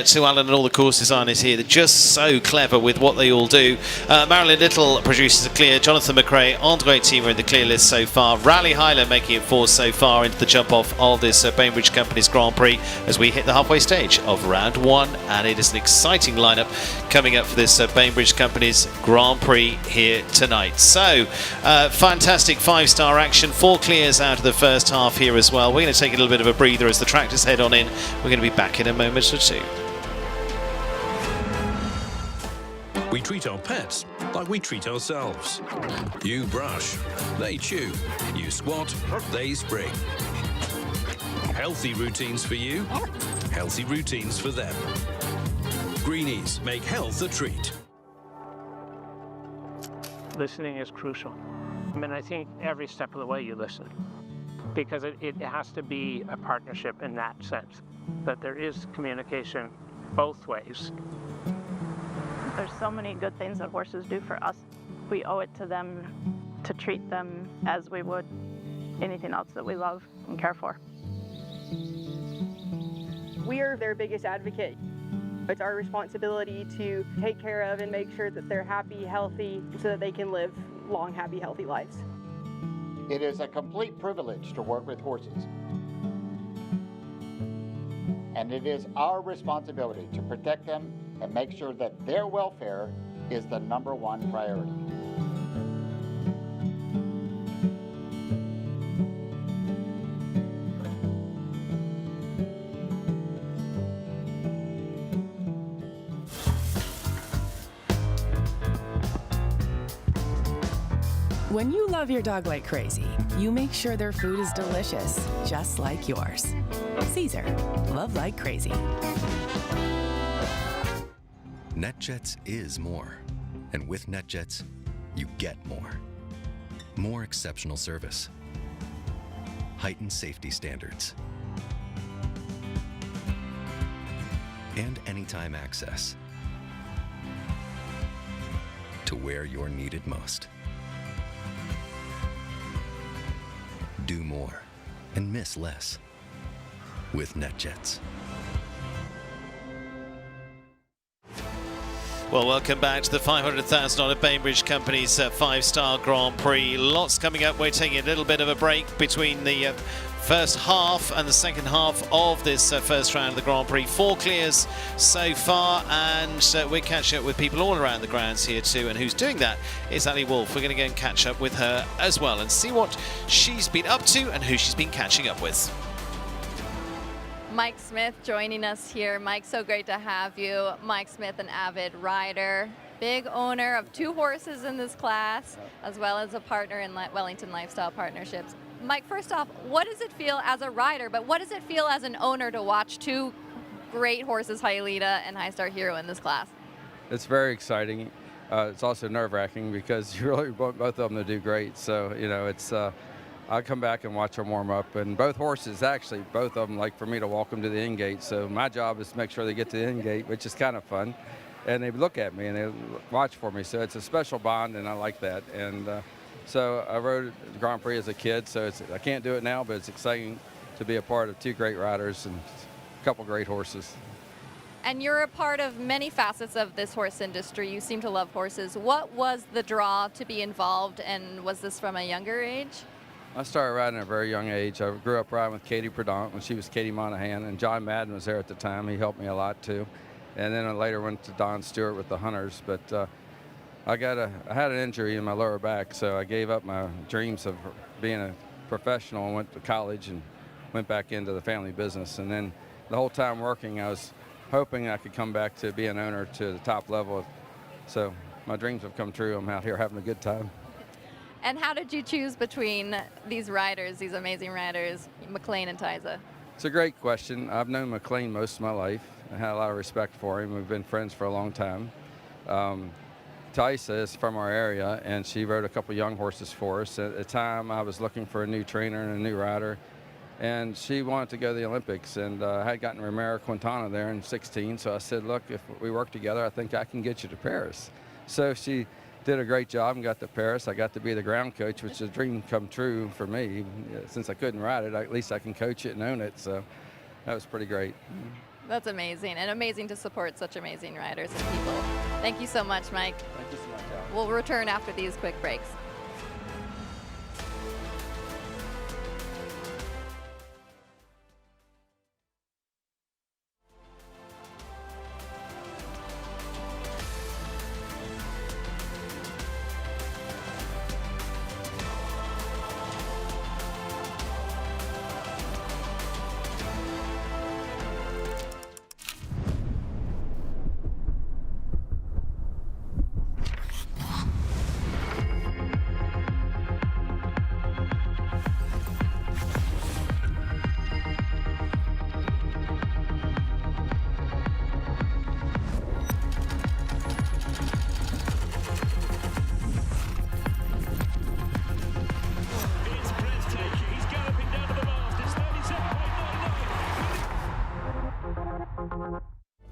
to Alan and all the course designers here. They're just so clever with what they all do. Marilyn Little produces a clear. Jonathan McRae, Andre Tima in the clear list so far. Raleigh Hyler making it fourth so far into the jump off of this Bainbridge Company's Grand Prix as we hit the halfway stage of round one. And it is an exciting lineup coming up for this Bainbridge Company's Grand Prix here tonight. So, fantastic five-star action. 4 clears out of the first half here as well. We're going to take a little bit of a breather as the tractors head on in. We're going to be back in a moment or two. We treat our pets like we treat ourselves. You brush, they chew. You squat, they spring. Healthy routines for you, healthy routines for them. Greenies make health a treat. Listening is crucial. I mean, I think every step of the way you listen, because it has to be a partnership in that sense, that there is communication both ways. There's so many good things that horses do for us. We owe it to them to treat them as we would anything else that we love and care for. We are their biggest advocate. It's our responsibility to take care of and make sure that they're happy, healthy, so that they can live long, happy, healthy lives. It is a complete privilege to work with horses. And it is our responsibility to protect them and make sure that their welfare is the #1 priority. When you love your dog like crazy, you make sure their food is delicious, just like yours. Caesar, love like crazy. NetJets is more. And with NetJets, you get more. More exceptional service. Heightened safety standards. And anytime access to where you're needed most. Do more and miss less with NetJets. Well, welcome back to the $500,000 Bainbridge Company's 5-star Grand Prix. Lots coming up. We're taking a little bit of a break between the first half and the second half of this first round of the Grand Prix. 4 clears so far, and we're catching up with people all around the grounds here too. And who's doing that is Ali Wolf. We're going to go and catch up with her as well and see what she's been up to and who she's been catching up with. Mike Smith joining us here. Mike, so great to have you. Mike Smith, an avid rider, big owner of 2 horses in this class, as well as a partner in Wellington Lifestyle Partnerships. Mike, first off, what does it feel as a rider, but what does it feel as an owner to watch 2 great horses, Hyalita and High Star Hero, in this class? It's very exciting. It's also nerve-wracking because you really want both of them to do great. So, you know, it's I come back and watch them warm up, and both horses, actually, both of them like for me to walk them to the end gate. So my job is to make sure they get to the end gate, which is kind of fun. And they look at me and they watch for me. So it's a special bond, and I like that. And so I rode the Grand Prix as a kid, so I can't do it now, but it's exciting to be a part of 2 great riders and a couple great horses. And you're a part of many facets of this horse industry. You seem to love horses. What was the draw to be involved, and was this from a younger age? I started riding at a very young age. I grew up riding with Katie Pradant when she was Katie Monahan, and John Madden was there at the time. He helped me a lot too. And then I later went to Don Stewart with the Hunters. But I had an injury in my lower back, so I gave up my dreams of being a professional and went to college and went back into the family business. And then the whole time working, I was hoping I could come back to be an owner to the top level. So my dreams have come true. I'm out here having a good time. And how did you choose between these riders, these amazing riders, McLean and Tyza? It's a great question. I've known McLean most of my life. I had a lot of respect for him. We've been friends for a long time. Tysa is from our area, and she rode a couple young horses for us. At the time, I was looking for a new trainer and a new rider, and she wanted to go to the Olympics, and I had gotten Romero Quintana there in 16, so I said, look, if we work together, I think I can get you to Paris. So she did a great job and got to Paris. I got to be the ground coach, which is a dream come true for me. Since I couldn't ride it, at least I can coach it and own it, so that was pretty great. That's amazing, and amazing to support such amazing riders and people. Thank you so much, Mike. Thank you so much, Alex. We'll return after these quick breaks.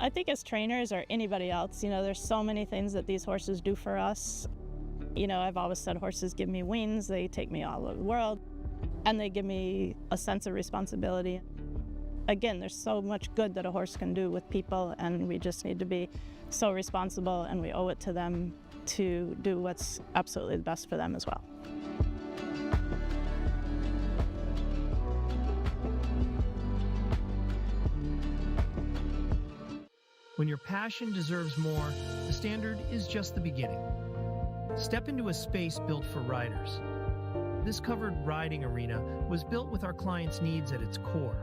I think as trainers or anybody else, there's so many things that these horses do for us. I've always said horses give me wings, they take me all over the world, and they give me a sense of responsibility. Again, there's so much good that a horse can do with people, and we just need to be so responsible, and we owe it to them to do what's absolutely the best for them as well. When your passion deserves more, the standard is just the beginning. Step into a space built for riders. This covered riding arena was built with our clients' needs at its core.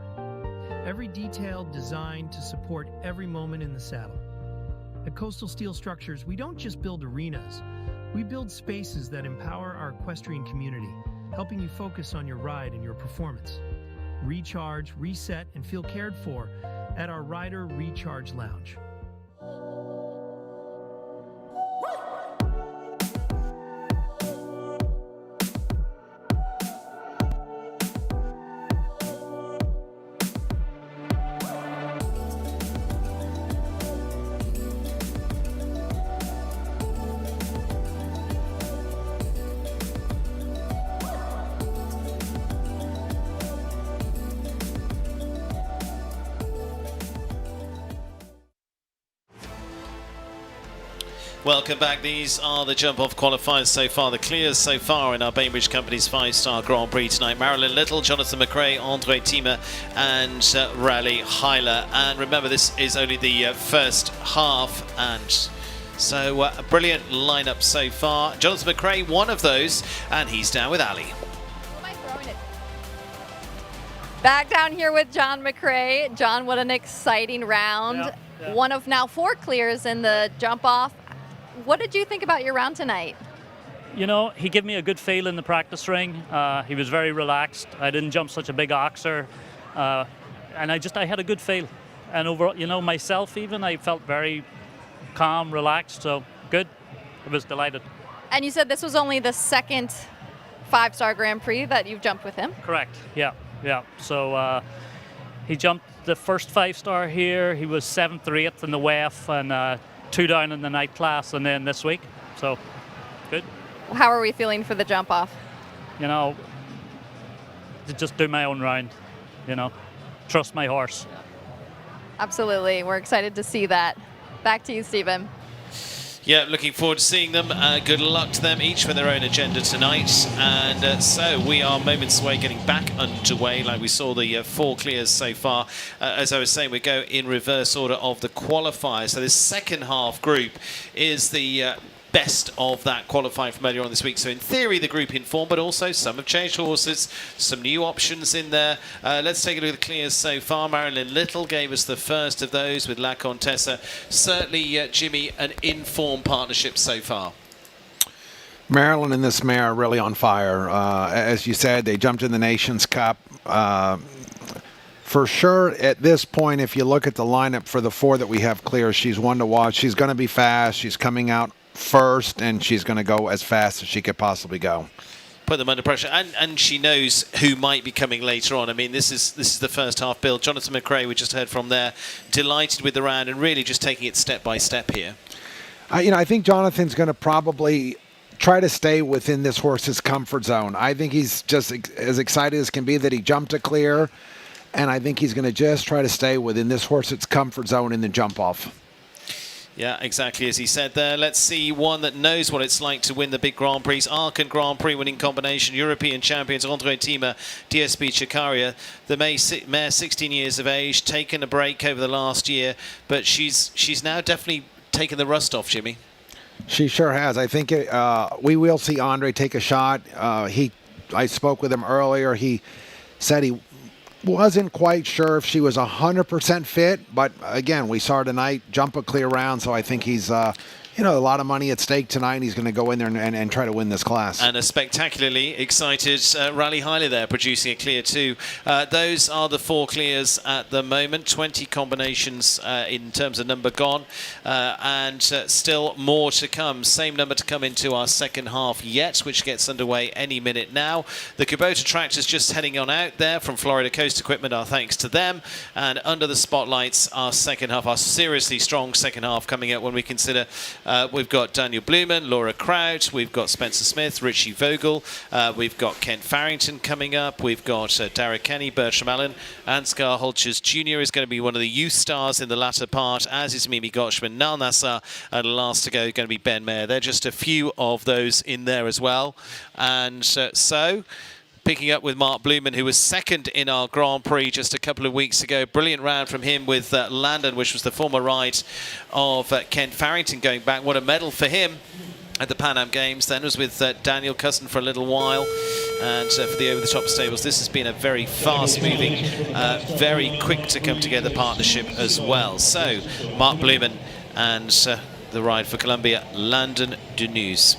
Every detail designed to support every moment in the saddle. At Coastal Steel Structures, we don't just build arenas. We build spaces that empower our equestrian community, helping you focus on your ride and your performance. Recharge, reset, and feel cared for at our Rider Recharge Lounge. Welcome back. These are the jump-off qualifiers so far, the clears so far in our Bainbridge Company's 5-star Grand Prix tonight. Marilyn Little, Jonathan McRae, Andre Thieme and Raleigh Hyler. And remember, this is only the first half, and so a brilliant lineup so far. Jonathan McRae, one of those, and he's down with Ali. Back down here with John McRae. John, what an exciting round. Yeah. One of now 4 clears in the jump-off. What did you think about your round tonight? He gave me a good feel in the practice ring. He was very relaxed. I didn't jump such a big oxer. And I had a good feel. And overall, myself even, I felt very calm, relaxed, so good. I was delighted. And you said this was only the second 5-star Grand Prix that you've jumped with him? Correct, yeah. So he jumped the first 5-star here. He was 7th or 8th in the WEF and 2 down in the night class, and then this week. So, good. How are we feeling for the jump off? To just do my own round, trust my horse. Absolutely. We're excited to see that. Back to you, Stephen. Yeah, looking forward to seeing them. Good luck to them, each with their own agenda tonight. And so we are moments away getting back underway, like we saw the 4 clears so far. As I was saying, we go in reverse order of the qualifiers. So this second half group is the best of that qualifying from earlier on this week. So in theory, the group in form, but also some have changed horses, some new options in there. Let's take a look at the clears so far. Marilyn Little gave us the first of those with La Contessa. Certainly, Jimmy, an in-form partnership so far. Marilyn and this mare are really on fire. As you said, they jumped in the Nations Cup. For sure, at this point, if you look at the lineup for the 4 that we have clear, she's one to watch. She's going to be fast. She's coming out first, and she's going to go as fast as she could possibly go. Put them under pressure, and she knows who might be coming later on. I mean, this is the first half build. Jonathan McRae, we just heard from there, delighted with the round and really just taking it step by step here. I think Jonathan's going to probably try to stay within this horse's comfort zone. I think he's just as excited as can be that he jumped a clear, and I think he's going to just try to stay within this horse's comfort zone in the jump off. Yeah, exactly as he said there. Let's see one that knows what it's like to win the big Grand Prix. Aachen Grand Prix winning combination. European champions Andre Tima, DSB Chikaria. The mare 16 years of age, taken a break over the last year, but she's now definitely taken the rust off, Jimmy. She sure has. I think we will see Andre take a shot. I spoke with him earlier. He said he wasn't quite sure if she was 100% fit, but again, we saw her tonight jump a clear round, so I think he's a lot of money at stake tonight, and he's going to go in there and try to win this class. And a spectacularly excited Rally Hyler there, producing a clear too. Those are the 4 clears at the moment, 20 combinations in terms of number gone, and still more to come. Same number to come into our second half yet, which gets underway any minute now. The Kubota tractors just heading on out there from Florida Coast Equipment, our thanks to them. And under the spotlights, our second half, our seriously strong second half coming up when we consider we've got Daniel Blumen, Laura Kraut, we've got Spencer Smith, Richie Vogel, we've got Kent Farrington coming up, we've got Derek Kenny, Bertram Allen, Ansgar Holchers Jr. is going to be one of the youth stars in the latter part, as is Mimi Gotchman, Nal Nassar, and last to go going to be Ben Mayer. They're just a few of those in there as well. And so picking up with Mark Blumen, who was second in our Grand Prix just a couple of weeks ago. Brilliant round from him with Landon, which was the former ride of Kent Farrington going back. What a medal for him at the Pan Am Games. Then was with Daniel Cousin for a little while. And for the over-the-top stables, this has been a very fast-moving, very quick to come together partnership as well. So, Mark Blumen and the ride for Columbia, Landon Deneuve.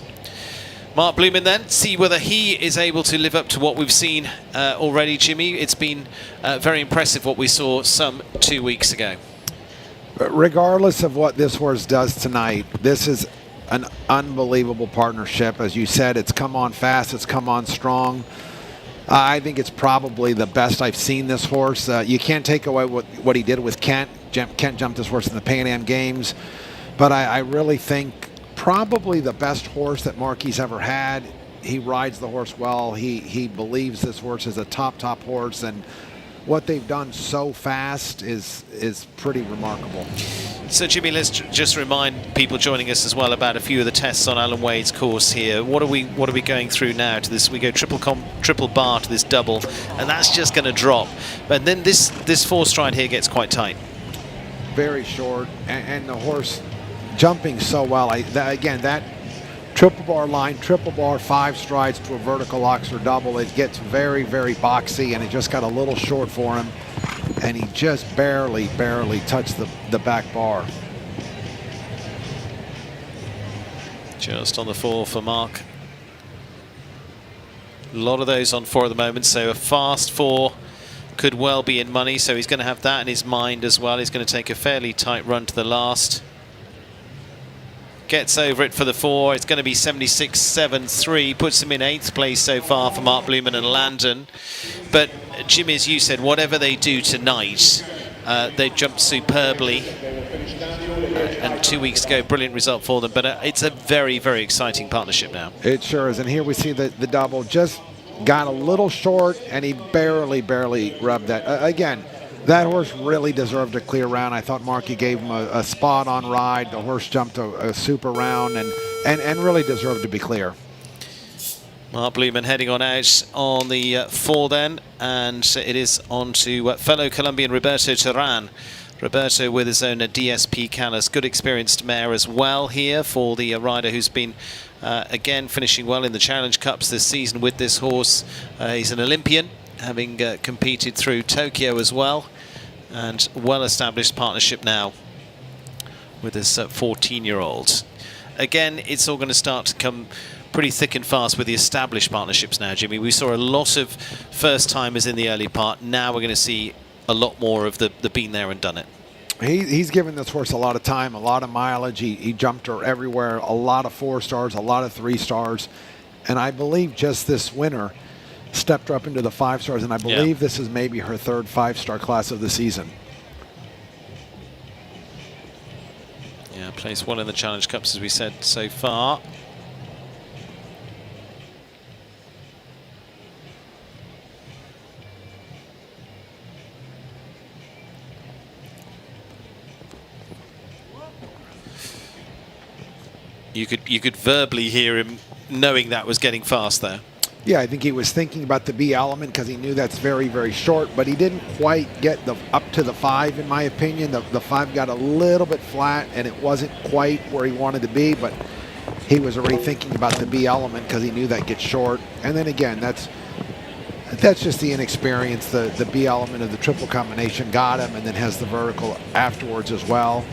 Mark Blumen then, see whether he is able to live up to what we've seen already, Jimmy. It's been very impressive what we saw some 2 weeks ago. But regardless of what this horse does tonight, this is an unbelievable partnership. As you said, it's come on fast, it's come on strong. I think it's probably the best I've seen this horse. You can't take away what he did with Kent. Kent jumped this horse in the Pan Am Games. But I really think probably the best horse that Marky's ever had. He rides the horse well. He believes this horse is a top horse, and what they've done so fast is pretty remarkable. So Jimmy, let's just remind people joining us as well about a few of the tests on Alan Wade's course here. What are we going through now to this? We go triple bar to this double, and that's just going to drop. But then this 4-stride here gets quite tight. Very short, and the horse jumping so well. Again, that triple bar line, triple bar 5 strides to a vertical oxer double, it gets very, very boxy, and it just got a little short for him, and he just barely touched the back bar. Just on the 4 for Mark. A lot of those on 4 at the moment, so a fast 4 could well be in money, so he's going to have that in his mind as well. He's going to take a fairly tight run to the last. Gets over it for the 4. It's going to be 76.73. Puts him in 8th place so far for Mark Blumen and Landon. But Jimmy, as you said, whatever they do tonight, they jumped superbly. And 2 weeks ago, brilliant result for them. But it's a very, very exciting partnership now. It sure is. And here we see the double just got a little short, and he barely rubbed that. Again, that horse really deserved a clear round. I thought Marky gave him a spot on ride. The horse jumped a super round and really deserved to be clear. Mark Blumen heading on out on the 4 then, and it is on to fellow Colombian Roberto Terán. Roberto with his own DSP Callas. Good experienced mare as well here for the rider who's been again finishing well in the Challenge Cups this season with this horse. He's an Olympian, having competed through Tokyo as well, and well-established partnership now with this 14-year-old. Again, it's all going to start to come pretty thick and fast with the established partnerships now, Jimmy. We saw a lot of first-timers in the early part. Now we're going to see a lot more of the been there and done it. He's given this horse a lot of time, a lot of mileage. He jumped her everywhere, a lot of 4 stars, a lot of 3 stars. And I believe just this winter stepped her up into the 5 stars. And I believe this is maybe her 3rd 5-star class of the season. Yeah, placed well in the Challenge Cups, as we said so far. You could verbally hear him knowing that was getting fast there. Yeah, I think he was thinking about the B element because he knew that's very, very short, but he didn't quite get up to the 5, in my opinion. The 5 got a little bit flat, and it wasn't quite where he wanted to be, but he was already thinking about the B element because he knew that gets short. And then again, that's just the inexperience. The B element of the triple combination got him, and then has the vertical afterwards as well.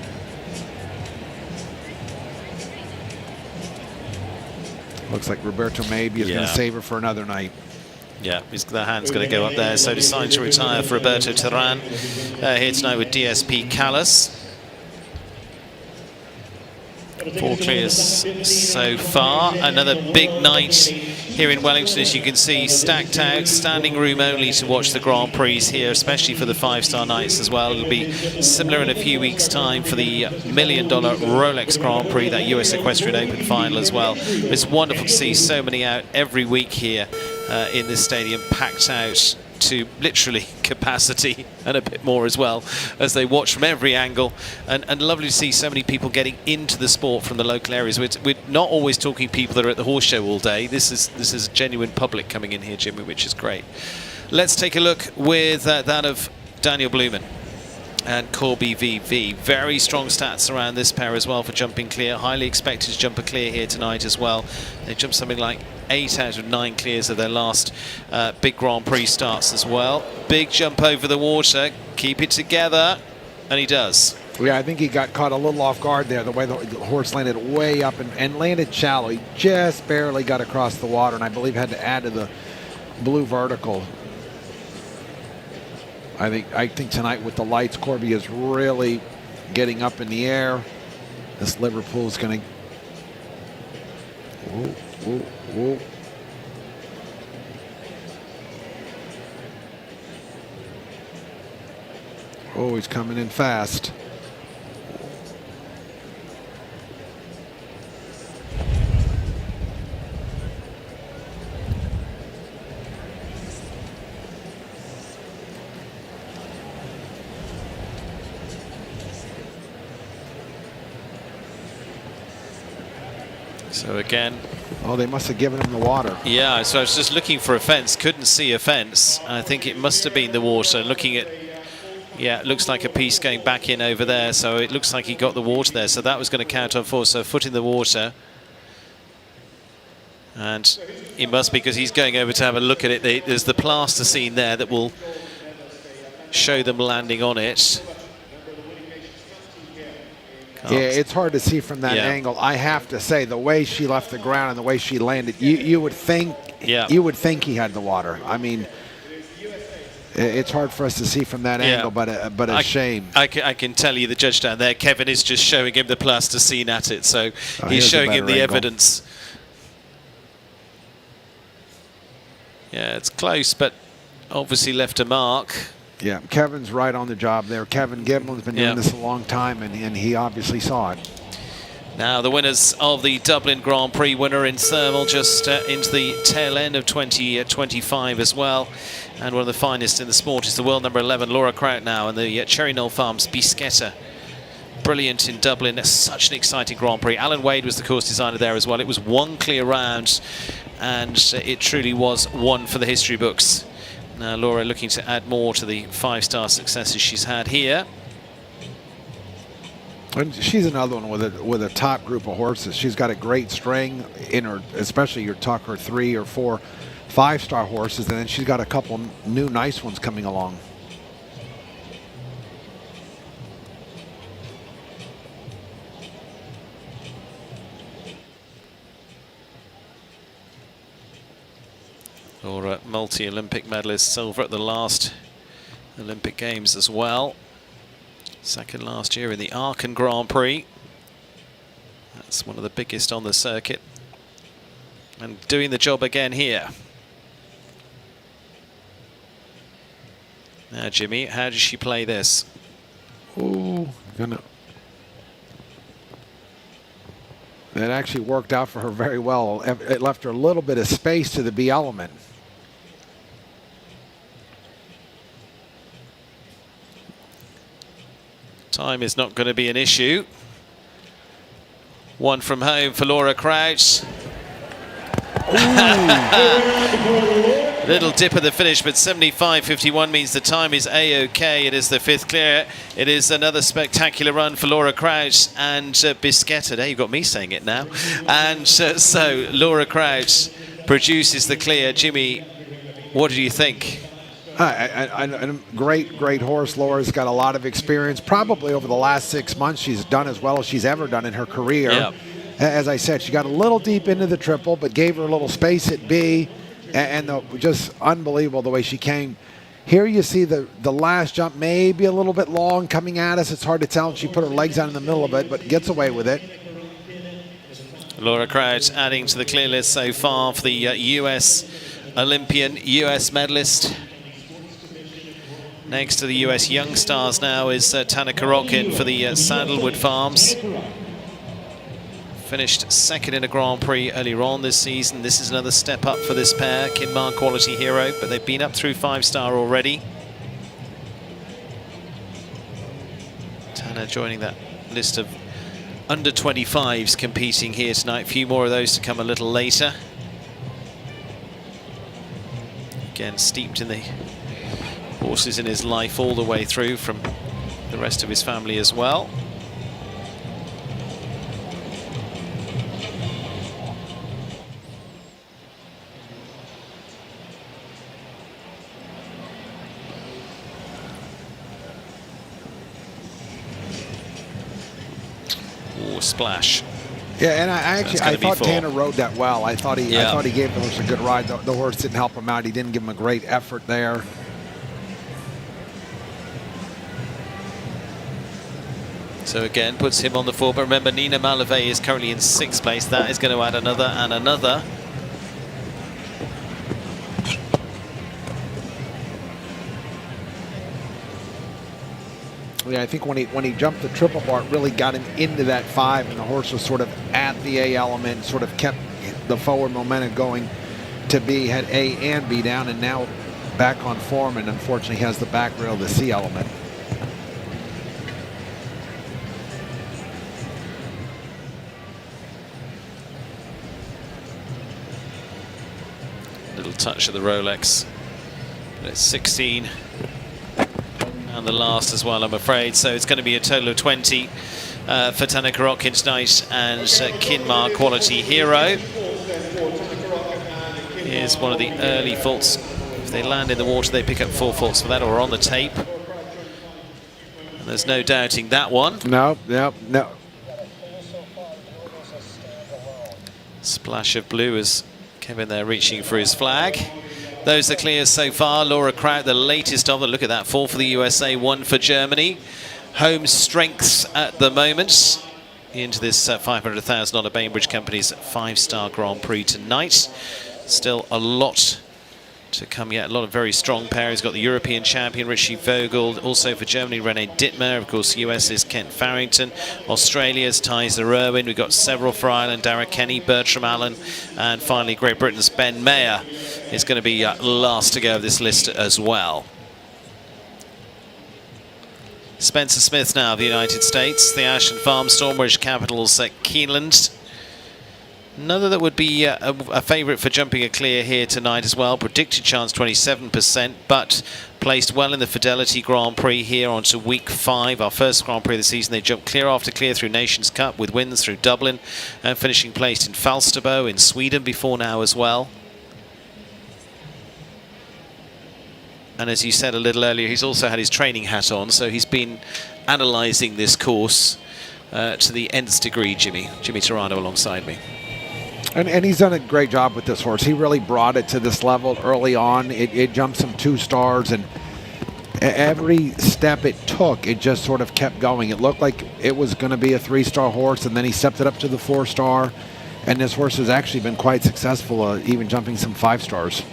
Looks like Roberto maybe is going to save her for another night. Yeah, the hand's going to go up there. So decides to retire for Roberto Terran here tonight with DSP Callas. 4 clears so far. Another big night here in Wellington, as you can see, stacked out, standing room only to watch the Grand Prix here, especially for the 5-star nights as well. It'll be similar in a few weeks' time for the $1 million Rolex Grand Prix, that US Equestrian Open final as well. It's wonderful to see so many out every week here in this stadium, packed out to literally capacity and a bit more as well, as they watch from every angle, and lovely to see so many people getting into the sport from the local areas. We're not always talking people that are at the horse show all day. This is genuine public coming in here, Jimmy, which is great. Let's take a look with that of Daniel Blumen and Corby VV. Very strong stats around this pair as well for jumping clear. Highly expected to jump a clear here tonight as well. They jumped something like 8 out of 9 clears of their last big Grand Prix starts as well. Big jump over the water, keep it together, and he does. Yeah, I think he got caught a little off guard there, the way the horse landed way up and landed shallow. He just barely got across the water, and I believe had to add to the blue vertical. I think tonight with the lights, Corby is really getting up in the air. This Liverpool's going to... Whoa. Oh, he's coming in fast. So again... Oh, they must have given him the water. Yeah, so I was just looking for a fence, couldn't see a fence. I think it must have been the water. Looking at, yeah, it looks like a piece going back in over there, so it looks like he got the water there. So that was going to count on 4, so foot in the water. And it must be because he's going over to have a look at it. There's the plaster scene there that will show them landing on it. Yeah, it's hard to see from that angle. I have to say, the way she left the ground and the way she landed, you would think he had the water. I mean, it's hard for us to see from that angle, but a shame. I can tell you, the judge down there, Kevin, is just showing him the plaster scene at it, so he's showing him the evidence. Yeah, it's close, but obviously left a mark. Yeah, Kevin's right on the job there. Kevin Giblin's been doing this a long time, and he obviously saw it. Now the winners of the Dublin Grand Prix, winner in thermal, just into the tail end of 2025 as well. And one of the finest in the sport is the world number 11, Laura Kraut now, and the Cherry Knoll Farms Bisquetta. Brilliant in Dublin. Such an exciting Grand Prix. Alan Wade was the course designer there as well. It was one clear round, and it truly was one for the history books. Now Laura looking to add more to the 5-star successes she's had here. And she's another one with a top group of horses. She's got a great string in her, especially your talk her 3 or 4 5-star horses, and then she's got a couple new nice ones coming along. Or multi-Olympic medalist, silver at the last Olympic Games as well. Second last year in the Aachen Grand Prix. That's one of the biggest on the circuit. And doing the job again here. Now, Jimmy, how does she play this? Ooh, that actually worked out for her very well. It left her a little bit of space to the B element. Time is not going to be an issue. One from home for Laura Crouch. Little dip at the finish, but 75.51 means the time is A-OK. It is the 5th clear. It is another spectacular run for Laura Crouch and Bisquetta. There, you've got me saying it now. And so Laura Crouch produces the clear. Jimmy, what do you think? Great horse. Laura's got a lot of experience. Probably over the last 6 months, she's done as well as she's ever done in her career. Yep. As I said, she got a little deep into the triple, but gave her a little space at B, and just unbelievable the way she came. Here you see the last jump maybe a little bit long coming at us. It's hard to tell. She put her legs out in the middle of it, but gets away with it. Laura Crouch adding to the clear list so far for the US Olympian, US medalist. Next to the US Young Stars now is Tana Karotkin for the Sandalwood Farms. Finished second in a Grand Prix earlier on this season. This is another step up for this pair. Kinmar Quality Hero, but they've been up through 5-star already. Tana joining that list of under 25s competing here tonight. A few more of those to come a little later. Again, steeped in the horses in his life all the way through from the rest of his family as well. Ooh, splash. Yeah, and I thought Tanner rode that well. I thought he gave the horse a good ride. The horse didn't help him out. He didn't give him a great effort there. So again, puts him on the floor. But remember, Nina Malave is currently in 6th place. That is going to add another and another. Yeah, I think when he jumped the triple bar, it really got him into that 5, and the horse was sort of at the A element, sort of kept the forward momentum going to B, had A and B down, and now back on form, and unfortunately has the back rail, the C element. Little touch of the Rolex. But it's 16. And the last as well, I'm afraid. So it's going to be a total of 20 for Tana Karotkin tonight and Kinmar Quality Hero. Here's one of the early faults. If they land in the water, they pick up 4 faults for that, or on the tape. And there's no doubting that one. No. Splash of blue as Kevin there reaching for his flag. Those are clear so far. Laura Crouch, the latest of them. Look at that, 4 for the USA, 1 for Germany. Home strengths at the moment into this $500,000 Bainbridge Company's 5-star Grand Prix tonight. Still a lot to come yet. A lot of very strong pairs. He's got the European champion Richie Vogel. Also for Germany, Rene Dittmer. Of course, US is Kent Farrington. Australia's Tyser Irwin. We've got several for Ireland. Dara Kenny, Bertram Allen. And finally, Great Britain's Ben Mayer is going to be last to go of this list as well. Spencer Smith now of the United States. The Ashton Farm Stormbridge Capitals at Keeneland. Another that would be a favourite for jumping a clear here tonight as well. Predicted chance 27%, but placed well in the Fidelity Grand Prix here onto week 5. Our first Grand Prix of the season. They jumped clear after clear through Nations Cup with wins through Dublin and finishing placed in Falsterbo in Sweden before now as well. And as you said a little earlier, he's also had his training hat on, so he's been analysing this course to the nth degree, Jimmy Torano alongside me. And he's done a great job with this horse. He really brought it to this level early on. It jumps some 2 stars, and Every step it took, it just sort of kept going. It looked like it was going to be a 3-star horse, and then he stepped it up to the 4-star. And this horse has actually been quite successful, even jumping some 5 stars.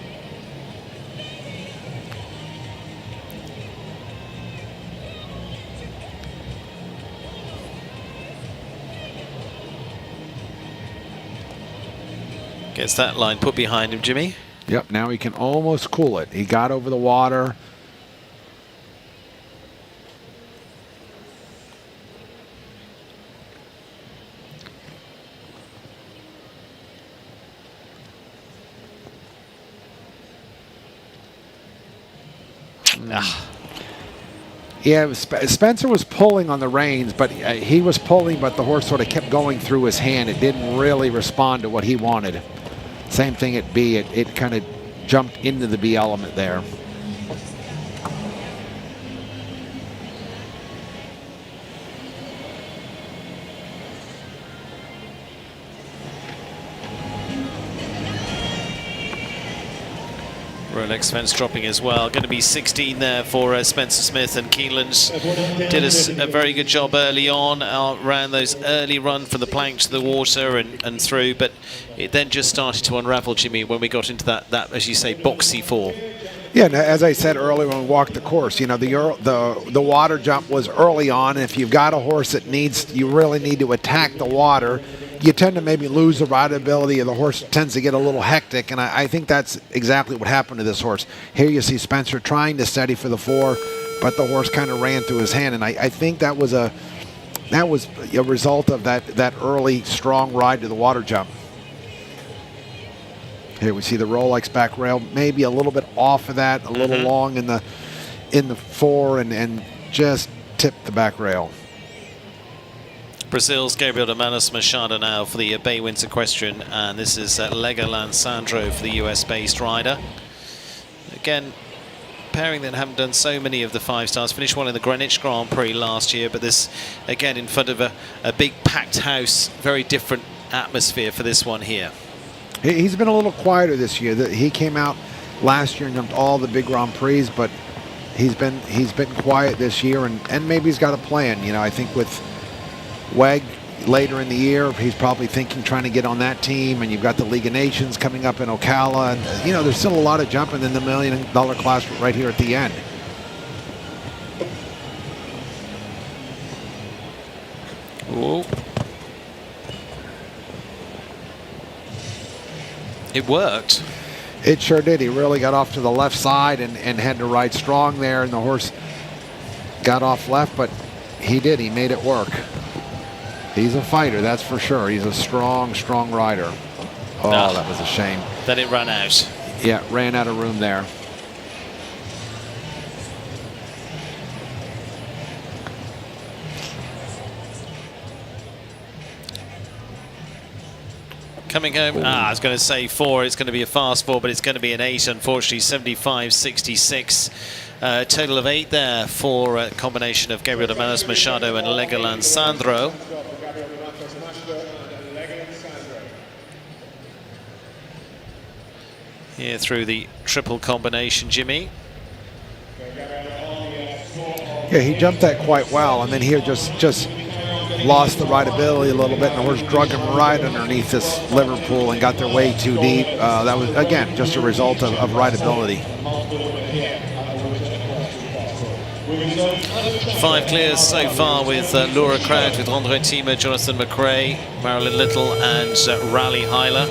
Gets that line put behind him, Jimmy. Yep, now he can almost cool it. He got over the water. Yeah, Spencer was pulling on the reins, but he was pulling, but the horse sort of kept going through his hand. It didn't really respond to what he wanted. Same thing at B. It kind of jumped into the B element there. Rolex fence dropping as well. Going to be 16 there for Spencer Smith, and Keeneland's did a very good job early on. Ran those early run from the plank to the water and through, but it then just started to unravel, Jimmy, when we got into that as you say, boxy fall. Yeah, and as I said earlier when we walked the course, you know, the water jump was early on. And if you've got a horse that you really need to attack the water, you tend to maybe lose the rideability, and the horse tends to get a little hectic, and I think that's exactly what happened to this horse. Here you see Spencer trying to steady for the 4, but the horse kind of ran through his hand, and I think that was a result of that early strong ride to the water jump. Here we see the Rolex back rail, maybe a little bit off of that, a little long in the 4, and just tipped the back rail. Brazil's Gabriel de Manos Machado now for the Bay Winter Equestrian, and this is Legoland Sandro for the US-based rider. Again, pairing that haven't done so many of the 5 stars, finished one in the Greenwich Grand Prix last year, but this, again, in front of a big packed house, very different atmosphere for this one here. He's been a little quieter this year. He came out last year and jumped all the big Grand Prix, but he's been quiet this year, and maybe he's got a plan. You know, I think with WEG later in the year, he's probably thinking trying to get on that team, and you've got the League of Nations coming up in Ocala, and you know there's still a lot of jumping in the $1 million class right here at the end. Ooh. It worked. It sure did. He really got off to the left side and had to ride strong there, and the horse got off left, but he did. He made it work. He's a fighter, that's for sure. He's a strong, strong rider. Oh, that was a shame. Then it ran out. Yeah, ran out of room there. Coming home, I was going to say 4. It's going to be a fast 4, but it's going to be an 8, unfortunately, 75.66. Total of 8 there for a combination of Gabriel de Manos Machado and Legoland Sandro. Here through the triple combination, Jimmy. Yeah, he jumped that quite well, and then here just lost the rideability a little bit, and the horse drug him right underneath this Liverpool and got their way too deep. That was, again, just a result of rideability. 5 clears so far with Laura Crouch, with Andre Thieme, Jonathan McRae, Marilyn Little, and Raleigh Heiler.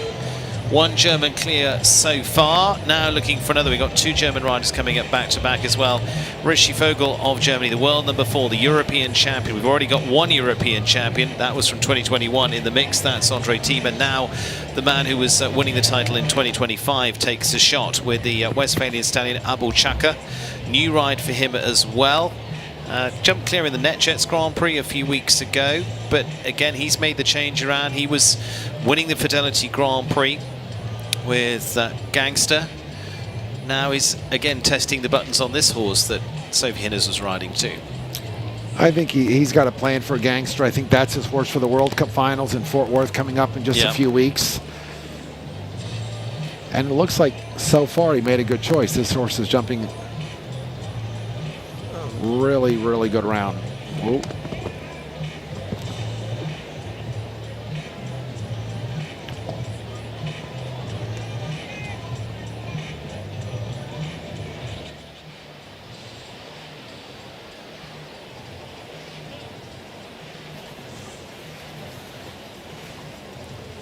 1 German clear so far. Now looking for another. We've got 2 German riders coming up back-to-back as well. Richie Vogel of Germany, the world number 4, the European champion. We've already got 1 European champion. That was from 2021 in the mix. That's Andre Thieme. Now the man who was winning the title in 2025 takes a shot with the Westphalian stallion Abu Chaka. New ride for him as well. Jumped clear in the NetJets Grand Prix a few weeks ago, but again, he's made the change around. He was winning the Fidelity Grand Prix with Gangster. Now he's again testing the buttons on this horse that Sophie Hinners was riding too. I think he's got a plan for Gangster. I think that's his horse for the World Cup Finals in Fort Worth coming up in just a few weeks. And it looks like so far he made a good choice. This horse is jumping really, really good round. Ooh.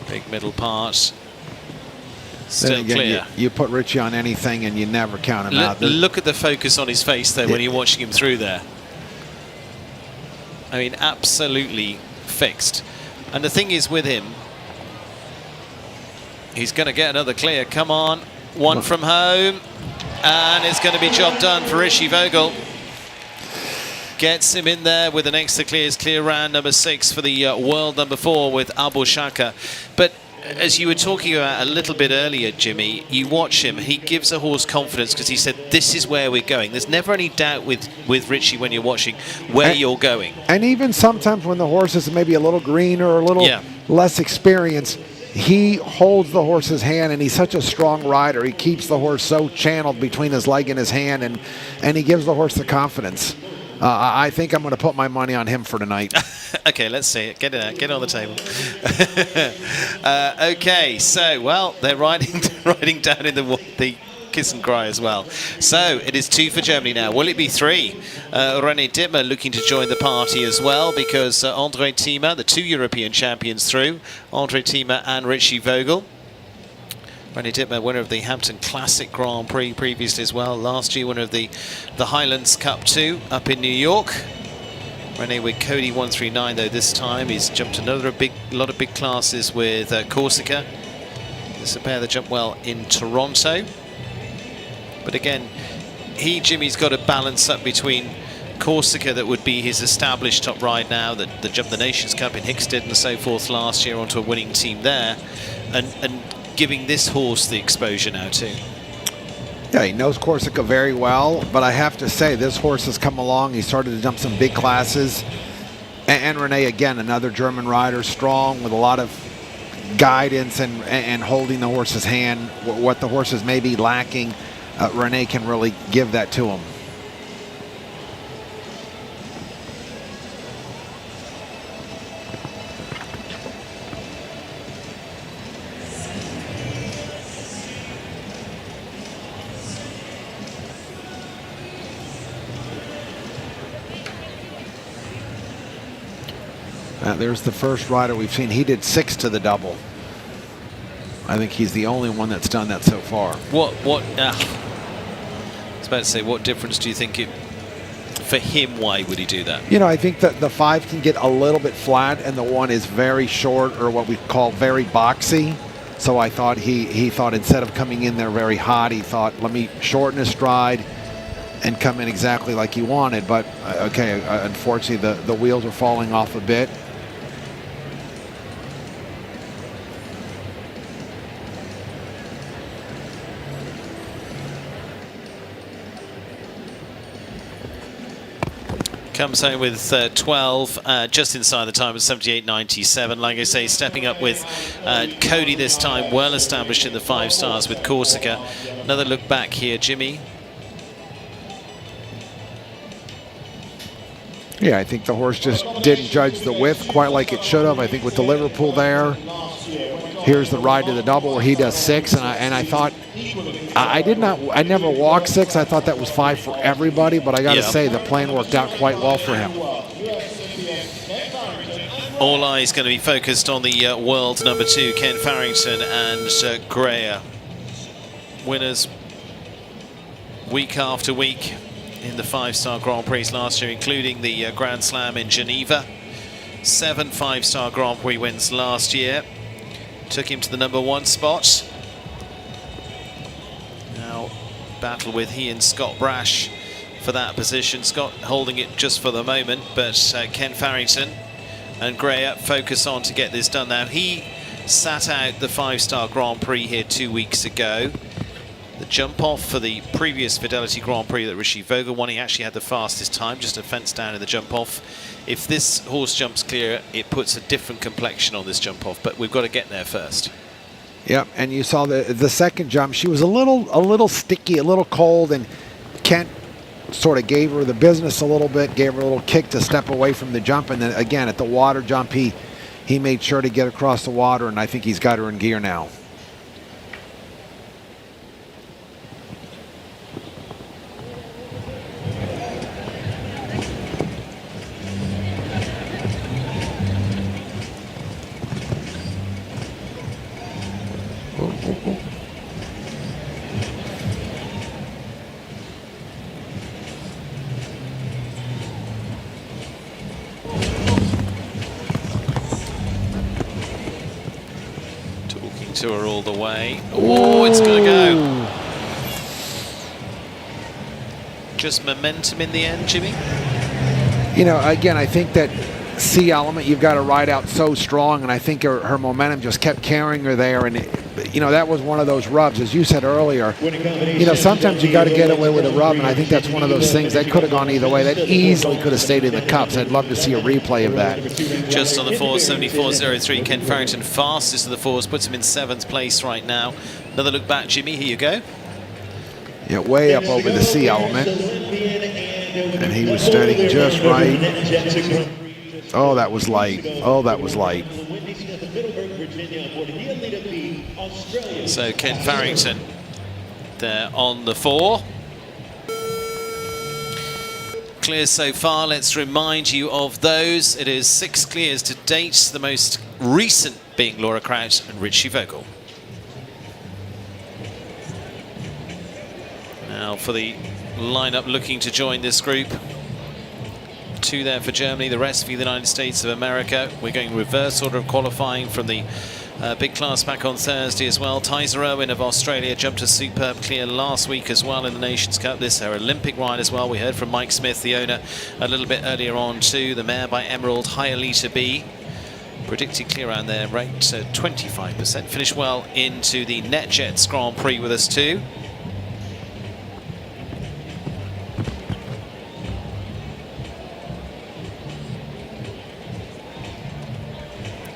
Big middle part. Then Still again, clear. you put Richie on anything and you never count him out. Look at the focus on his face though when you're watching him through there. I mean, absolutely fixed. And the thing is with him, he's going to get another clear. Come on, one from home, and it's going to be job done for Richie Vogel. Gets him in there with an extra clears, clear round number 6 for the world number 4 with Abu Shaka. But as you were talking about a little bit earlier, Jimmy, you watch him, he gives a horse confidence because he said, this is where we're going. There's never any doubt with Richie when you're watching where you're going. And even sometimes when the horse is maybe a little green or a little less experienced, he holds the horse's hand, and he's such a strong rider. He keeps the horse so channeled between his leg and his hand, and he gives the horse the confidence. I think I'm going to put my money on him for tonight. Okay, let's see it. Get it out. Get it on the table. Okay, so, well, they're riding down in the kiss and cry as well. So it is 2 for Germany now. Will it be 3? René Dittmer looking to join the party as well because André Thieme, the 2 European champions through, André Thieme and Richie Vogel. René Dittmer, winner of the Hampton Classic Grand Prix previously as well. Last year, winner of the Highlands Cup 2 up in New York. René with Cody 139 though this time. He's jumped another lot of big classes with Corsica. This is a pair that jumped well in Toronto. But again, Jimmy's got to balance up between Corsica, that would be his established top ride now, that jumped the Nations Cup in Hickstead and so forth last year onto a winning team there, and giving this horse the exposure now too. Yeah, he knows Corsica very well, but I have to say this horse has come along. He started to jump some big classes. And René, again, another German rider, strong with a lot of guidance and holding the horse's hand. What the horse is maybe lacking, René can really give that to him. There's the first rider we've seen. He did 6 to the double. I think he's the only one that's done that so far. I was about to say, what difference do you think for him, why would he do that? You know, I think that the 5 can get a little bit flat and the 1 is very short, or what we call very boxy. So I thought he thought instead of coming in there very hot, he thought, let me shorten his stride and come in exactly like he wanted. But okay, unfortunately the wheels are falling off a bit. Comes home with 12, just inside the time of 78.97. Like I say, stepping up with Cody this time, well established in the 5 stars with Corsica. Another look back here, Jimmy. Yeah, I think the horse just didn't judge the width quite like it should have. I think with the Liverpool there, here's the ride to the double where he does 6, and I thought, I never walked 6. I thought that was 5 for everybody, but I got to say the plan worked out quite well for him. All eyes going to be focused on the world number 2, Ken Farrington and Greer. Winners week after week in the 5-star Grand Prix last year, including the Grand Slam in Geneva. 7 5-star Grand Prix wins last year. Took him to the number 1 spot. Now battle with he and Scott Brash for that position. Scott holding it just for the moment, but Ken Farrington and Greer focus on to get this done. Now he sat out the 5-star Grand Prix here 2 weeks ago. The jump off for the previous Fidelity Grand Prix that Richie Vogel won, he actually had the fastest time, just a fence down in the jump off. If this horse jumps clear, it puts a different complexion on this jump off, but we've got to get there first. Yep, and you saw the second jump. She was a little sticky, a little cold, and Kent sort of gave her the business a little bit, gave her a little kick to step away from the jump, and then again at the water jump, he made sure to get across the water, and I think he's got her in gear now. To her all the way. Oh, it's going to go. Just momentum in the end, Jimmy? You know, again, I think that C element, you've got to ride out so strong, and I think her momentum just kept carrying her there, and you know, that was one of those rubs, as you said earlier. You know, sometimes you got to get away with a rub, and I think that's one of those things that could have gone either way. That easily could have stayed in the cups. I'd love to see a replay of that. Just on the 4:74.03, Ken Farrington, fastest of the fours, puts him in 7th place right now. Another look back, Jimmy. Here you go. Yeah, way up over the C element, and he was standing just right. Oh, that was light. Oh, that was light. So Ken Farrington there on the 4. Clears so far, let's remind you of those. It is 6 clears to date, the most recent being Laura Crouch and Richie Vogel. Now for the lineup looking to join this group. 2 there for Germany, the rest for the United States of America. We're going reverse order of qualifying from the big class back on Thursday as well. Tyser Irwin of Australia jumped a superb clear last week as well in the Nations Cup. This her Olympic ride as well. We heard from Mike Smith, the owner, a little bit earlier on too. The mare by Emerald, Hialita B. Predicted clear around there, rate 25%. Finished well into the NetJets Grand Prix with us too.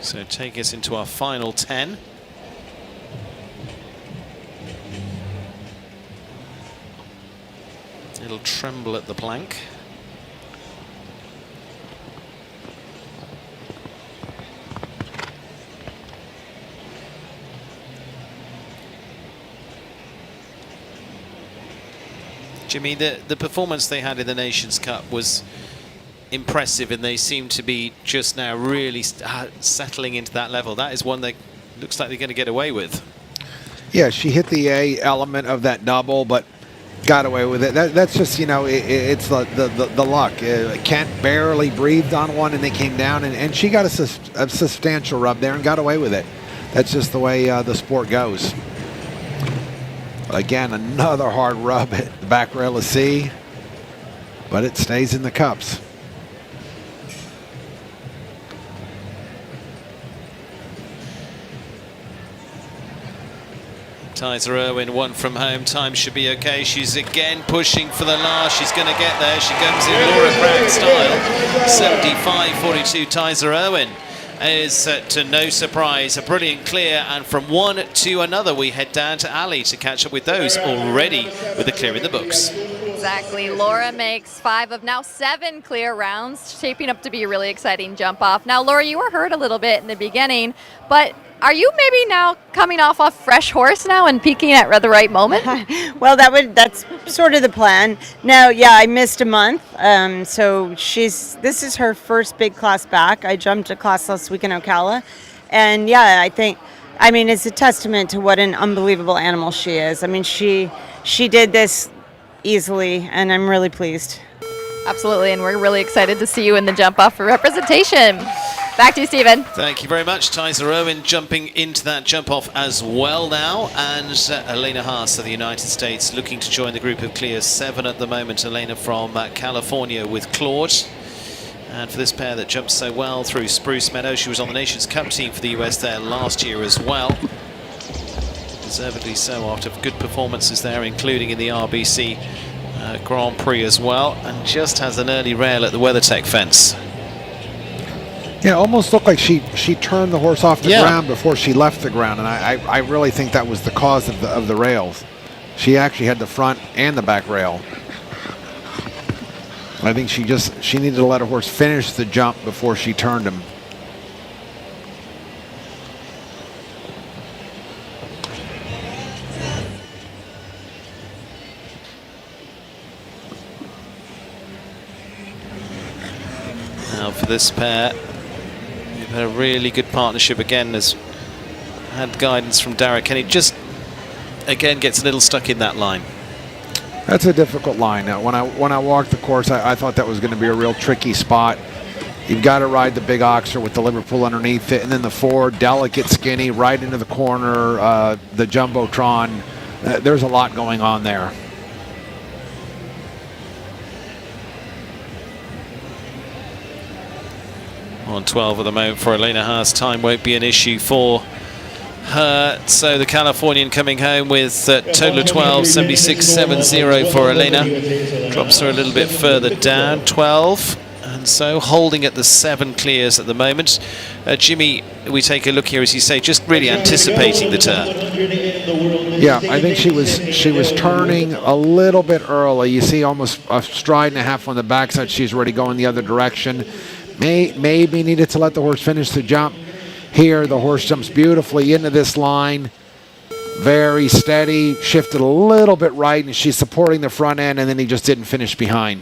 So take us into our final 10. It'll tremble at the plank. Jimmy, the performance they had in the Nations Cup was impressive, and they seem to be just now really settling into that level. That is one that looks like they're going to get away with. Yeah, she hit the A element of that double, but got away with it. That's just, you know, it's the luck. Kent barely breathed on one, and they came down, and she got a substantial rub there and got away with it. That's just the way the sport goes. Again, another hard rub at the back rail of C, but it stays in the cups. Tyser Irwin, 1 from home. Time should be okay. She's again pushing for the last. She's going to get there. She comes in Laura Crouch style. 75.42. Tyser Irwin is, to no surprise, a brilliant clear. And from one to another, we head down to Ali to catch up with those already with the clear in the books. Exactly. Laura makes 5 of now 7 clear rounds, shaping up to be a really exciting jump off. Now, Laura, you were hurt a little bit in the beginning, but are you maybe now coming off a fresh horse now and peaking at the right moment? Well, that's sort of the plan. Now, yeah, I missed a month, so this is her first big class back. I jumped a class last week in Ocala, and yeah, I mean, it's a testament to what an unbelievable animal she is. I mean, she did this easily, and I'm really pleased. Absolutely, and we're really excited to see you in the jump off for representation. Back to you, Stephen. Thank you very much. Tyser Irwin jumping into that jump off as well now. And Elena Haas of the United States looking to join the group of clears. 7 at the moment. Elena from California with Claude. And for this pair that jumps so well through Spruce Meadow, she was on the Nations Cup team for the US there last year as well. Deservedly so after good performances there, including in the RBC Grand Prix as well. And just has an early rail at the WeatherTech fence. Yeah, almost looked like she turned the horse off the ground before she left the ground, and I really think that was the cause of the rails. She actually had the front and the back rail. I think she needed to let her horse finish the jump before she turned him. Now for this pair, we've had a really good partnership again. Has had guidance from Derek, and it just again gets a little stuck in that line. That's a difficult line. Now, when I walked the course, I thought that was going to be a real tricky spot. You've got to ride the big oxer with the Liverpool underneath it, and then the 4, delicate, skinny, right into the corner, the Jumbotron. There's a lot going on there. On 12 at the moment for Elena Haas. Time won't be an issue for her. So the Californian coming home with a total of 12.76.70 for Elena. Drops her a little bit further down, 12. And so holding at the 7 clears at the moment. Jimmy, we take a look here, as you say, just really anticipating the turn. Yeah, I think she was turning a little bit early. You see almost a stride and a half on the backside. She's already going the other direction. Maybe needed to let the horse finish the jump. Here, the horse jumps beautifully into this line. Very steady, shifted a little bit right, and she's supporting the front end, and then he just didn't finish behind.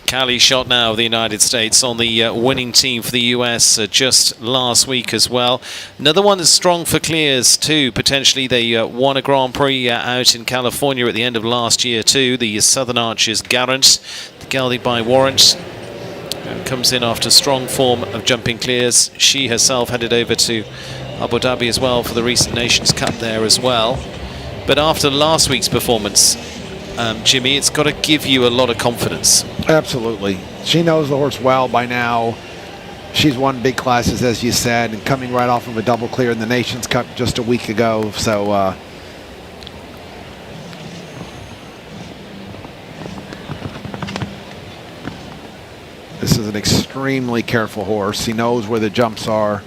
Callie Schott now of the United States on the winning team for the US just last week as well. Another one that's strong for clears too, potentially. They won a Grand Prix out in California at the end of last year too. The Southern Archers Garant, the gelding by Warrant, comes in after strong form of jumping clears. She herself headed over to Abu Dhabi as well for the recent Nations Cup there as well. But after last week's performance, Jimmy, it's got to give you a lot of confidence. Absolutely. She knows the horse well by now. She's won big classes, as you said, and coming right off of a double clear in the Nations Cup just a week ago. So this is an extremely careful horse. He knows where the jumps are.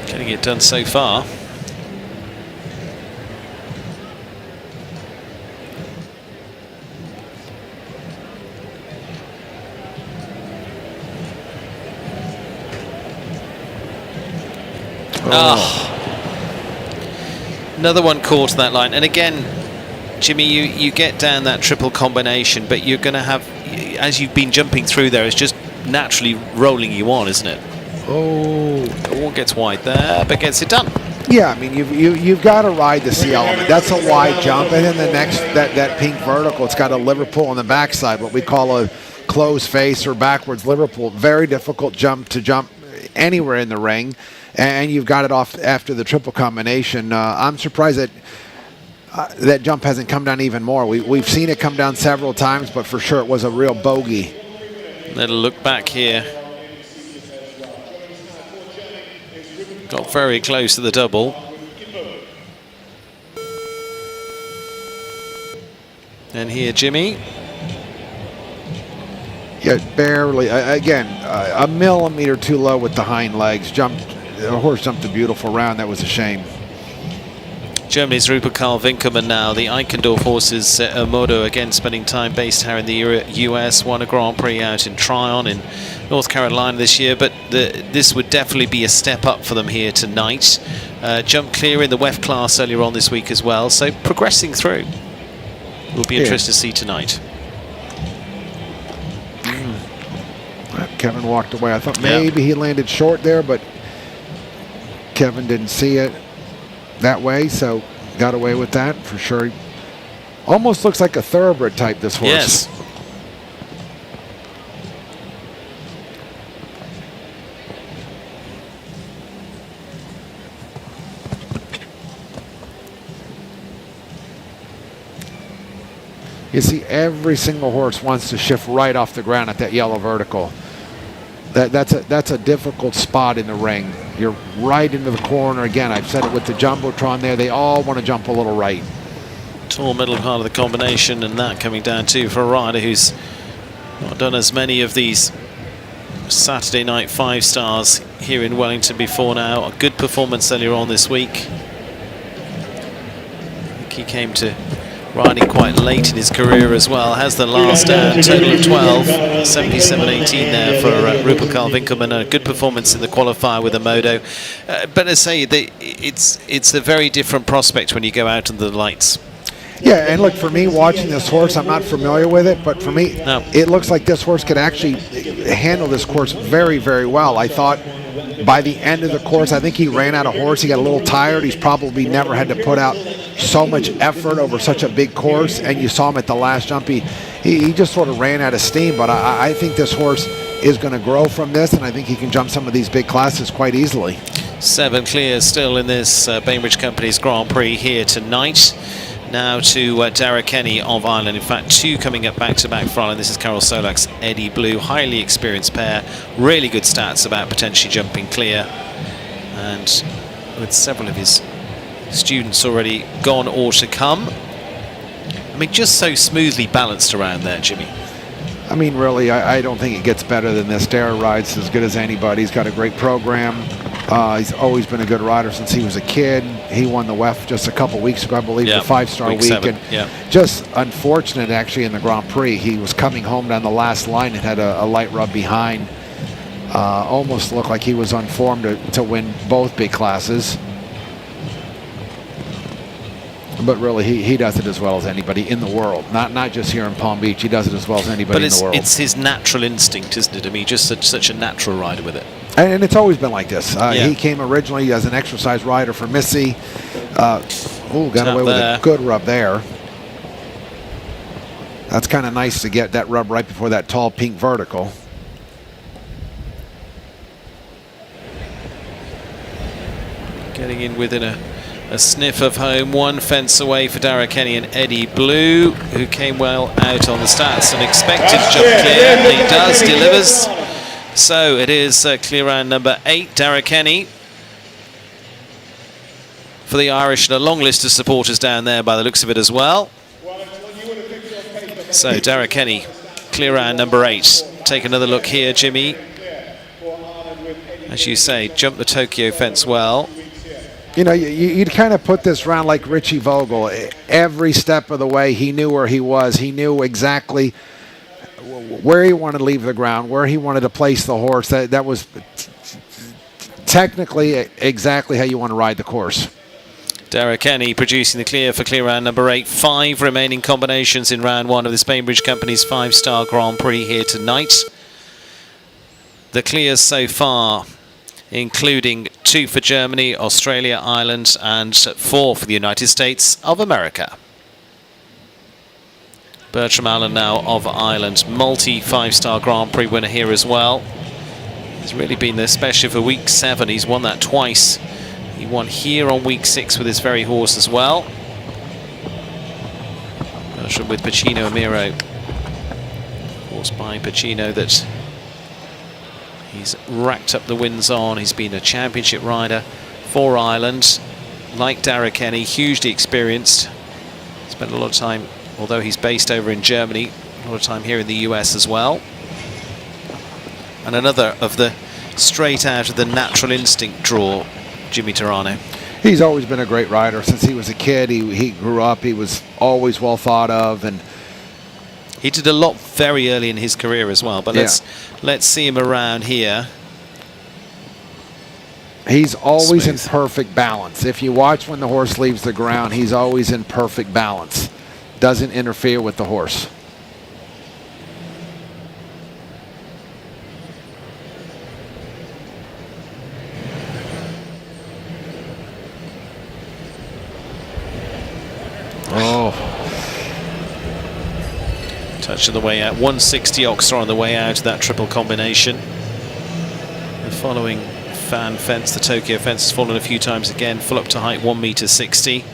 Getting it done so far. Another one caught that line, and again, Jimmy, you get down that triple combination, but you're going to have, as you've been jumping through there, it's just naturally rolling you on, isn't it? Oh, the wall gets wide there, but gets it done. Yeah, I mean you've got to ride the C element. That's a wide jump, and then the next that pink vertical, it's got a Liverpool on the backside, what we call a closed face or backwards Liverpool. Very difficult jump to jump anywhere in the ring, and you've got it off after the triple combination. I'm surprised that that jump hasn't come down even more. We've seen it come down several times, but for sure it was a real bogey. Little look back here. Got very close to the double. And here, Jimmy. Yeah, barely. Again, a millimeter too low with the hind legs. The horse jumped a beautiful round. That was a shame. Germany's Rupert Karl Winkelmann now. The Eichendorff horses, Modo, again spending time based here in the US. Won a Grand Prix out in Tryon in North Carolina this year, but this would definitely be a step up for them here tonight. Jump clear in the WEF class earlier on this week as well, so progressing through. Will be interesting to see tonight. Kevin walked away. I thought maybe he landed short there, but Kevin didn't see it that way, so got away with that for sure. Almost looks like a thoroughbred type, this horse. Yes. You see every single horse wants to shift right off the ground at that yellow vertical. That's a difficult spot in the ring. You're right into the corner. Again, I've said it with the Jumbotron there. They all want to jump a little right. Tall middle part of the combination, and that coming down too for a rider who's not done as many of these Saturday night 5 stars here in Wellington before now. A good performance earlier on this week. I think he came to riding quite late in his career as well. Has the last stand, total of 12, 77.18 there for Rupert Carl Winkelmann. A good performance in the qualifier with a moto. But as I say, it's a very different prospect when you go out under the lights. Yeah, and look, for me, watching this horse, I'm not familiar with it, but for me, it looks like this horse could actually handle this course very, very well. I thought by the end of the course, I think he ran out of horse. He got a little tired. He's probably never had to put out so much effort over such a big course, and you saw him at the last jump. He just sort of ran out of steam, but I think this horse is going to grow from this, and I think he can jump some of these big classes quite easily. 7 clears still in this Bainbridge Company's Grand Prix here tonight. Now to Dara Kenny of Ireland. In fact, 2 coming up back-to-back for Ireland. This is Carol Solak's Eddie Blue. Highly experienced pair. Really good stats about potentially jumping clear. And with several of his students already gone or to come. I mean, just so smoothly balanced around there, Jimmy. I mean, really, I don't think it gets better than this. Dara rides as good as anybody. He's got a great program. He's always been a good rider since he was a kid. He won the WEF just a couple weeks ago, I believe, the 5-star week. 7, and just unfortunate, actually, in the Grand Prix. He was coming home down the last line and had a light rub behind. Almost looked like he was unformed to win both big classes. But really, he does it as well as anybody in the world. Not just here in Palm Beach. He does it as well as anybody in the world. But it's his natural instinct, isn't it? I mean, just such a natural rider with it. And it's always been like this. He came originally as an exercise rider for Missy. Got away with a good rub there. That's kind of nice to get that rub right before that tall pink vertical. Getting in within a sniff of home. 1 fence away for Dara Kenny and Eddie Blue, who came well out on the stats and expected to jump clear. And he does, delivers. So it is clear round number 8. Dara Kenny for the Irish, and a long list of supporters down there by the looks of it as well. So Dara Kenny, clear round number 8. Take another look here, Jimmy. As you say, jumped the Tokyo fence well. You know, you'd kind of put this round like Richie Vogel. Every step of the way, he knew where he was. He knew exactly where he wanted to leave the ground, where he wanted to place the horse. That was technically exactly how you want to ride the course. Dara Kenny producing the clear for clear round number 8. 5 remaining combinations in round 1 of this Bainbridge Company's 5-star Grand Prix here tonight. The clears so far, including 2 for Germany, Australia, Ireland, and 4 for the United States of America. Bertram Allen now of Ireland, multi-5-star Grand Prix winner here as well. He's really been there, especially for week 7. He's won that twice. He won here on week 6 with his very horse as well. Bertram with Pacino Amiro. Horse by Pacino that he's racked up the wins on. He's been a championship rider for Ireland. Like Dara Kenny, hugely experienced. Spent a lot of time, although he's based over in Germany, a lot of time here in the US as well. And another of the straight out of the natural instinct draw, Jimmy Turano. He's always been a great rider since he was a kid. He grew up. He was always well thought of, and he did a lot very early in his career as well. But let's see him around here. He's always in perfect balance. If you watch when the horse leaves the ground, he's always in perfect balance. Doesn't interfere with the horse. Oh. Touch on the way out. 160 Oxford on the way out of that triple combination. The following fan fence, the Tokyo fence, has fallen a few times again. Full up to height, 1.60 m.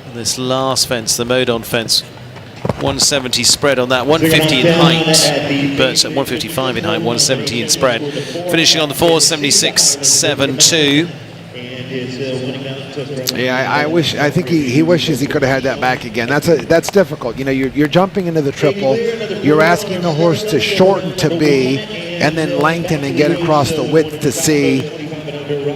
And this last fence, the Modon fence, 170 spread on that, 150 in height, but 155 in height, 170 in spread. Finishing on the 476.72. Yeah, I think he wishes he could have had that back again. That's difficult. You know, you're jumping into the triple. You're asking the horse to shorten to B, and then lengthen and get across the width to C.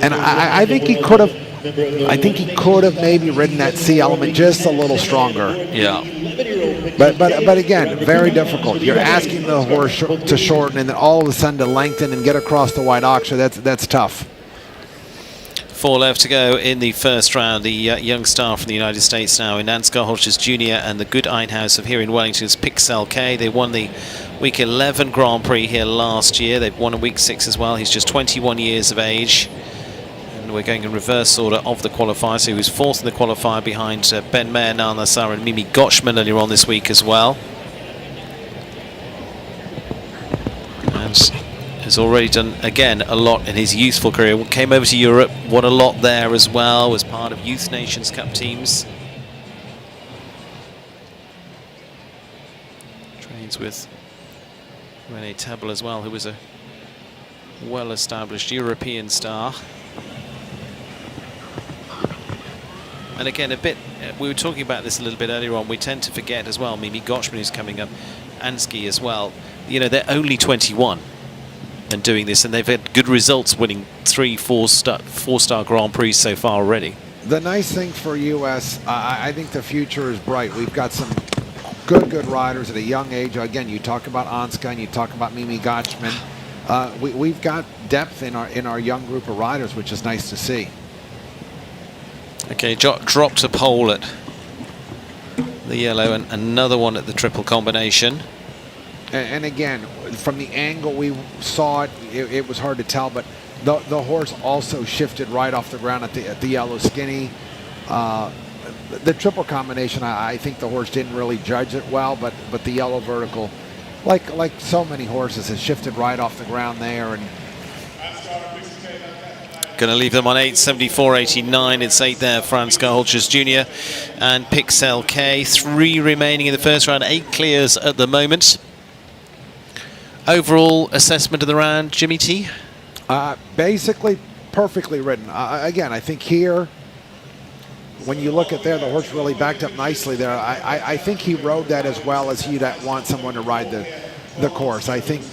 And I think he could have. I think he could have maybe ridden that C element just a little stronger. Yeah. But again, very difficult. You're asking the horse to shorten and then all of a sudden to lengthen and get across the wide oxer. That's tough. 4 left to go in the first round. The young star from the United States now in Ansgar Hodges Jr. and the good Einhaus of here in Wellington's Pixel K. They won the Week 11 Grand Prix here last year. They've won a Week 6 as well. He's just 21 years of age. And we're going in reverse order of the qualifier. So he was fourth in the qualifier behind Ben Mayer, Nal Nassar and Mimi Gotchman earlier on this week as well. And has already done, again, a lot in his youthful career. Came over to Europe, won a lot there as well, was part of Youth Nations Cup teams. Trains with René Tabel as well, who was a well-established European star. And again, a bit, we were talking about this a little bit earlier on, we tend to forget as well, Mimi Gotchman who's coming up, Ansky as well, you know, they're only 21. And doing this, and they've had good results, winning 3 4-star Grand Prix so far already. The nice thing for US, I think the future is bright. We've got some good riders at a young age. Again, you talk about Ansgar and you talk about Mimi Gotchman. We've got depth in our young group of riders, which is nice to see. Okay, dropped a pole at the yellow and another one at the triple combination. And again, from the angle we saw it, it was hard to tell, but the horse also shifted right off the ground at the yellow skinny. The triple combination, I think the horse didn't really judge it well, but the yellow vertical, like so many horses, has shifted right off the ground there. And going to leave them on 8:74.89. It's 8 there for Ansgar Hodges Jr. and Pixel K. 3 remaining in the first round, 8 clears at the moment. Overall assessment of the round, Jimmy T? Basically perfectly ridden. Again, I think here, when you look at there, the horse really backed up nicely there. I think he rode that as well as he'd want someone to ride the course. I think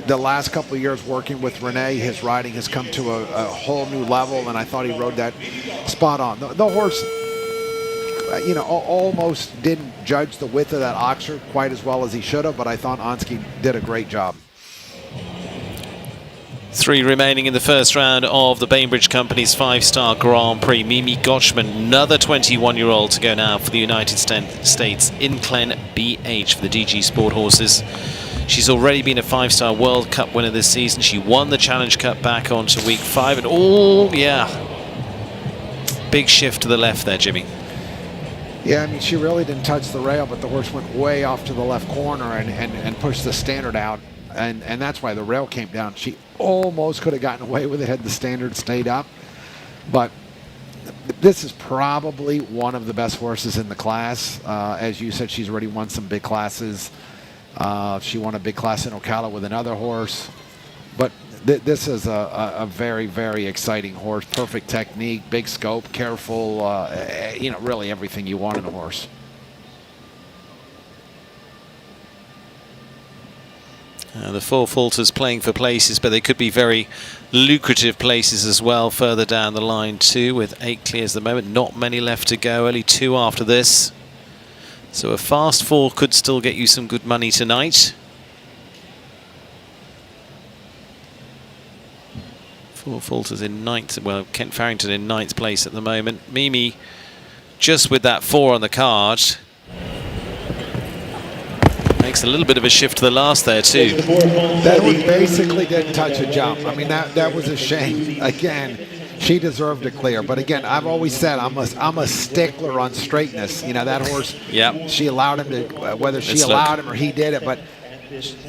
the last couple of years working with Renee, his riding has come to a whole new level, and I thought he rode that spot on. The horse, you know, almost didn't judge the width of that oxer quite as well as he should have, but I thought Ansky did a great job. 3 remaining in the first round of the Bainbridge Company's 5-star Grand Prix. Mimi Gotchman, another 21-year-old to go now for the United States, Inclen BH for the DG Sport horses. She's already been a 5-star World Cup winner this season. She won the Challenge Cup back onto week 5, and oh yeah, big shift to the left there, Jimmy. Yeah, I mean, she really didn't touch the rail, but the horse went way off to the left corner and pushed the standard out, and that's why the rail came down. She almost could have gotten away with it had the standard stayed up, but this is probably one of the best horses in the class. As you said, she's already won some big classes. She won a big class in Ocala with another horse, but this is a very, very exciting horse. Perfect technique, big scope, careful, you know, really everything you want in a horse. The 4 falters playing for places, but they could be very lucrative places as well further down the line too, with 8 clears at the moment. Not many left to go, only 2 after this. So a fast 4 could still get you some good money tonight. 4 falters in 9th, well, Kent Farrington in 9th place at the moment. Mimi just with that 4 on the card. Makes a little bit of a shift to the last there too. That one basically didn't touch a jump. I mean, that was a shame. Again, she deserved to clear. But again, I've always said I'm a stickler on straightness. You know, that horse, yep. She allowed him to, whether she allowed him or he did it, but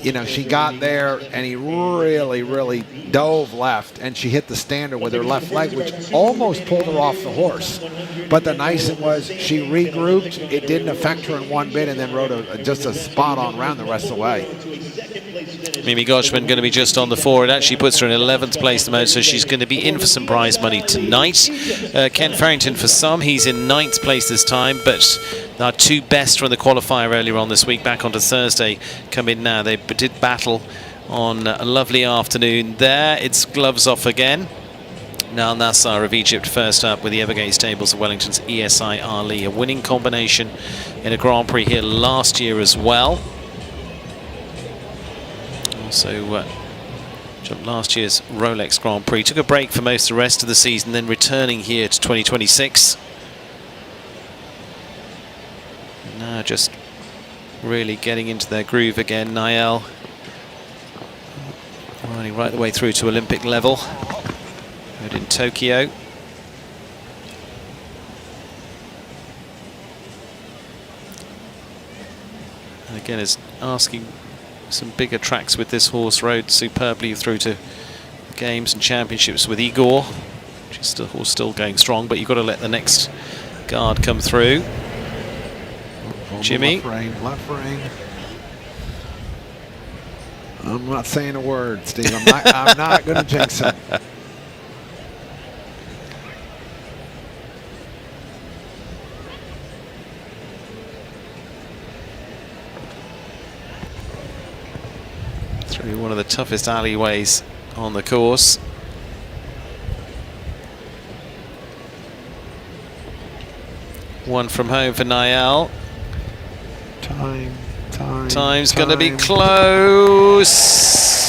you know, she got there and he really, really dove left, and she hit the standard with her left leg, which almost pulled her off the horse. But the nice thing was she regrouped. It didn't affect her in one bit, and then rode just a spot on round the rest of the way. Mimi Gotchman going to be just on the 4. It actually puts her in 11th place at the moment, so she's going to be in for some prize money tonight. Ken Farrington for some, he's in 9th place this time, but our 2 best from the qualifier earlier on this week, back onto Thursday, come in now. They did battle on a lovely afternoon there. It's gloves off again. Now Nassar of Egypt first up with the Evergate Stables of Wellington's ESI Ali, a winning combination in a Grand Prix here last year as well. Also jumped last year's Rolex Grand Prix, took a break for most of the rest of the season, then returning here to 2026. Now just really getting into their groove again. Niall running right the way through to Olympic level. Good in Tokyo. And again, is asking some bigger tracks with this horse. Rode superbly through to games and championships with Igor, which is still going strong, but you've got to let the next guard come through. Jimmy. Left rein. I'm not saying a word, Steve. I'm not going to jinx him. Through one of the toughest alleyways on the course. One from home for Niall. Time's going to be close.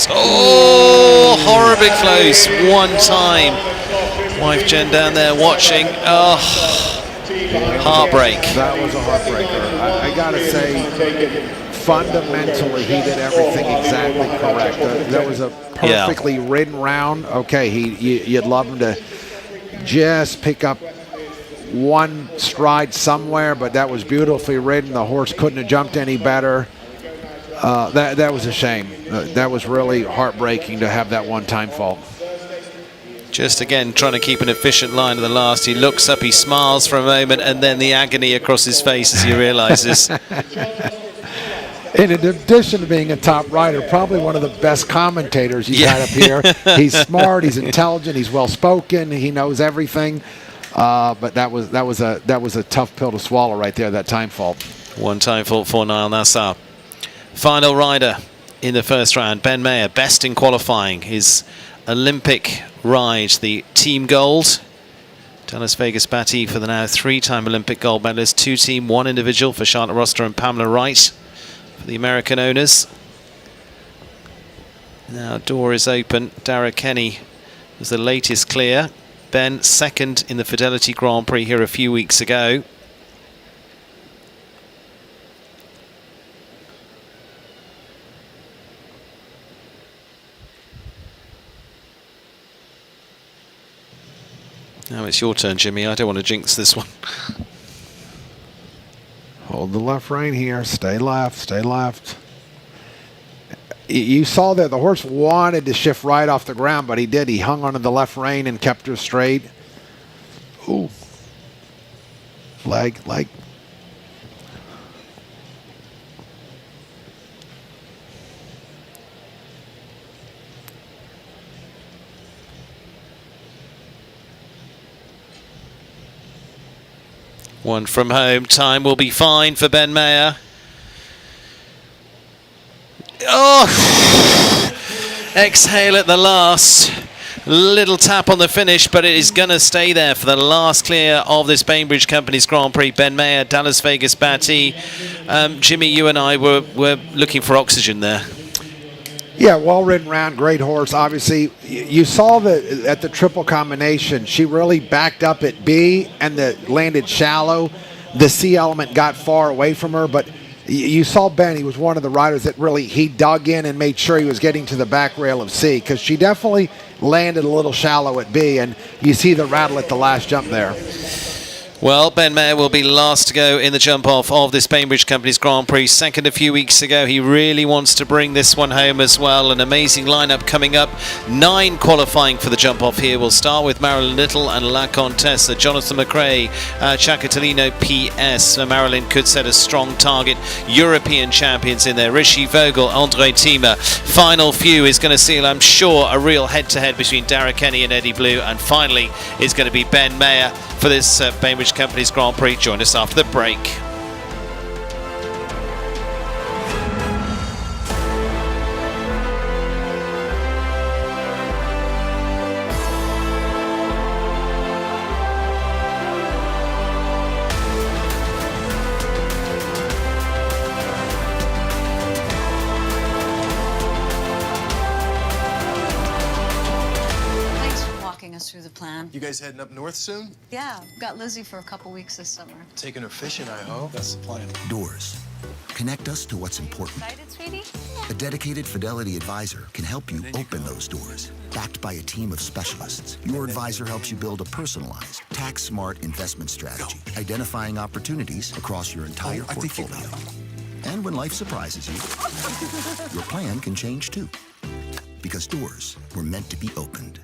Oh, horribly close. 1 time. Wife Jen down there watching. Oh, heartbreak. That was a heartbreaker. I got to say, fundamentally, he did everything exactly correct. That was a perfectly ridden round. Okay, you'd love him to just pick up one stride somewhere, but that was beautifully ridden. The horse couldn't have jumped any better. That was a shame. That was really heartbreaking to have that one-time fault. Just again trying to keep an efficient line at the last. He looks up, he smiles for a moment, and then the agony across his face as he realizes. In addition to being a top rider, probably one of the best commentators you've had up here. He's smart, he's intelligent, he's well-spoken, he knows everything. But that was a tough pill to swallow right there, that time fault. One time fault for Niall Nassar. Final rider in the first round, Ben Mayer, best in qualifying. His Olympic ride, the team gold. Dallas Vegas Batty for the now 3-time Olympic gold medalist. 2 team, 1 individual for Charlotte Roster and Pamela Wright for the American owners. Now door is open. Dara Kenny was the latest clear. Ben second in the Fidelity Grand Prix here a few weeks ago. Now it's your turn, Jimmy. I don't want to jinx this one. Hold the left rein here. Stay left. Stay left. You saw that the horse wanted to shift right off the ground, but he did. He hung onto the left rein and kept her straight. Ooh. Leg. One from home. Time will be fine for Ben Mayer. Oh! Exhale at the last. Little tap on the finish, but it is going to stay there for the last clear of this Bainbridge Company's Grand Prix. Ben Mayer, Dallas Vegas Batty. Jimmy, you and I were looking for oxygen there. Yeah, well-ridden round, great horse. Obviously, you saw that at the triple combination, she really backed up at B and landed shallow. The C element got far away from her, but you saw Ben. He was one of the riders that really, he dug in and made sure he was getting to the back rail of C, because she definitely landed a little shallow at B, and you see the rattle at the last jump there. Well, Ben Mayer will be last to go in the jump-off of this Bainbridge Company's Grand Prix. Second a few weeks ago. He really wants to bring this one home as well. An amazing lineup coming up. 9 qualifying for the jump-off here. We'll start with Marilyn Little and La Contessa, Jonathan McRae, Chakatolino PS. Marilyn could set a strong target. European champions in there. Rishi Vogel, Andre Thiemer. Final few is going to seal, I'm sure, a real head-to-head between Dara Kenny and Eddie Blue. And finally is going to be Ben Mayer for this Bainbridge Company's Grand Prix. Join us after the break. Through the plan. You guys heading up north soon? Yeah, got Lizzie for a couple weeks this summer. Taking her fishing, I hope. That's the plan. Doors. Connect us to what's important. Excited, sweetie? A dedicated Fidelity advisor can help you open those doors. Backed by a team of specialists, your advisor helps you build a personalized, tax-smart investment strategy, identifying opportunities across your entire portfolio. And when life surprises you, your plan can change too. Because doors were meant to be opened.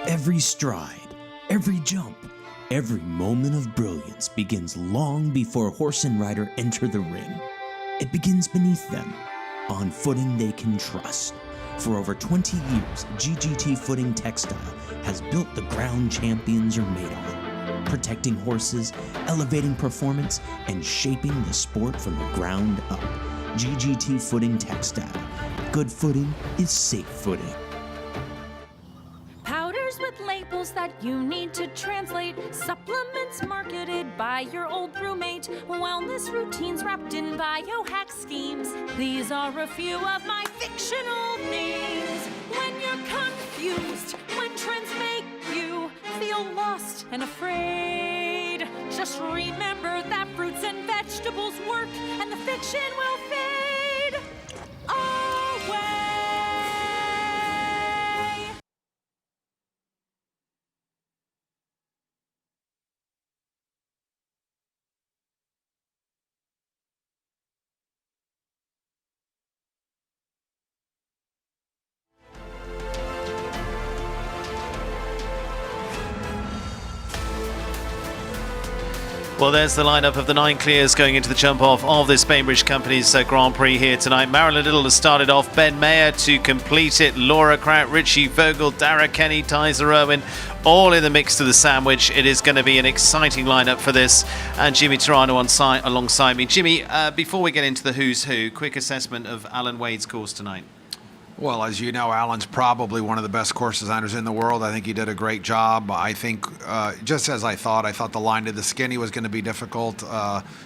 Every stride, every jump, every moment of brilliance begins long before horse and rider enter the ring. It begins beneath them, on footing they can trust. For over 20 years, GGT Footing Textile has built the ground champions are made on, protecting horses, elevating performance, and shaping the sport from the ground up. GGT Footing Textile. Good footing is safe footing. With labels that you need to translate, supplements marketed by your old roommate, wellness routines wrapped in biohack schemes. These are a few of my fictional names. When you're confused, when trends make you feel lost and afraid, just remember that fruits and vegetables work and the fiction will fade away. Well, there's the lineup of the 9 clears going into the jump-off of this Bainbridge Company's Grand Prix here tonight. Marilyn Little has started off, Ben Mayer to complete it, Laura Kraut, Richie Vogel, Dara Kenny, Tyser Irwin, all in the mix to the sandwich. It is going to be an exciting lineup for this, and Jimmy Turano alongside me. Jimmy, before we get into the who's who, quick assessment of Alan Wade's course tonight. Well, as you know, Alan's probably one of the best course designers in the world. I think he did a great job. I think, just as I thought the line to the skinny was going to be difficult.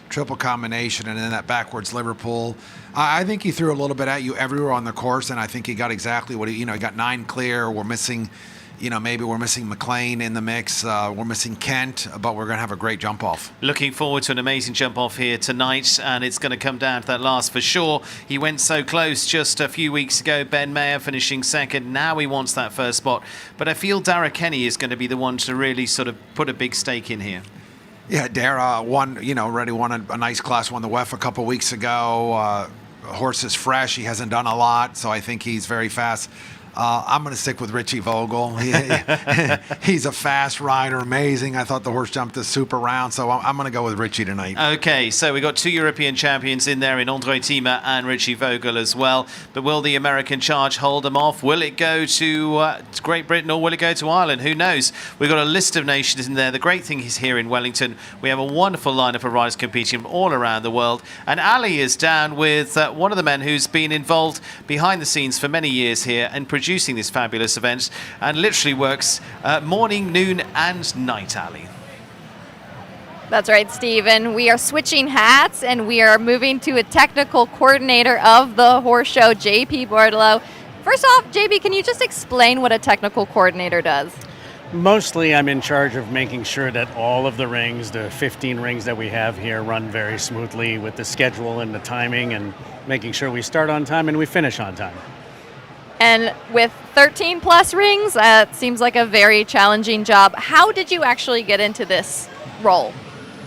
Triple combination and then that backwards Liverpool. I think he threw a little bit at you everywhere on the course, and I think he got exactly what he got 9 clear. We're missing, maybe we're missing McLean in the mix. We're missing Kent, but we're going to have a great jump off. Looking forward to an amazing jump off here tonight, and it's going to come down to that last for sure. He went so close just a few weeks ago. Ben Mayer finishing second. Now he wants that first spot, but I feel Dara Kenny is going to be the one to really sort of put a big stake in here. Yeah, Dara already won a nice Class 1 the WEF a couple weeks ago. Horse is fresh. He hasn't done a lot, so I think he's very fast. I'm going to stick with Richie Vogel. He's a fast rider, amazing. I thought the horse jumped a super round, so I'm going to go with Richie tonight. Okay, so we got 2 European champions in there in Andre Thiemer and Richie Vogel as well. But will the American charge hold them off? Will it go to Great Britain or will it go to Ireland? Who knows? We've got a list of nations in there. The great thing is here in Wellington, we have a wonderful lineup of riders competing from all around the world. And Ali is down with one of the men who's been involved behind the scenes for many years here and producing this fabulous event, and literally works morning, noon and night, Ali. That's right, Stephen. We are switching hats and we are moving to a technical coordinator of the horse show, JP Bordelot. First off, JP, can you just explain what a technical coordinator does? Mostly I'm in charge of making sure that all of the rings, the 15 rings that we have here, run very smoothly with the schedule and the timing, and making sure we start on time and we finish on time. And with 13 plus rings, it seems like a very challenging job. How did you actually get into this role?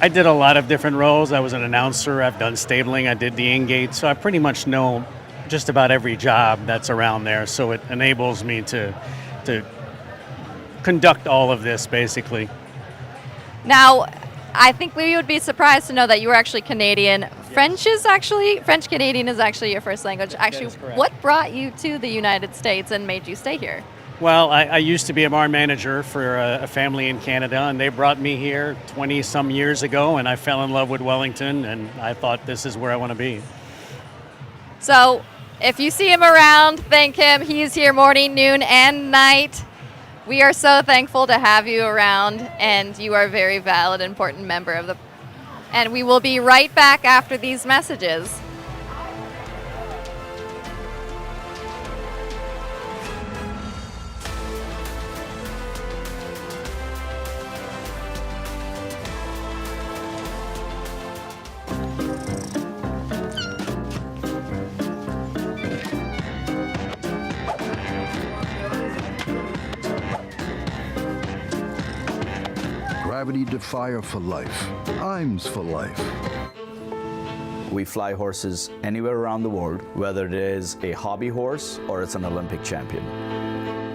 I did a lot of different roles. I was an announcer. I've done stabling. I did the in-gate. So I pretty much know just about every job that's around there. So it enables me to conduct all of this, basically. Now, I think we would be surprised to know that you were actually Canadian. French Canadian is actually your first language. Actually, what brought you to the United States and made you stay here? Well, I used to be a bar manager for a family in Canada, and they brought me here 20-some years ago, and I fell in love with Wellington, and I thought this is where I want to be. So, if you see him around, thank him. He's here morning, noon, and night. We are so thankful to have you around, and you are a very valid, important member of the... And we will be right back after these messages. Gravity Defier for life. IMS for life. We fly horses anywhere around the world, whether it is a hobby horse or it's an Olympic champion.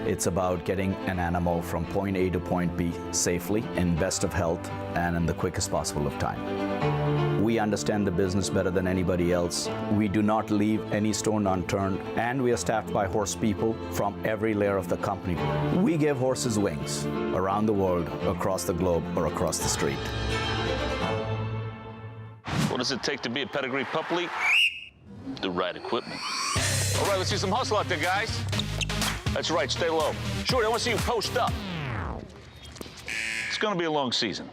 It's about getting an animal from point A to point B safely, in best of health, and in the quickest possible of time. We understand the business better than anybody else. We do not leave any stone unturned, and we are staffed by horse people from every layer of the company. We give horses wings around the world, across the globe, or across the street. What does it take to be a pedigree pup league? The right equipment. All right, let's see some hustle out there, guys. That's right, stay low. Shorty, I want to see you post up. It's going to be a long season.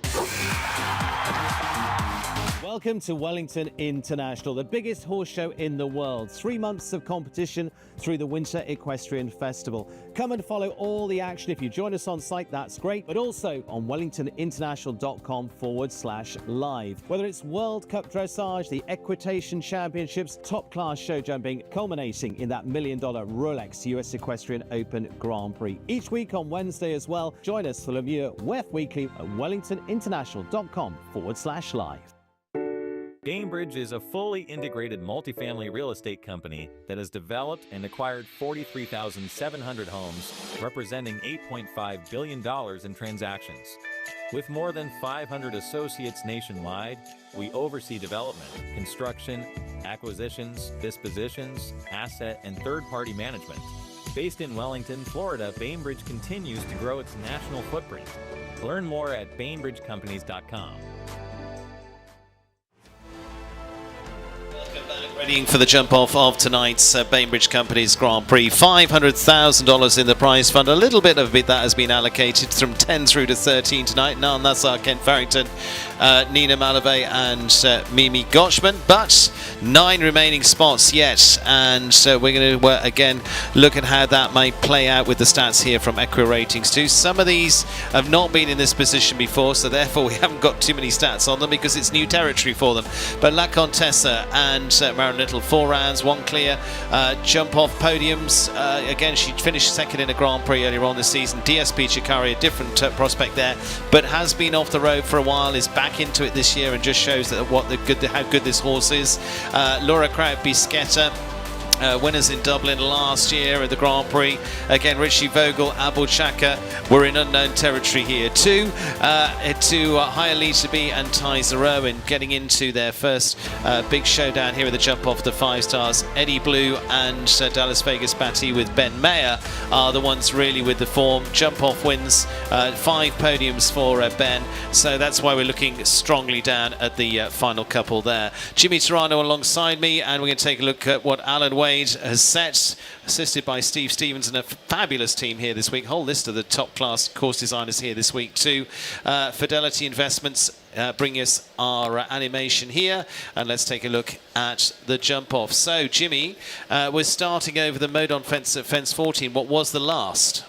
Welcome to Wellington International, the biggest horse show in the world. 3 months of competition through the Winter Equestrian Festival. Come and follow all the action. If you join us on site, that's great, but also on wellingtoninternational.com/live. Whether it's World Cup Dressage, the Equitation Championships, top-class show jumping, culminating in that $1 million Rolex US Equestrian Open Grand Prix. Each week on Wednesday as well, join us for Lemieux WEF Weekly at wellingtoninternational.com/live. Bainbridge is a fully integrated multifamily real estate company that has developed and acquired 43,700 homes, representing $8.5 billion in transactions. With more than 500 associates nationwide, we oversee development, construction, acquisitions, dispositions, asset, and third-party management. Based in Wellington, Florida, Bainbridge continues to grow its national footprint. Learn more at bainbridgecompanies.com. Readying for the jump-off of tonight's Bainbridge Companies Grand Prix. $500,000 in the prize fund. A little bit of it that has been allocated from 10 through to 13 tonight. Nan Nassar, Ken Farrington, Nina Malave and Mimi Gotchman. But 9 remaining spots yet. And we're going to, again, look at how that might play out with the stats here from EquiRatings too. Some of these have not been in this position before, so therefore we haven't got too many stats on them because it's new territory for them. But La Contessa and Marin Little, 4 rounds, 1 clear, jump-off podiums. Again, she finished second in a Grand Prix earlier on this season. DSP Chikari, a different prospect there, but has been off the road for a while, is back into it this year and just shows that how good this horse is. Laura Kraut-Bisquetta, winners in Dublin last year at the Grand Prix. Again, Richie Vogel, Abul Chaka were in unknown territory here too. Hialeah B and Tyser Owen getting into their first big showdown here at the jump off the 5 stars. Eddie Blue and Dallas Vegas Batty with Ben Mayer are the ones really with the form. Jump off wins, 5 podiums for Ben, so that's why we're looking strongly down at the final couple there. Jimmy Turano alongside me, and we're going to take a look at what Alan Wade has set, assisted by Steve Stevens and a fabulous team here this week. Whole list of the top class course designers here this week too. Fidelity Investments bring us our animation here, and let's take a look at the jump off. So Jimmy, we're starting over the Modon fence at fence 14. What was the last?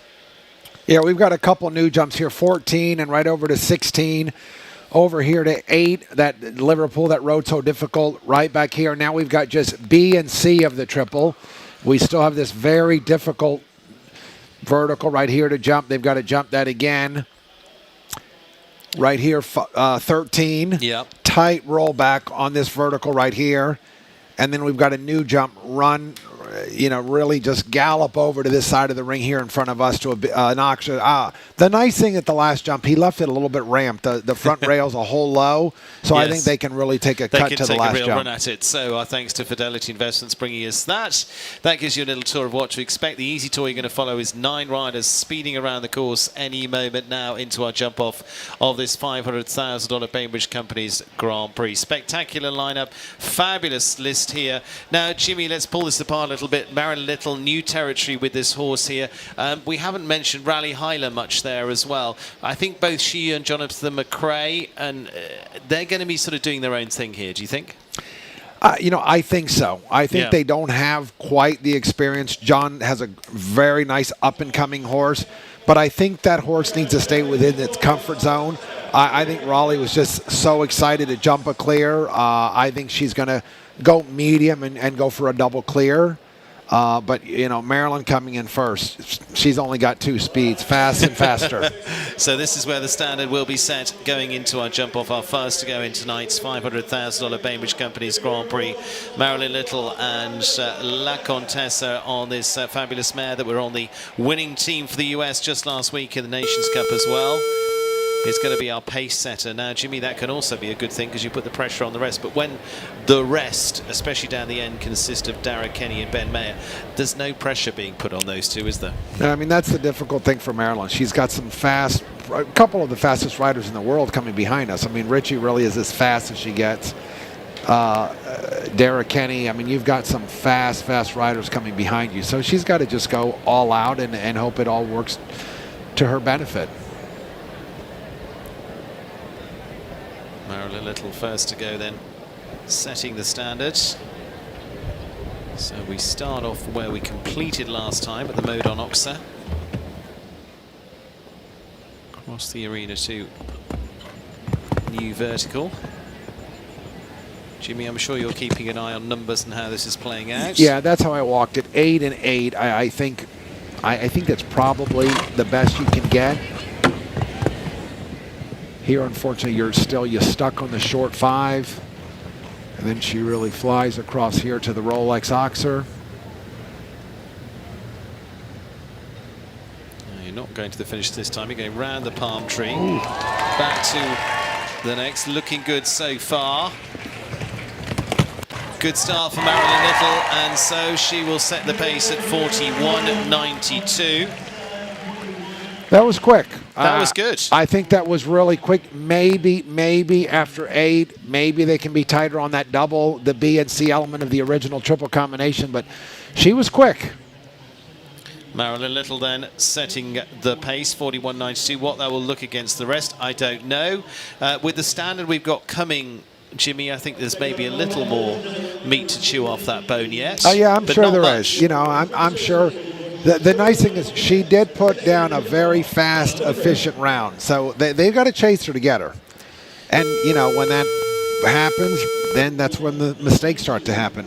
Yeah, we've got a couple new jumps here, 14 and right over to 16. Over here to 8, that Liverpool that rode so difficult, right back here. Now we've got just B and C of the triple. We still have this very difficult vertical right here to jump. They've got to jump that again. right here, 13. Yep. Tight rollback on this vertical right here. And then we've got a new jump run, really just gallop over to this side of the ring here in front of us to an auction. The nice thing at the last jump, he left it a little bit ramped. The front rail's a whole low, so I think they can really take a cut to the last jump. They can take a real run at it. So our thanks to Fidelity Investments bringing us that. That gives you a little tour of what to expect. The easy tour you're going to follow is 9 riders speeding around the course any moment now into our jump off of this $500,000 Bainbridge Companies Grand Prix. Spectacular lineup, fabulous list here. Now, Jimmy, let's pull this apart a little bit. Marilyn Little, new territory with this horse here. We haven't mentioned Raleigh Hyler much there as well. I think both she and Jonathan McRae, and they're going to be sort of doing their own thing here, do you think? I think so. I think they don't have quite the experience. John has a very nice up-and-coming horse, but I think that horse needs to stay within its comfort zone. I think Raleigh was just so excited to jump a clear. I think she's going to go medium and go for a double clear. But, Marilyn coming in first. She's only got 2 speeds, fast and faster. So this is where the standard will be set going into our jump off. Our first to go in tonight's $500,000 Bainbridge Companies Grand Prix. Marilyn Little and La Contessa on this fabulous mare that were on the winning team for the US just last week in the Nations Cup as well. It's going to be our pace setter. Now, Jimmy, that can also be a good thing because you put the pressure on the rest. But when the rest, especially down the end, consist of Dara Kenny and Ben Mayer, there's no pressure being put on those two, is there? I mean, that's the difficult thing for Marilyn. She's got a couple of the fastest riders in the world coming behind us. I mean, Richie really is as fast as she gets. Dara Kenny, I mean, you've got some fast riders coming behind you. So she's got to just go all out and hope it all works to her benefit. Marilyn Little first to go then, setting the standards. So we start off where we completed last time at the mode on Oxa. Across the arena to new vertical. Jimmy, I'm sure you're keeping an eye on numbers and how this is playing out. Yeah, that's how I walked it. 8 and 8. I think that's probably the best you can get. Here, unfortunately, you're stuck on the short 5. And then she really flies across here to the Rolex Oxer. You're not going to the finish this time. You're going round the palm tree. Ooh. Back to the next. Looking good so far. Good start for Marilyn Little, and so she will set the pace at 41.92. That was quick. That was good. I think that was really quick. Maybe after 8, maybe they can be tighter on that double, the B and C element of the original triple combination, but she was quick. Marilyn Little then setting the pace, 41.92. What that will look against the rest, I don't know. With the standard we've got coming, Jimmy, I think there's maybe a little more meat to chew off that bone yet. Oh, yeah, I'm sure there much. is. I'm sure. The nice thing is she did put down a very fast, efficient round. So they've got to chase her to get her. And, when that happens, then that's when the mistakes start to happen.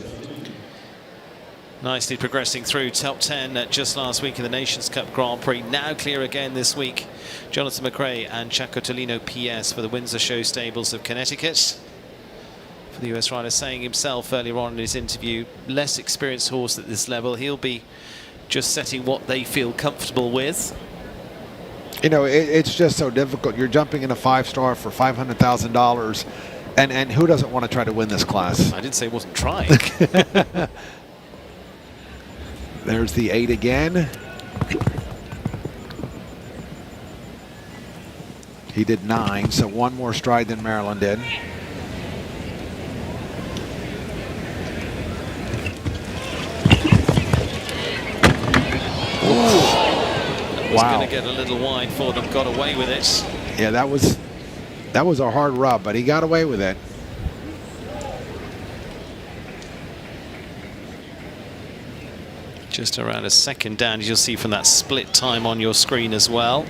Nicely progressing through top 10 just last week in the Nations Cup Grand Prix. Now clear again this week. Jonathan McRae and Chaco Tolino PS for the Windsor Show Stables of Connecticut. For the US rider, saying himself earlier on in his interview, less experienced horse at this level. He'll be just setting what they feel comfortable with. It's just so difficult. You're jumping in a 5-star for $500,000, and who doesn't want to try to win this class? I didn't say he wasn't trying. There's the 8 again. He did 9, so 1 more stride than Marilyn did. It's going to get a little wide for them. Got away with it. Yeah, that was a hard rub, but he got away with it. Just around a second down, as you'll see from that split time on your screen as well.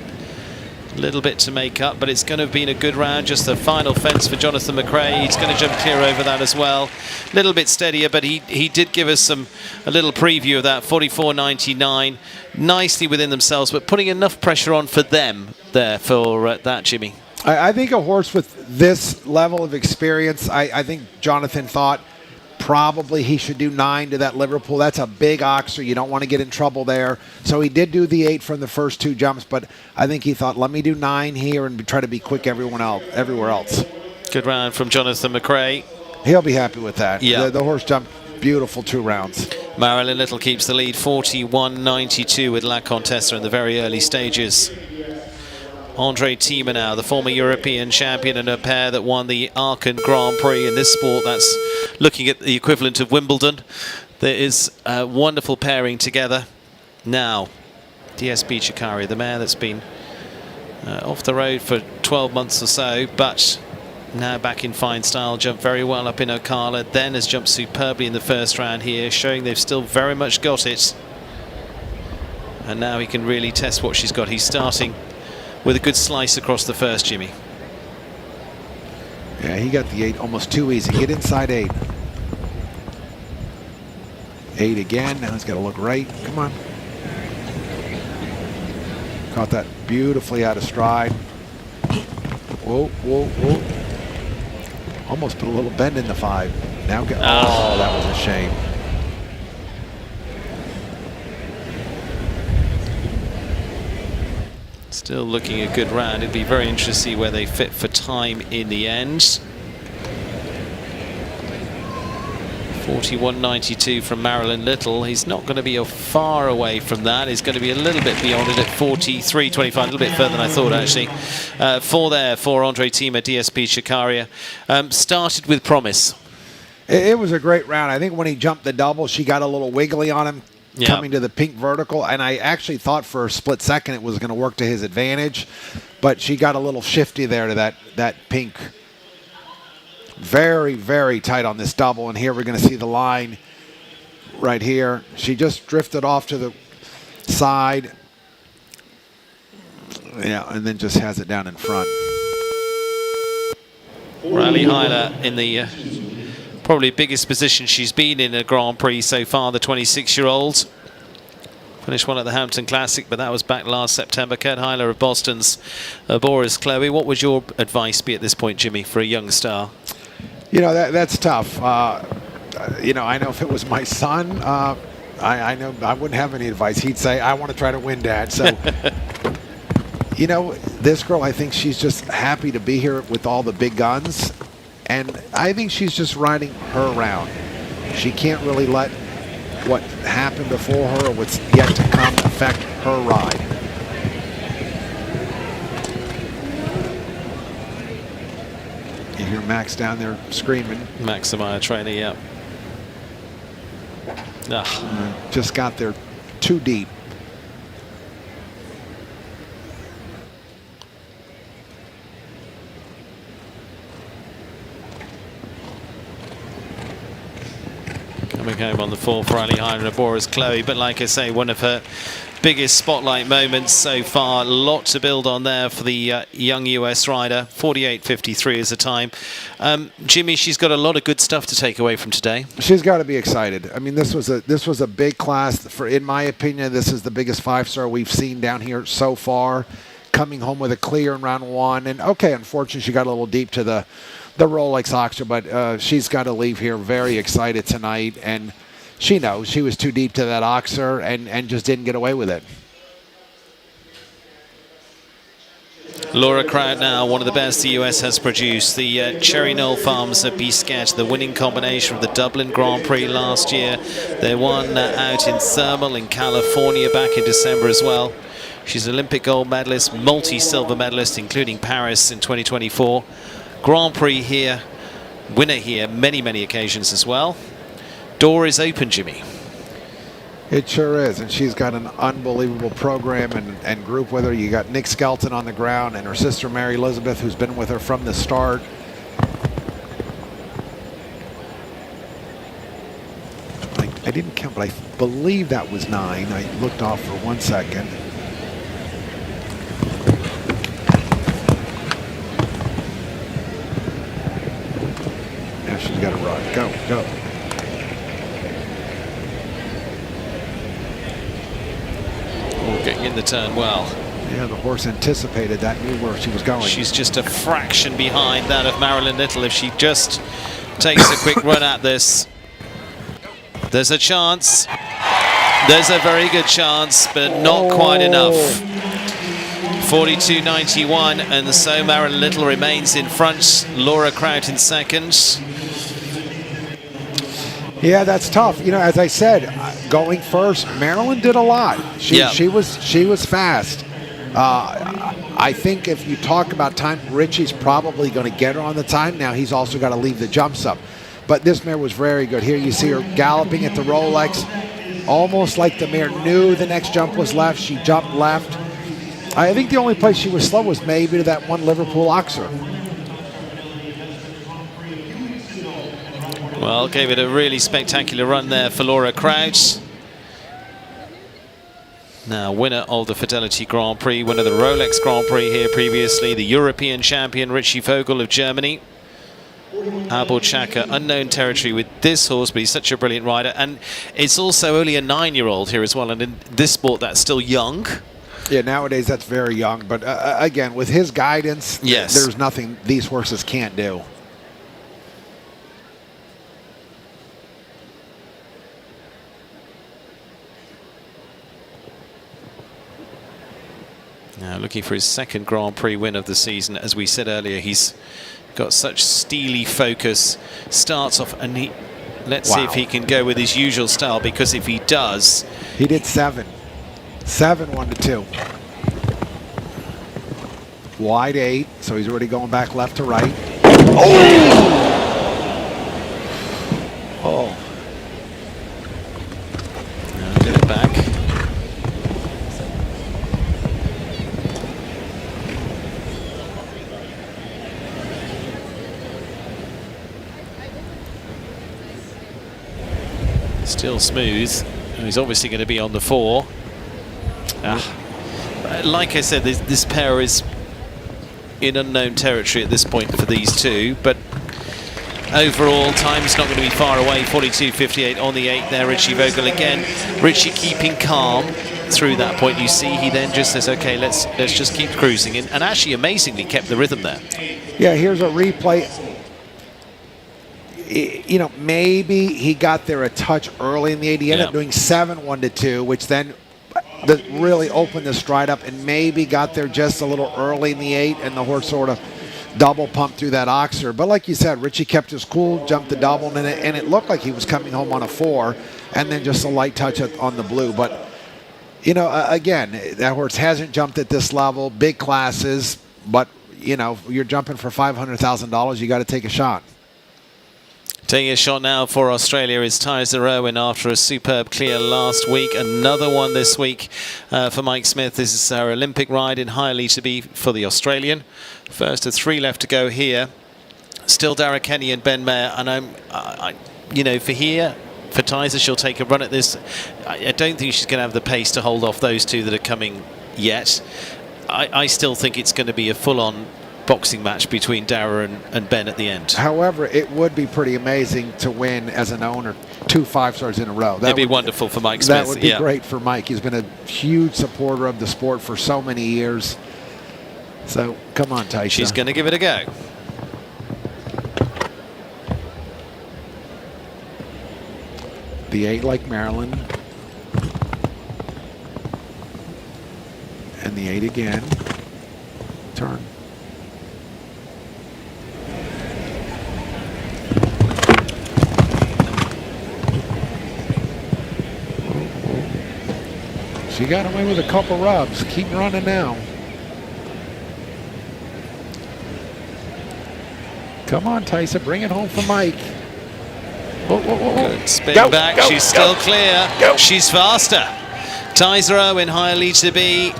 A little bit to make up, but it's going to have been a good round. Just the final fence for Jonathan McRae. He's going to jump clear over that as well. A little bit steadier, but he did give us a little preview of that. 44.99, nicely within themselves, but putting enough pressure on for them there for that, Jimmy. I think a horse with this level of experience, I think Jonathan thought probably he should do 9 to that Liverpool. That's a big oxer. You don't want to get in trouble there. So he did do the 8 from the first 2 jumps, but I think he thought, let me do 9 here and try to be quick everywhere else. Good round from Jonathan McRae. He'll be happy with that. Yeah. The horse jumped beautiful 2 rounds. Marilyn Little keeps the lead, 41.92 with La Contessa in the very early stages. Andre Thieme now, the former European champion, and a pair that won the Aachen Grand Prix. In this sport, that's looking at the equivalent of Wimbledon. There is a wonderful pairing together. Now, DSP Chikari, the mare that's been off the road for 12 months or so, but now back in fine style, jumped very well up in Ocala, then has jumped superbly in the first round here, showing they've still very much got it. And now he can really test what she's got. He's starting with a good slice across the first, Jimmy. Yeah, he got the 8 almost too easy. Get inside 8. 8 again. Now he's got to look right. Come on. Caught that beautifully out of stride. Whoa, whoa, whoa. Almost put a little bend in the 5. Now get. Oh, that was a shame. Still looking a good round. It'd be very interesting to see where they fit for time in the end. 41.92 from Marilyn Little. He's not going to be far away from that. He's going to be a little bit beyond it at 43.25, a little bit further than I thought, actually. 4 there for Andre Thieme, DSP Chikaria. Started with promise. It was a great round. I think when he jumped the double, she got a little wiggly on him. Yeah. Coming to the pink vertical, and I actually thought for a split second it was going to work to his advantage, but she got a little shifty there to that pink. Very, very tight on this double, and here we're going to see the line right here. She just drifted off to the side. Yeah, and then just has it down in front. Riley Hyler in the probably biggest position she's been in a Grand Prix so far, the 26-year-old. Finished one at the Hampton Classic, but that was back last September. Kurt Hyler of Boston's Boris Chloe. What would your advice be at this point, Jimmy, for a young star? You know, that's tough. You know, I know if it was my son, I know I wouldn't have any advice. He'd say, I want to try to win, Dad. So, you know, this girl, I think she's just happy to be here with all the big guns. And I think she's just riding her round. She can't really let what happened before her or what's yet to come affect her ride. You hear Max down there screaming. Maximilian trainer, yeah. Just got there too deep. Coming home on the 4th, Riley Hyler and Boris Chloe, but like I say, one of her biggest spotlight moments so far. A lot to build on there for the young US rider. 48.53 is the time. Jimmy, she's got a lot of good stuff to take away from today. She's got to be excited. I mean, this was a big class. In my opinion, this is the biggest 5-star we've seen down here so far. Coming home with a clear in round 1, and okay, unfortunately, she got a little deep to the Rolex Oxer, but she's got to leave here very excited tonight, and she knows she was too deep to that Oxer and just didn't get away with it. Laura Crowd now, one of the best the US has produced. The Cherry Knoll Farms at Biscayne, the winning combination of the Dublin Grand Prix last year. They won out in Thermal in California back in December as well. She's an Olympic gold medalist, multi-silver medalist, including Paris in 2024. Grand Prix here, winner here, many, many occasions as well. Door is open, Jimmy. It sure is, and she's got an unbelievable program and group with her. You got Nick Skelton on the ground and her sister Mary Elizabeth, who's been with her from the start. I didn't count, but I believe that was 9. I looked off for 1 second. Now she's got to run. Go, go. Getting in the turn well. Yeah, the horse anticipated that, knew where she was going. She's just a fraction behind that of Marilyn Little. If she just takes a quick run at this, there's a chance. There's a very good chance, but not quite enough. 42.91, and so Marilyn Little remains in front. Laura Kraut in second. Yeah, that's tough. You know, as I said, going first, Marilyn did a lot. She was fast. I think if you talk about time, Richie's probably going to get her on the time. Now he's also got to leave the jumps up. But this mare was very good. Here you see her galloping at the Rolex, almost like the mare knew the next jump was left. She jumped left. I think the only place she was slow was maybe to that one Liverpool Oxer. Well, gave it a really spectacular run there for Laura Kraut. Now, winner of the Fidelity Grand Prix, winner of the Rolex Grand Prix here previously, the European champion Richie Vogel of Germany. Abel Chaka, unknown territory with this horse, but he's such a brilliant rider. And it's also only a 9-year-old here as well, and in this sport that's still young. Yeah, nowadays that's very young. But again, with his guidance, yes, there's nothing these horses can't do. Now looking for his second Grand Prix win of the season. As we said earlier, he's got such steely focus. Starts off and let's see if he can go with his usual style, because if he does... He did 7. 7, 1-2. Wide 8, so he's already going back left to right. Oh! Now get it back. Still smooth. He's obviously going to be on the 4. Like I said, this pair is in unknown territory at this point for these two, but overall time's not going to be far away. 42.58 on the 8 there. Richie Vogel again. Richie keeping calm through that point. You see he then just says, okay, let's just keep cruising, and actually amazingly kept the rhythm there. Yeah, here's a replay. You know, maybe he got there a touch early in the 8. He ended up doing 7, 1-2, which then really opened the stride up, and maybe got there just a little early in the 8, and the horse sort of double pumped through that Oxer. But like you said, Richie kept his cool, jumped the double, and it looked like he was coming home on a 4, and then just a light touch on the blue. But, you know, again, that horse hasn't jumped at this level, big classes, but, you know, you're jumping for $500,000, you got to take a shot. Taking a shot now for Australia is Tyser Owen after a superb clear last week. Another one this week for Mike Smith. This is our Olympic ride in High to be for the Australian. First of 3 left to go here. Still Dara Kenny and Ben Mayer. And you know, for Tyser, she'll take a run at this. I don't think she's going to have the pace to hold off those two that are coming yet. I still think it's going to be a full-on boxing match between Dara and Ben at the end. However, it would be pretty amazing to win as an owner 2 5-stars in a row. That'd be wonderful for Mike Smith. That would be great for Mike. He's been a huge supporter of the sport for so many years. So come on, Tyson. She's going to give it a go. The 8 like Maryland. And the 8 again. Turn. She got away with a couple rubs. Keep running now. Come on, Tyson. Bring it home for Mike. Good spin back. She's still clear. She's faster. Tyser Owen, high lead to be.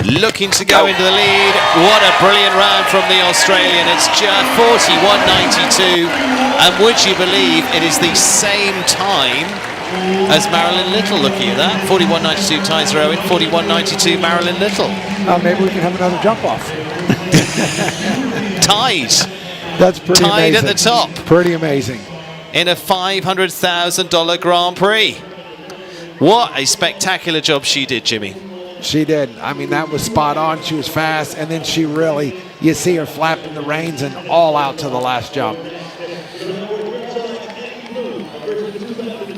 Looking to go into the lead. What a brilliant round from the Australian. It's just 41.92. And would you believe it is the same time as Marilyn Little? Looking at that. 41.92 Tyser Owen, 41.92 Marilyn Little. Maybe we can have another jump off. Tied. That's pretty Tied amazing. at the top. Pretty amazing. In a $500,000 Grand Prix. What a spectacular job she did, Jimmy. She did. I mean, that was spot on. She was fast, and then she really, you see her flapping the reins and all out to the last jump.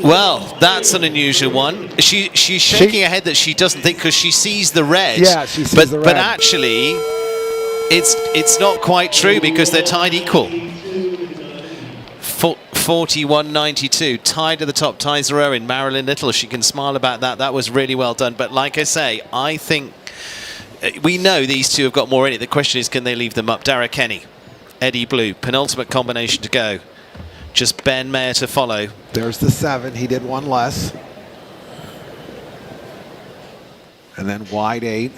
Well, that's an unusual one. She's shaking her head that she doesn't think, because she sees the red. Yeah, she sees the red. But actually, it's not quite true, because they're tied equal. 41.92, tied at the top. Tyser Owen, Marilyn Little. She can smile about that. That was really well done. But like I say, I think we know these two have got more in it. The question is, can they leave them up? Dara Kenny, Eddie Blue, penultimate combination to go. Just Ben Mayer to follow. There's the 7. He did one less. And then wide 8.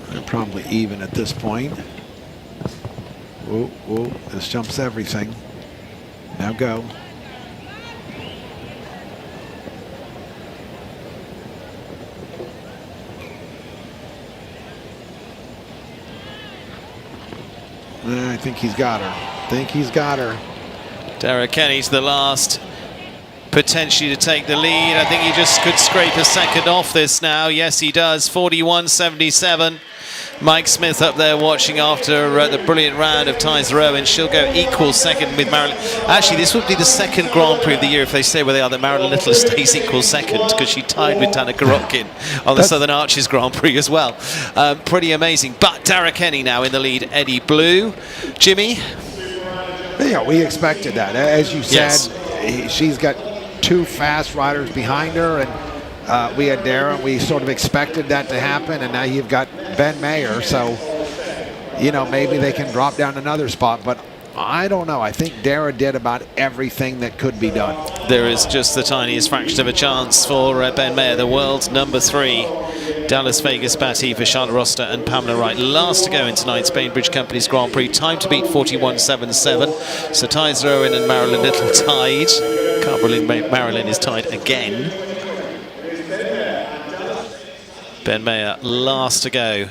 They're probably even at this point. Whoa, whoa, this jumps everything. Now go. I think he's got her. Dara Kenny's the last, potentially to take the lead. I think he just could scrape a second off this now. Yes, he does. 41.77. Mike Smith up there watching after the brilliant round of Tyser Owen. She'll go equal second with Marilyn. Actually, this would be the second Grand Prix of the year if they stay where they are, that Marilyn Little stays equal second, because she tied with Tana Korotkin on the Southern Arches Grand Prix as well. Pretty amazing. But Dara Kenny now in the lead. Eddie Blue. Jimmy? Yeah, we expected that. As you said, Yes. She's got 2 fast riders behind her, and we had Dara. We sort of expected that to happen, and now you've got Ben Mayer. So, you know, maybe they can drop down another spot, but I don't know. I think Dara did about everything that could be done. There is just the tiniest fraction of a chance for Ben Mayer, the world's number 3. Dallas Vegas Batty for Charlotte Roster and Pamela Wright. Last to go in tonight's Bainbridge Company's Grand Prix. Time to beat 41.77. So Tyser Owen and Marilyn Little tied. Can't believe Marilyn is tied again. Ben Mayer last to go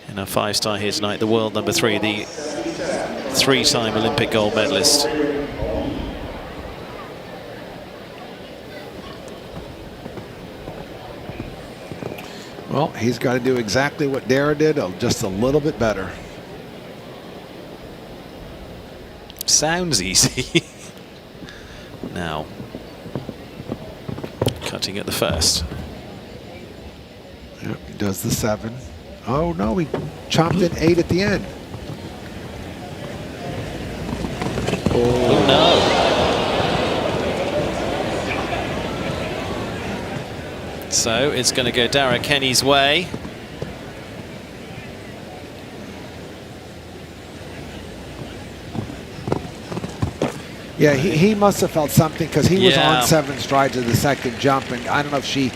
in a 5-star here tonight. The world number 3, the 3-time Olympic gold medalist. Well, he's got to do exactly what Dara did, just a little bit better. Sounds easy. Now, cutting at the first. Yep, he does the 7. Oh no, he chopped in 8 at the end. Oh no. So it's going to go Dara Kenny's way. Yeah, he must have felt something, because he was Yeah. on 7 strides of the second jump, and I don't know if she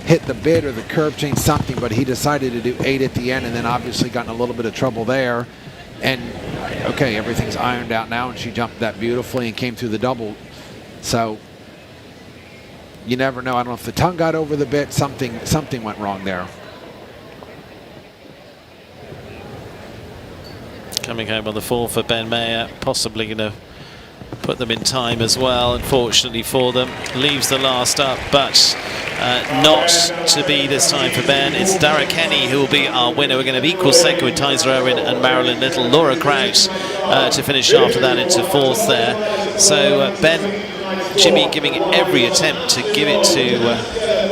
hit the bid or the curb change something, but he decided to do 8 at the end, and then obviously got in a little bit of trouble there. And okay, everything's ironed out now, and she jumped that beautifully and came through the double. So you never know. I don't know if the tongue got over the bit. Something went wrong there. Coming home on the 4 for Ben Mayer, possibly going to put them in time as well, unfortunately for them. Leaves the last up, but not to be this time for Ben. It's Dara Kenny who will be our winner. We're going to have equal second with Tyser Owen and Marilyn Little. Laura Kraut to finish after that into 4th there. So Ben, Jimmy giving every attempt to give it to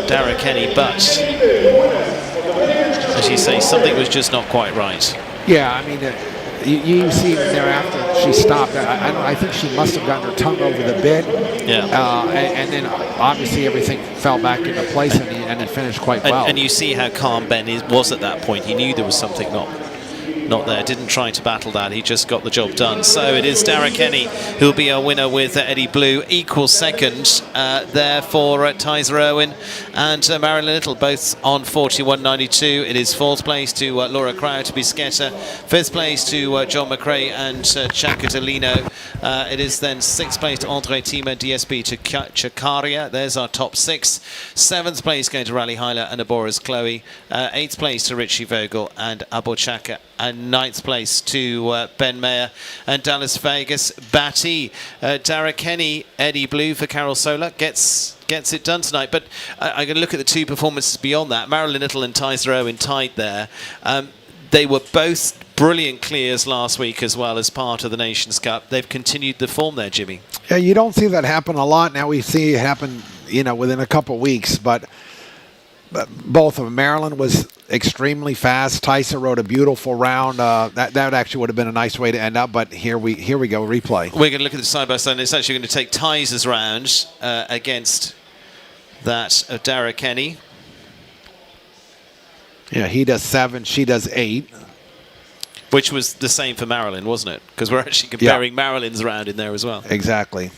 Dara Kenny, but as you say, something was just not quite right. Yeah, I mean, you see thereafter she stopped. I think she must have gotten her tongue over the bid. Yeah. And then obviously everything fell back into place, and it finished quite well. And you see how calm Ben was at that point. He knew there was something not there. Didn't try to battle that. He just got the job done. So it is Dara Kenny who'll be our winner with Eddie Blue. Equal second there for Tyser Owen and Marilyn Little, both on 41.92. It is 4th place to Laura Kraut, Bisquetta. 5th place to John McRae and Chakatolino. It is then 6th place to Andre Tima, DSB to Chakaria. There's our top 6. 7th place going to Rally Hyla and Abora's Chloe. 8th place to Richie Vogel and Abochaka and and 9th place to Ben Mayer and Dallas Vegas Batty. Dara Kenny, Eddie Blue for Carol Sola gets it done tonight. But I'm going to look at the two performances beyond that. Marilyn Little and Tyser Owen tied there. They were both brilliant clears last week as well as part of the Nations Cup. They've continued the form there, Jimmy. Yeah, you don't see that happen a lot. Now we see it happen, within a couple weeks. But both of them. Marilyn was extremely fast. Tyson rode a beautiful round. That actually would have been a nice way to end up. But here we go. Replay. We're going to look at the side by side. And it's actually going to take Tyser's round against that of Dara Kenny. Yeah, he does 7. She does 8. Which was the same for Marilyn, wasn't it? Because we're actually comparing Marilyn's round in there as well. Exactly.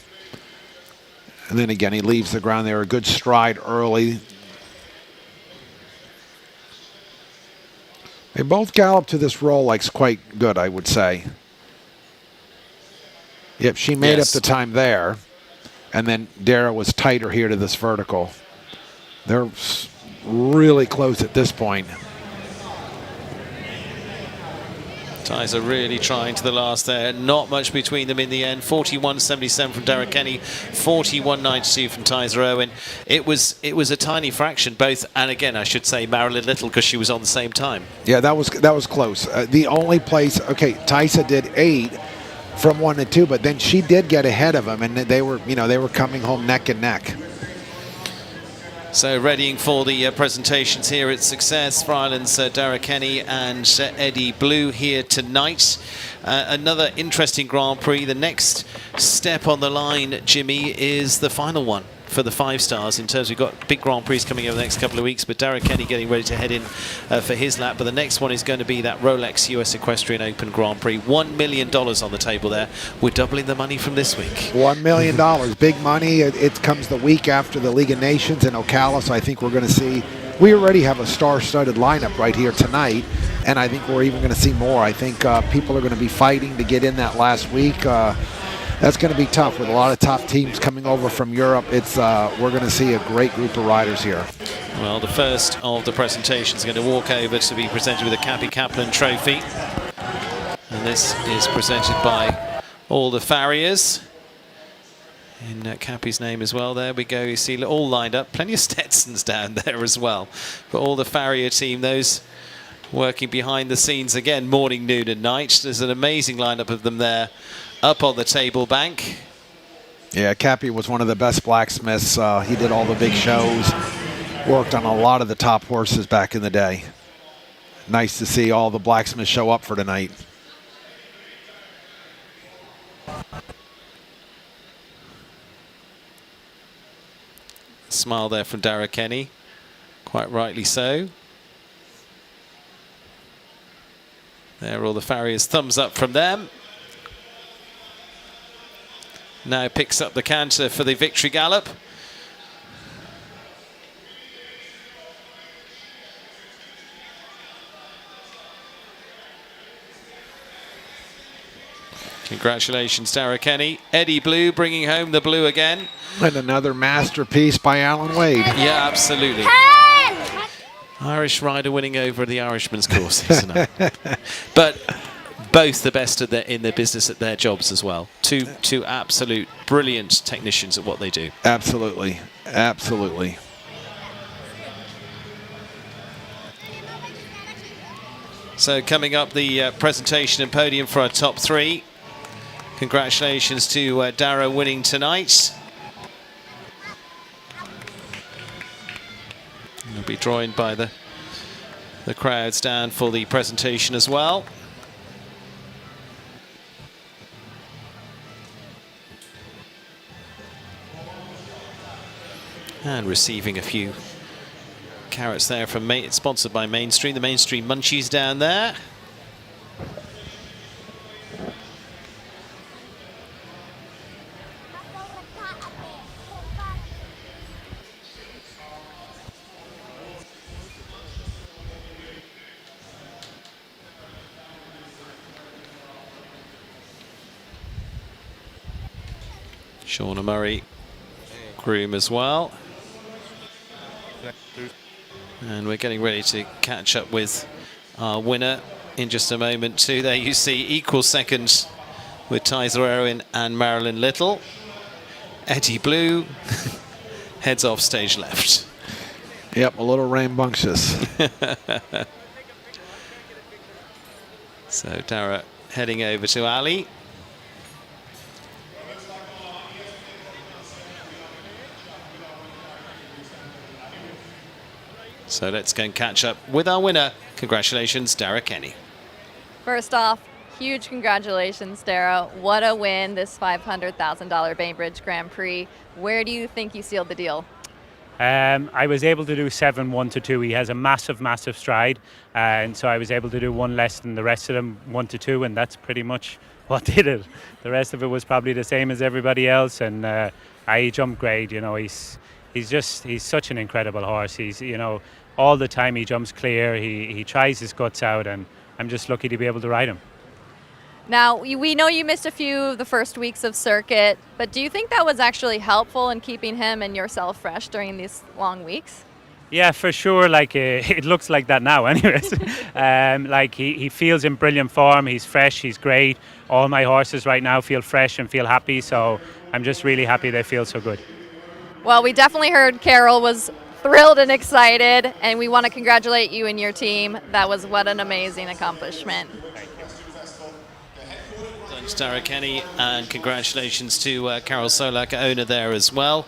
And then again, he leaves the ground there. A good stride early. They both galloped to this Rolex quite good, I would say. Yep, she made up the time there. And then Dara was tighter here to this vertical. They're really close at this point. Tyser really trying to the last there. Not much between them in the end. 41.77 from Dara Kenny, 41.92 from Tyser Owen. It was a tiny fraction, both, and again, I should say Marilyn Little because she was on the same time. Yeah, that was close. The only place, okay, Tysa did 8 from 1 to 2, but then she did get ahead of him, and they were coming home neck and neck. So readying for the presentations here at Success for Ireland's Dara Kenny and Eddie Blue here tonight. Another interesting Grand Prix. The next step on the line, Jimmy, is the final one for the 5 stars in terms we've got big Grand Prix coming over the next couple of weeks, but Dara Kenny getting ready to head in for his lap. But the next one is going to be that Rolex US Equestrian Open Grand Prix. $1 million on the table there. We're doubling the money from this week. $1 million, big money. It comes the week after the League of Nations in Ocala, so I think we're going to see, we already have a star-studded lineup right here tonight, and I think we're even going to see more. I think people are going to be fighting to get in that last week. That's going to be tough with a lot of top teams coming over from Europe. We're going to see a great group of riders here. Well, the first of the presentations is going to walk over to be presented with a Cappy Kaplan trophy. And this is presented by all the farriers. In Cappy's name as well. There we go. You see all lined up. Plenty of Stetsons down there as well. But all the farrier team, those working behind the scenes again, morning, noon and night. There's an amazing lineup of them there up on the table bank. Yeah, Cappy was one of the best blacksmiths. He did all the big shows, worked on a lot of the top horses back in the day. Nice to see all the blacksmiths show up for tonight. Smile there from Dara Kenny, quite rightly so. There, all the farriers, thumbs up from them. Now picks up the canter for the victory gallop. Congratulations, Dara Kenny. Eddie Blue bringing home the blue again. And another masterpiece by Alan Wade. Yeah, absolutely. Irish rider winning over the Irishman's courses tonight. But both the best in their business at their jobs as well. Two absolute brilliant technicians at what they do. Absolutely, absolutely. So coming up, the presentation and podium for our top 3. Congratulations to Dara winning tonight. We'll be joined by the crowds down for the presentation as well. And receiving a few carrots there from sponsored by Mainstream. The Mainstream Munchies down there. Shauna Murray, groom as well. And we're getting ready to catch up with our winner in just a moment too. There you see equal seconds with Tyser Irwin and Marilyn Little. Eddie Blue heads off stage left. Yep, a little rambunctious. So Dara heading over to Ali. So let's go and catch up with our winner. Congratulations, Dara Kenny. First off, huge congratulations, Dara. What a win, this $500,000 Bainbridge Grand Prix. Where do you think you sealed the deal? I was able to do 7 1-2. He has a massive stride, and so I was able to do one less than the rest of them, 1-2, and that's pretty much what did it. The rest of it was probably the same as everybody else, and he jumped great. You know, he's such an incredible horse. He's, you know, all the time he jumps clear. He tries his guts out, and I'm just lucky to be able to ride him. Now, we know you missed a few of the first weeks of circuit, but do you think that was actually helpful in keeping him and yourself fresh during these long weeks? Yeah, for sure. Like it looks like that now, anyways. Like he feels in brilliant form. He's fresh. He's great. All my horses right now feel fresh and feel happy. So I'm just really happy they feel so good. Well, we definitely heard Carol was thrilled and excited, and we want to congratulate you and your team. That was what an amazing accomplishment. Dara Kenny, and congratulations to Carol Solak, owner there as well.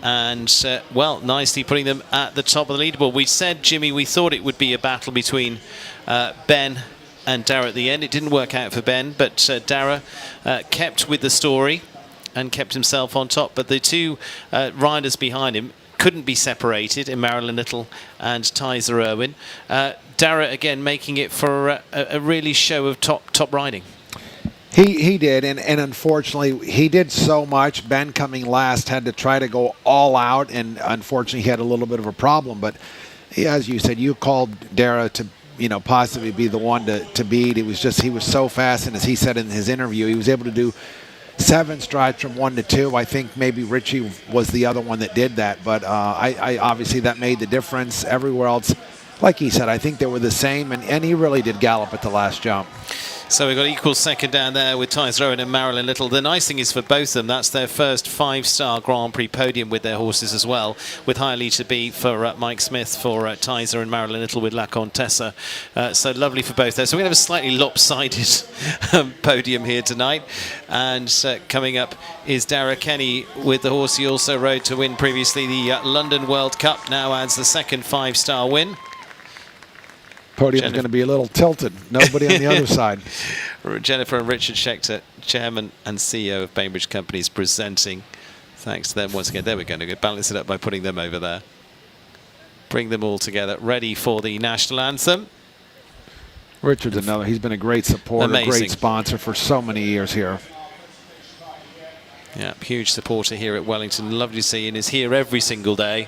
And, well, nicely putting them at the top of the leaderboard. We said, Jimmy, we thought it would be a battle between Ben and Dara at the end. It didn't work out for Ben, but Dara kept with the story and kept himself on top. But the two riders behind him couldn't be separated in Marilyn Little and Tyser Irwin. Dara, again, making it for a really show of top riding. He did, and unfortunately, he did so much. Ben, coming last, had to try to go all out, and unfortunately, he had a little bit of a problem. But as you said, you called Dara to, you know, possibly be the one to beat. It was just, he was so fast, and as he said in his interview, he was able to do 7 strides from 1 to 2. I think maybe Richie was the other one that did that, but I obviously that made the difference. Everywhere else, like he said, I think they were the same, and he really did gallop at the last jump. So we've got equal second down there with Tyser Irwin and Marilyn Little. The nice thing is for both of them, that's their first 5-star Grand Prix podium with their horses as well, with Highly to Be for Mike Smith, for Tyser, and Marilyn Little with La Contessa. So lovely for both there. So we're going to have a slightly lopsided podium here tonight. And coming up is Dara Kenny with the horse he also rode to win previously the London World Cup. Now adds the second 5-star win. Podium's going to be a little tilted. Nobody on the other side. Jennifer and Richard Schechter, Chairman and CEO of Bainbridge Companies, presenting. Thanks to them once again. There we're going to balance it up by putting them over there. Bring them all together, ready for the national anthem. Richard's another. He's been a great supporter, Amazing. Great sponsor for so many years here. Yeah, huge supporter here at Wellington. Lovely to see, and is here every single day.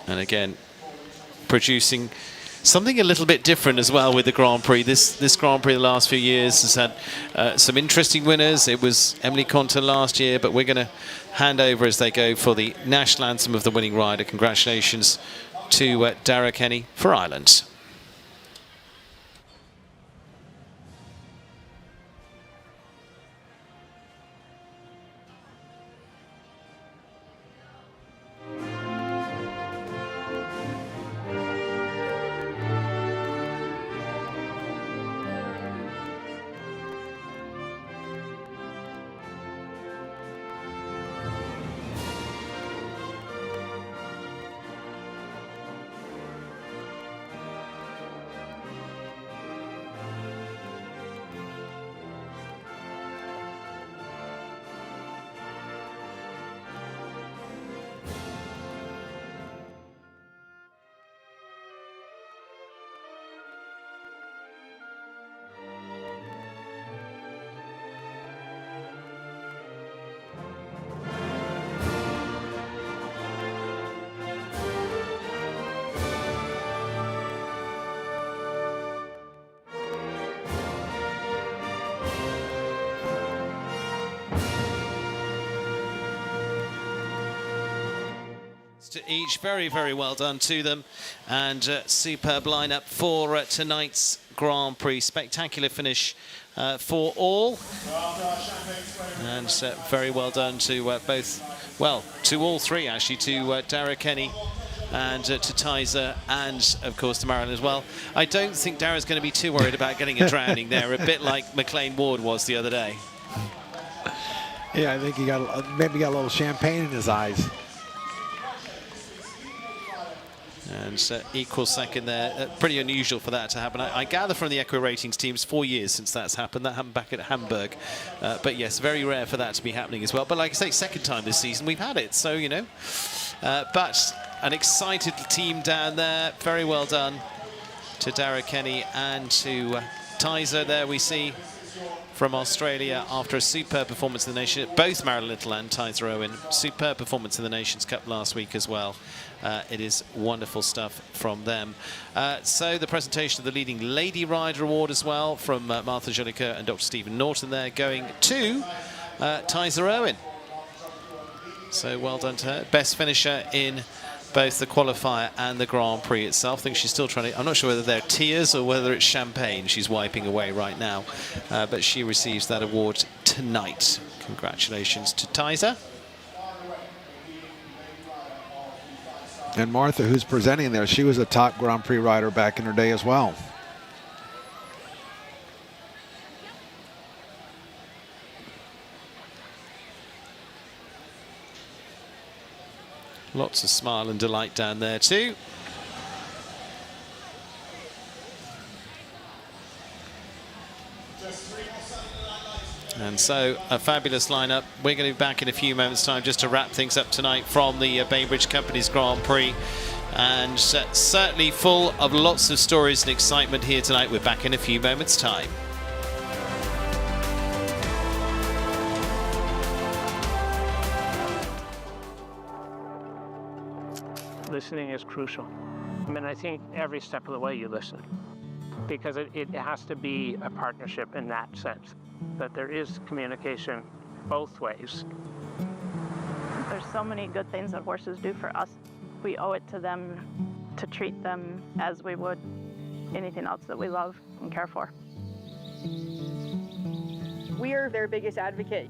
And again, producing something a little bit different as well with the Grand Prix. This Grand Prix the last few years has had some interesting winners. It was Emily Conter last year, but we're going to hand over as they go for the national anthem of the winning rider. Congratulations to Dara Kenny for Ireland. To each, very, very well done to them, and superb lineup for tonight's Grand Prix. Spectacular finish for all, and very well done to both, well, to all three actually, to Dara Kenny and to Tizer, and of course to Marilyn as well. I don't think Dara's going to be too worried about getting a drowning there, a bit like McLean Ward was the other day. Yeah, I think he maybe got a little champagne in his eyes. And equal second there. Pretty unusual for that to happen. I gather from the Echo Ratings teams 4 years since that's happened. That happened back at Hamburg. But yes, very rare for that to be happening as well. But like I say, second time this season we've had it. So, you know. But an excited team down there. Very well done to Dara Kenny and to Tizer. There we see from Australia after a superb performance in the nation. Both Marilyn Little and Tizer Owen. Superb performance in the Nations Cup last week as well. It is wonderful stuff from them. So the presentation of the Leading Lady Rider Award as well from Martha Jellicoe and Dr. Stephen Norton there, going to Tizer Owen. So well done to her. Best finisher in both the qualifier and the Grand Prix itself. I think she's still trying to, I'm not sure whether they're tears or whether it's champagne she's wiping away right now. But she receives that award tonight. Congratulations to Tizer. And Martha, who's presenting there, she was a top Grand Prix rider back in her day as well. Lots of smile and delight down there too. And so a fabulous lineup. We're going to be back in a few moments' time just to wrap things up tonight from the Bainbridge Company's Grand Prix. And certainly full of lots of stories and excitement here tonight. We're back in a few moments' time. Listening is crucial. I mean, I think every step of the way you listen, because it has to be a partnership in that sense, that there is communication both ways. There's so many good things that horses do for us. We owe it to them to treat them as we would anything else that we love and care for. We are their biggest advocate.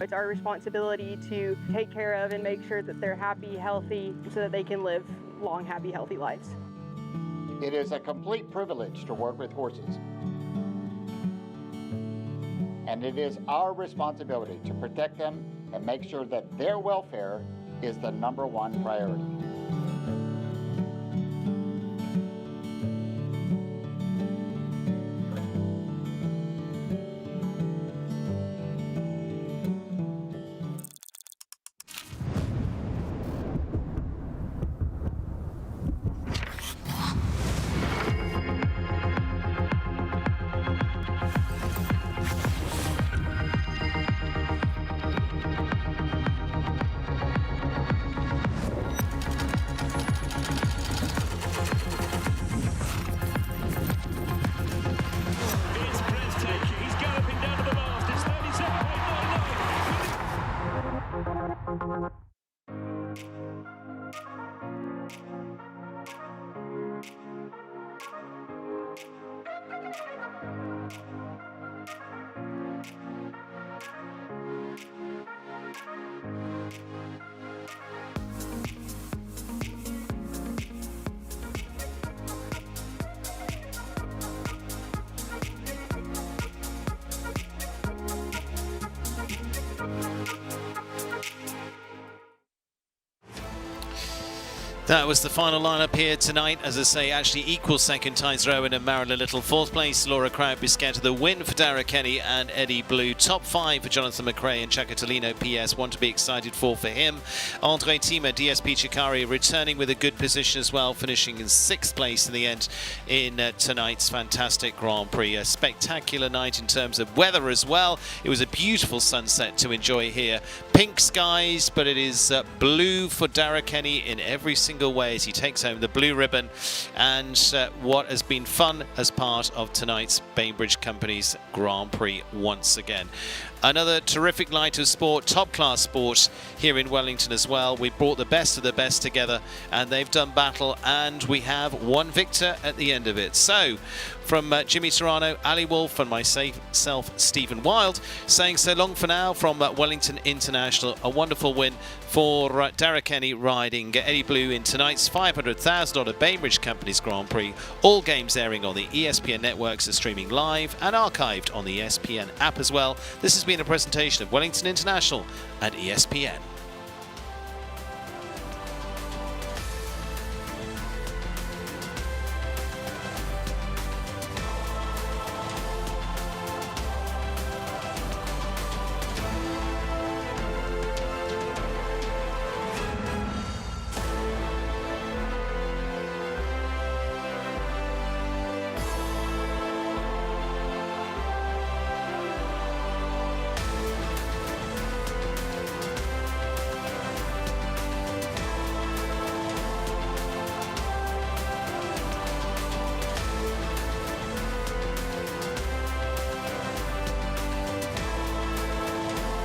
It's our responsibility to take care of and make sure that they're happy, healthy, so that they can live long, happy, healthy lives. It is a complete privilege to work with horses. And it is our responsibility to protect them and make sure that their welfare is the #1 priority. That was the final lineup here tonight. As I say, actually equal second, Tizer Owen and Marilyn Little. Fourth place, Laura Crowd-Bisquette. The win for Dara Kenny and Eddie Blue. Top 5 for Jonathan McRae and Chakatolino PS. One to be excited for him. Andre Tima, DSP Chikari, returning with a good position as well, finishing in 6th place in the end in tonight's fantastic Grand Prix. A spectacular night in terms of weather as well. It was a beautiful sunset to enjoy here. Pink skies, but it is blue for Dara Kenny in every single single way as he takes home the blue ribbon, and what has been fun as part of tonight's Bainbridge Company's Grand Prix once again. Another terrific night of sport, top-class sport here in Wellington as well. We brought the best of the best together, and they've done battle, and we have one victor at the end of it. So, from Jimmy Serrano, Ali Wolf, and myself, Stephen Wild, saying so long for now from Wellington International. A wonderful win for Dara Kenny riding Eddie Blue in tonight's $500,000 Bainbridge Company's Grand Prix. All games airing on the ESPN networks are streaming live and archived on the ESPN app as well. This has been a presentation of Wellington International and ESPN.